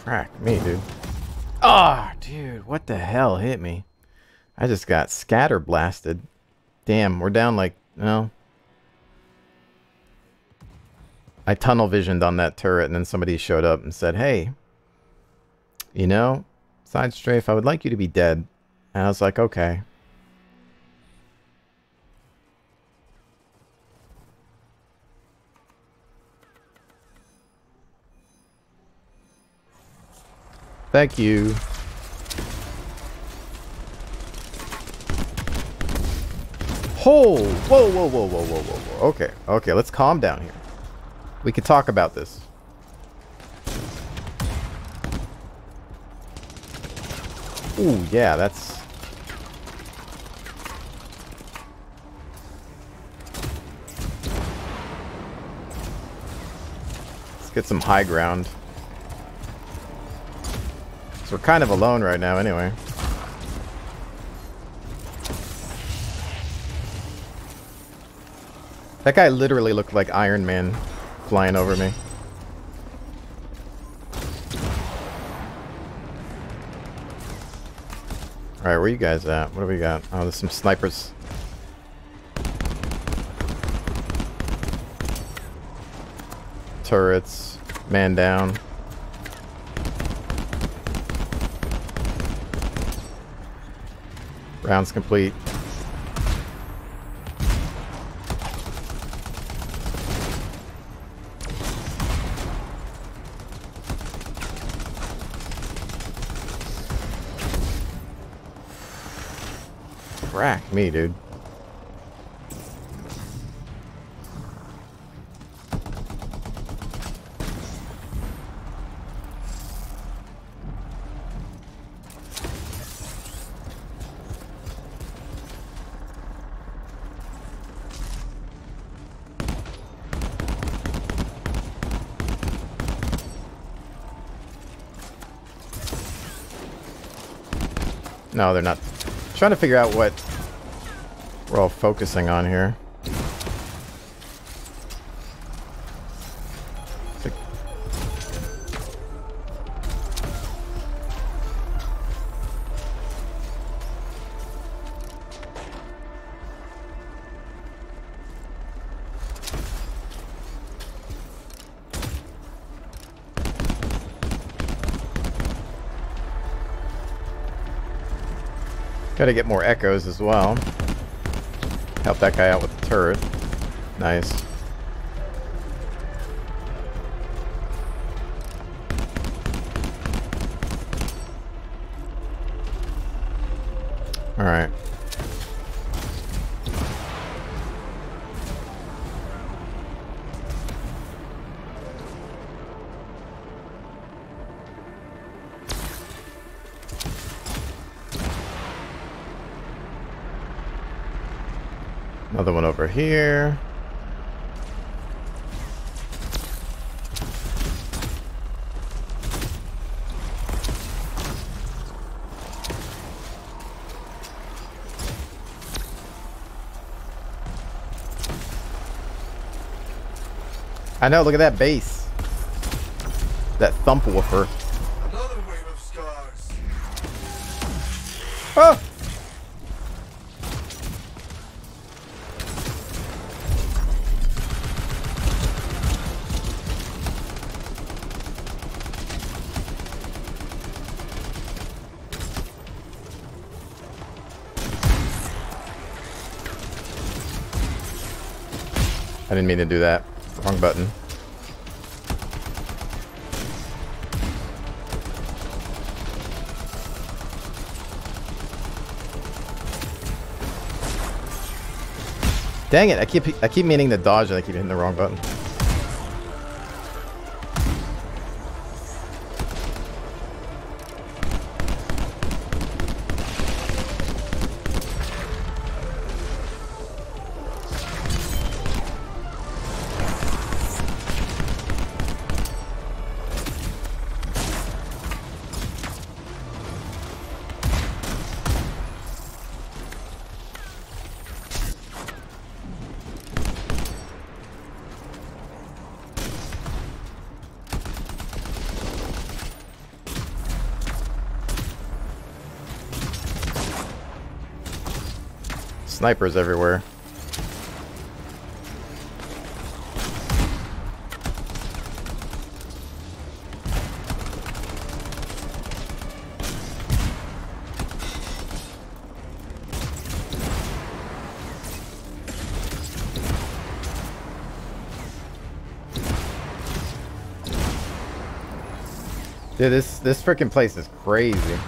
Frack me, dude. Ah, oh, dude, what the hell hit me? I just got scatter blasted. Damn, we're down like, no. I tunnel visioned on that turret and then somebody showed up and said, hey, you know, side strafe, I would like you to be dead. And I was like, okay. Thank you. Whoa, whoa, whoa, whoa, whoa, whoa, whoa. Okay, okay, let's calm down here. We can talk about this. Ooh, yeah, that's... Let's get some high ground. So we're kind of alone right now anyway. That guy literally looked like Iron Man flying over me. Alright, where you guys at? What do we got? Oh, there's some snipers. Turrets. Man down. Rounds complete. Frack me, dude. No, they're not. I'm trying to figure out what we're all focusing on here. Gotta get more echoes as well. Help that guy out with the turret. Nice. Alright. Another one over here. I know, look at that bass. That thump woofer. Another wave of scars. Oh! I didn't mean to do that. Wrong button. Dang it, I keep meaning to dodge and I keep hitting the wrong button. Snipers everywhere. Dude, this freaking place is crazy.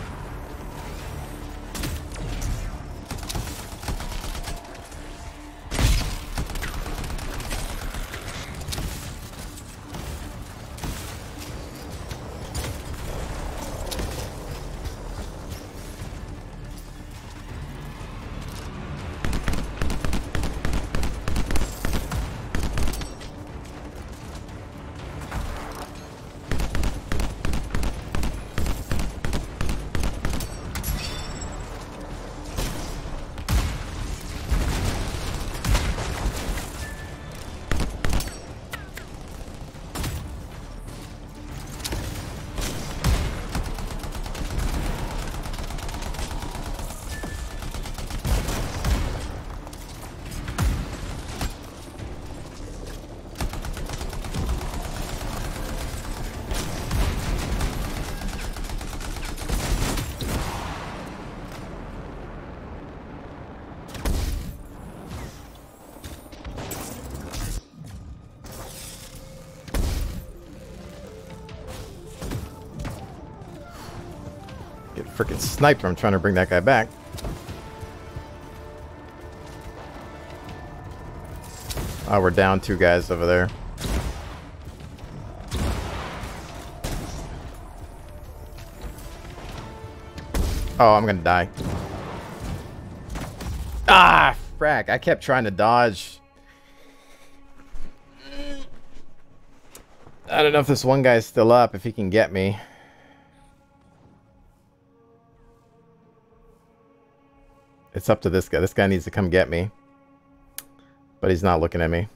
Freaking sniped. I'm trying to bring that guy back. Oh, we're down 2 guys over there. Oh, I'm gonna die. Ah, frack. I kept trying to dodge. I don't know if this one guy's still up, if he can get me. It's up to this guy. This guy needs to come get me. But he's not looking at me.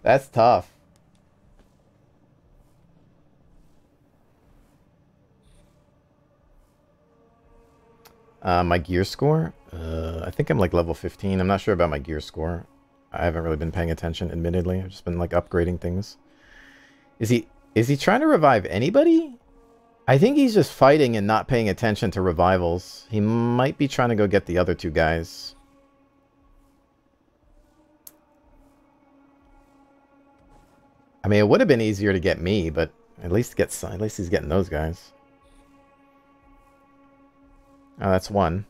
That's tough. My gear score? I think I'm like level 15. I'm not sure about my gear score. I haven't really been paying attention, admittedly. I've just been like upgrading things. Is he trying to revive anybody? I think he's just fighting and not paying attention to revivals. He might be trying to go get the other 2 guys. I mean, it would have been easier to get me, but at least he's getting those guys. Oh, that's one.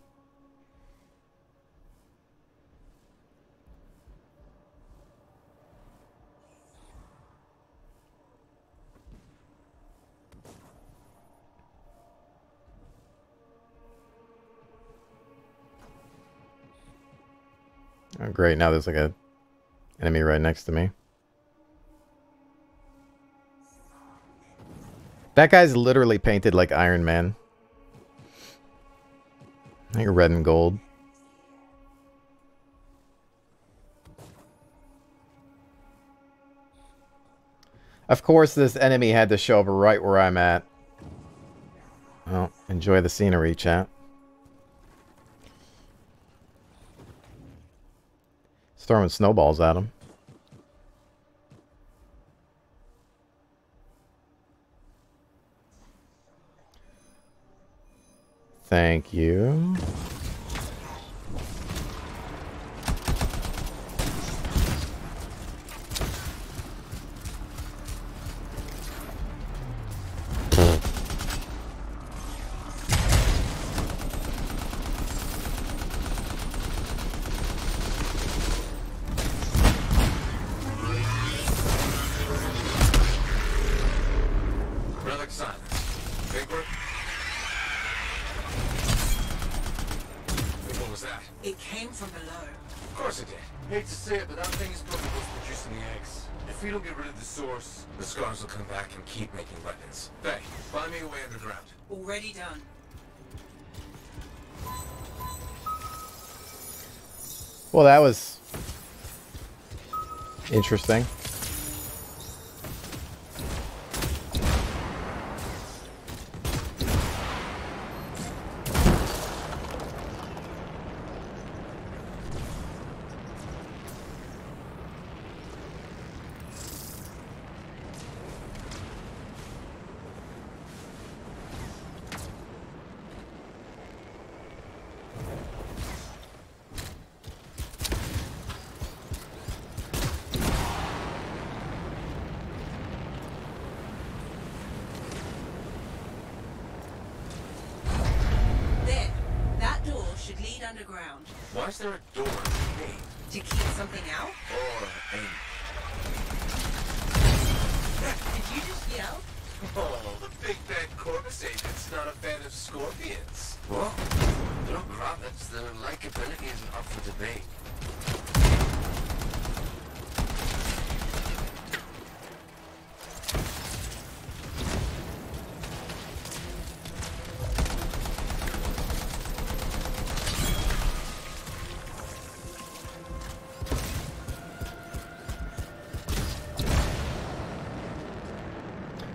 Oh, great. Now there's like a enemy right next to me. That guy's literally painted like Iron Man. Like red and gold. Of course, this enemy had to show up right where I'm at. Well, enjoy the scenery, chat. He's throwing snowballs at him. Thank you. Relic silence. Big work. What was that? It came from below. Of course it did. Hate to say it, but that thing is probably what's producing the eggs. If we don't get rid of the source, the scars will come back and keep making weapons. Hey, find me a way underground. Already done. Well, that was interesting. There. That door should lead underground. Why is there a door in me? To keep something out? Or a... Did you just yell? Oh, the big bad Corvus agent's not a fan of scorpions. What? They're not rabbits. Their likability isn't up for debate.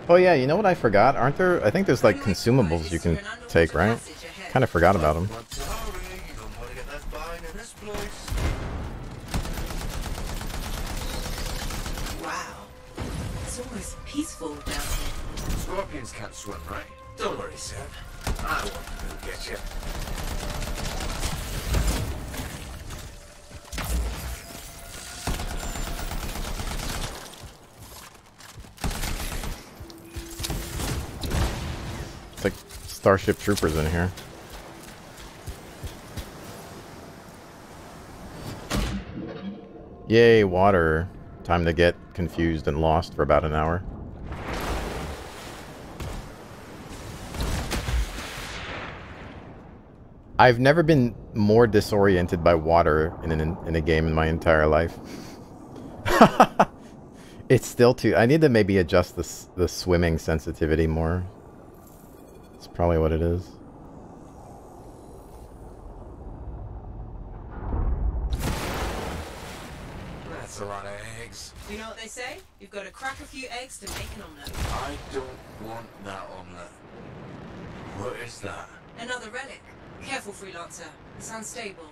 Oh yeah, you know what I forgot? Aren't there... I think there's like consumables you can take, right? Kind of forgot about them. Wow. It's almost peaceful down here. Scorpions can't swim, right? Don't worry, Sam. I won't go get you. It's like Starship Troopers in here. Yay, water. Time to get confused and lost for about an hour. I've never been more disoriented by water in a game in my entire life. It's still too... I need to maybe adjust the swimming sensitivity more. That's probably what it is. That's a lot of eggs. You know what they say? You've got to crack a few eggs to make an omelette. I don't want that omelette. What is that? Another relic. Careful, freelancer. It's unstable.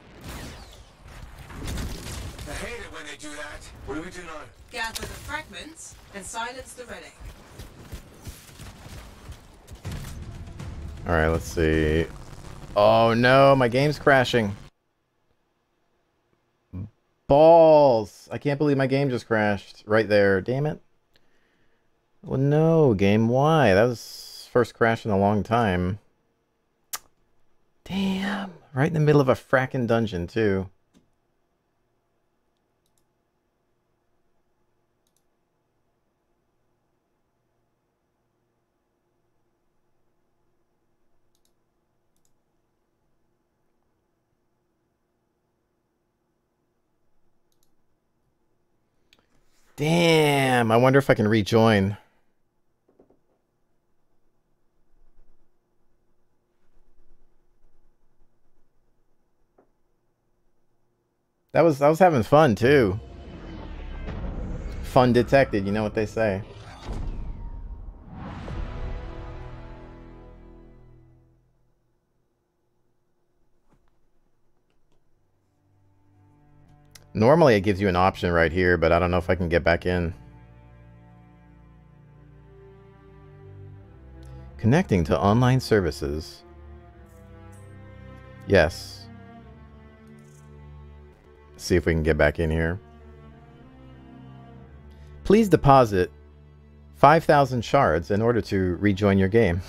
I hate it when they do that. What do we do now? Gather the fragments and silence the relic. Alright, let's see. Oh no, my game's crashing. Balls! I can't believe my game just crashed. Right there. Damn it. Well, no, game, why? That was first crash in a long time. Damn. Right in the middle of a fracking dungeon, too. Damn, I wonder if I can rejoin. I was having fun too. Fun detected, you know what they say. Normally it gives you an option right here, but I don't know if I can get back in. Connecting to online services. Yes. See if we can get back in here. Please deposit 5,000 shards in order to rejoin your game.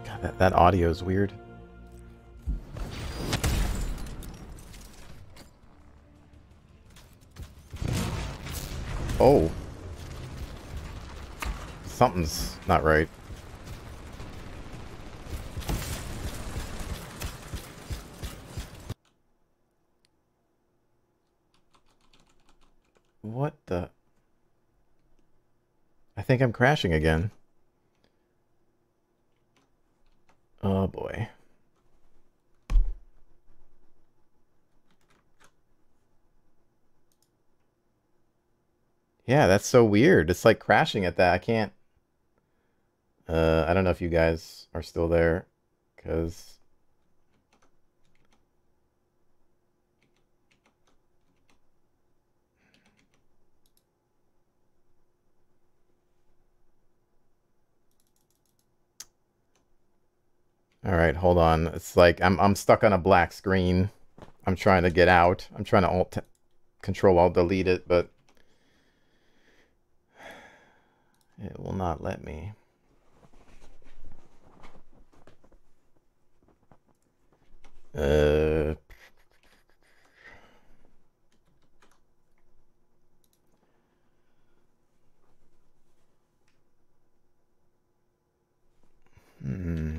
God, that audio is weird. Oh. Something's not right. What the? I think I'm crashing again. Oh boy. Yeah, that's so weird. It's like crashing at that. I can't. I don't know if you guys are still there, because all right, hold on. It's like I'm stuck on a black screen. I'm trying to get out. I'm trying to Control Alt delete it, but it will not let me.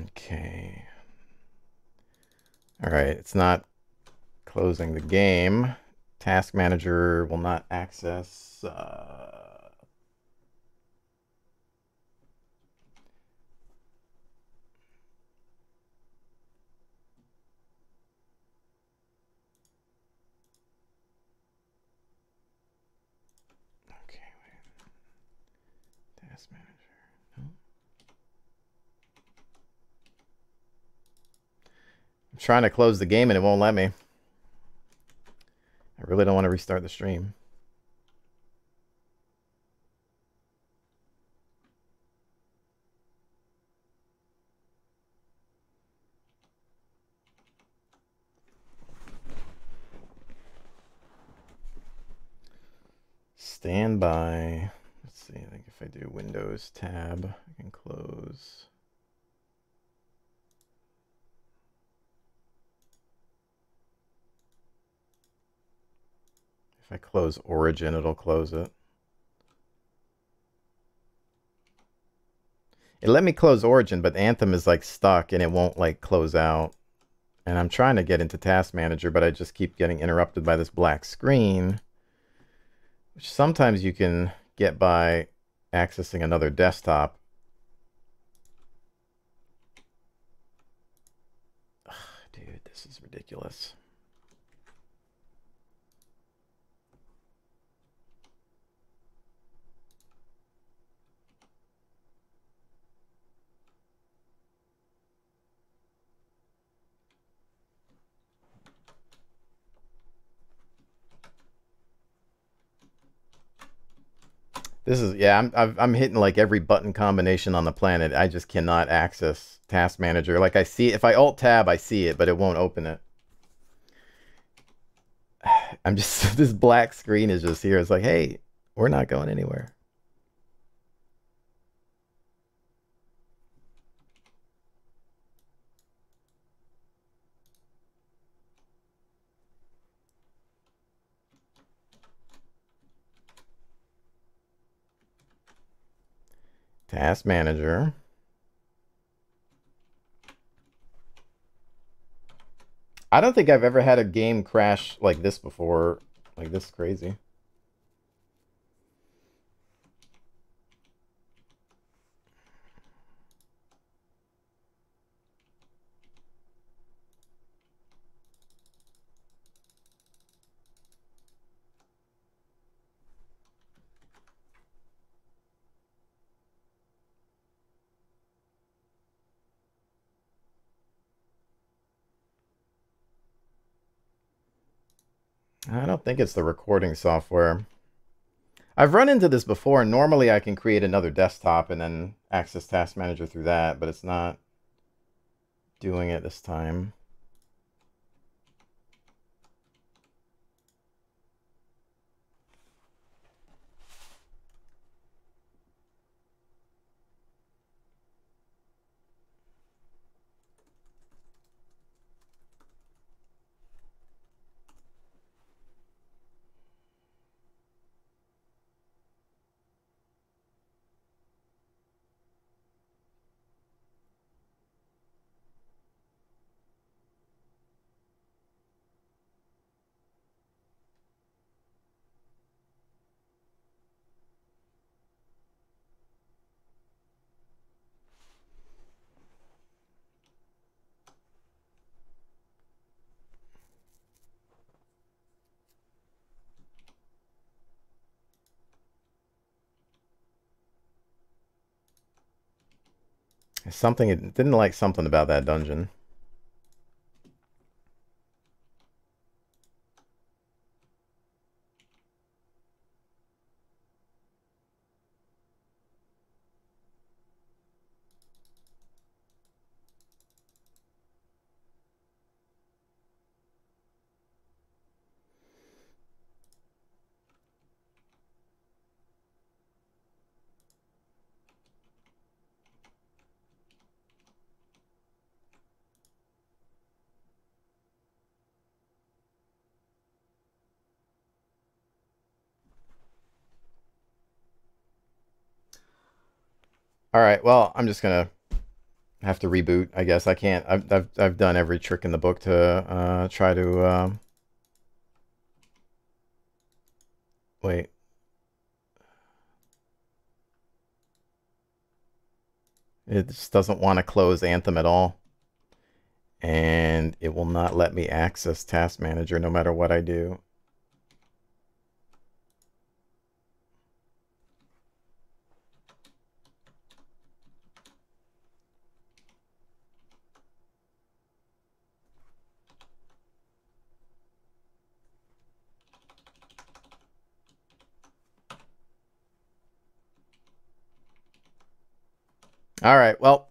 Okay. All right, it's not closing the game. Task manager will not access. Okay, wait. Task manager. No. I'm trying to close the game and it won't let me. I really don't want to restart the stream. Stand by. Let's see, I think if I do Windows tab, I can close. If I close Origin, it'll close it. It let me close Origin, but Anthem is like stuck and it won't like close out. And I'm trying to get into Task Manager, but I just keep getting interrupted by this black screen, which sometimes you can get by accessing another desktop. Ugh, dude, this is ridiculous. This is, yeah, I'm hitting like every button combination on the planet. I just cannot access Task Manager. Like I see, if I Alt Tab, I see it, but it won't open it. I'm just, this black screen is just here. It's like, hey, we're not going anywhere. Task Manager. I don't think I've ever had a game crash like this before. Like this crazy. I don't think it's the recording software. I've run into this before, and normally I can create another desktop and then access Task Manager through that, but it's not doing it this time. Something, it didn't like something about that dungeon. All right, well, I'm just gonna have to reboot, I guess. I can't. I've done every trick in the book to try to wait. It just doesn't want to close Anthem at all, and it will not let me access Task Manager no matter what I do. All right, well,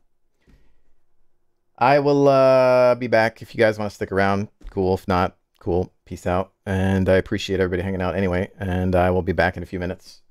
I will be back if you guys want to stick around. Cool. If not, cool. Peace out. And I appreciate everybody hanging out anyway. And I will be back in a few minutes.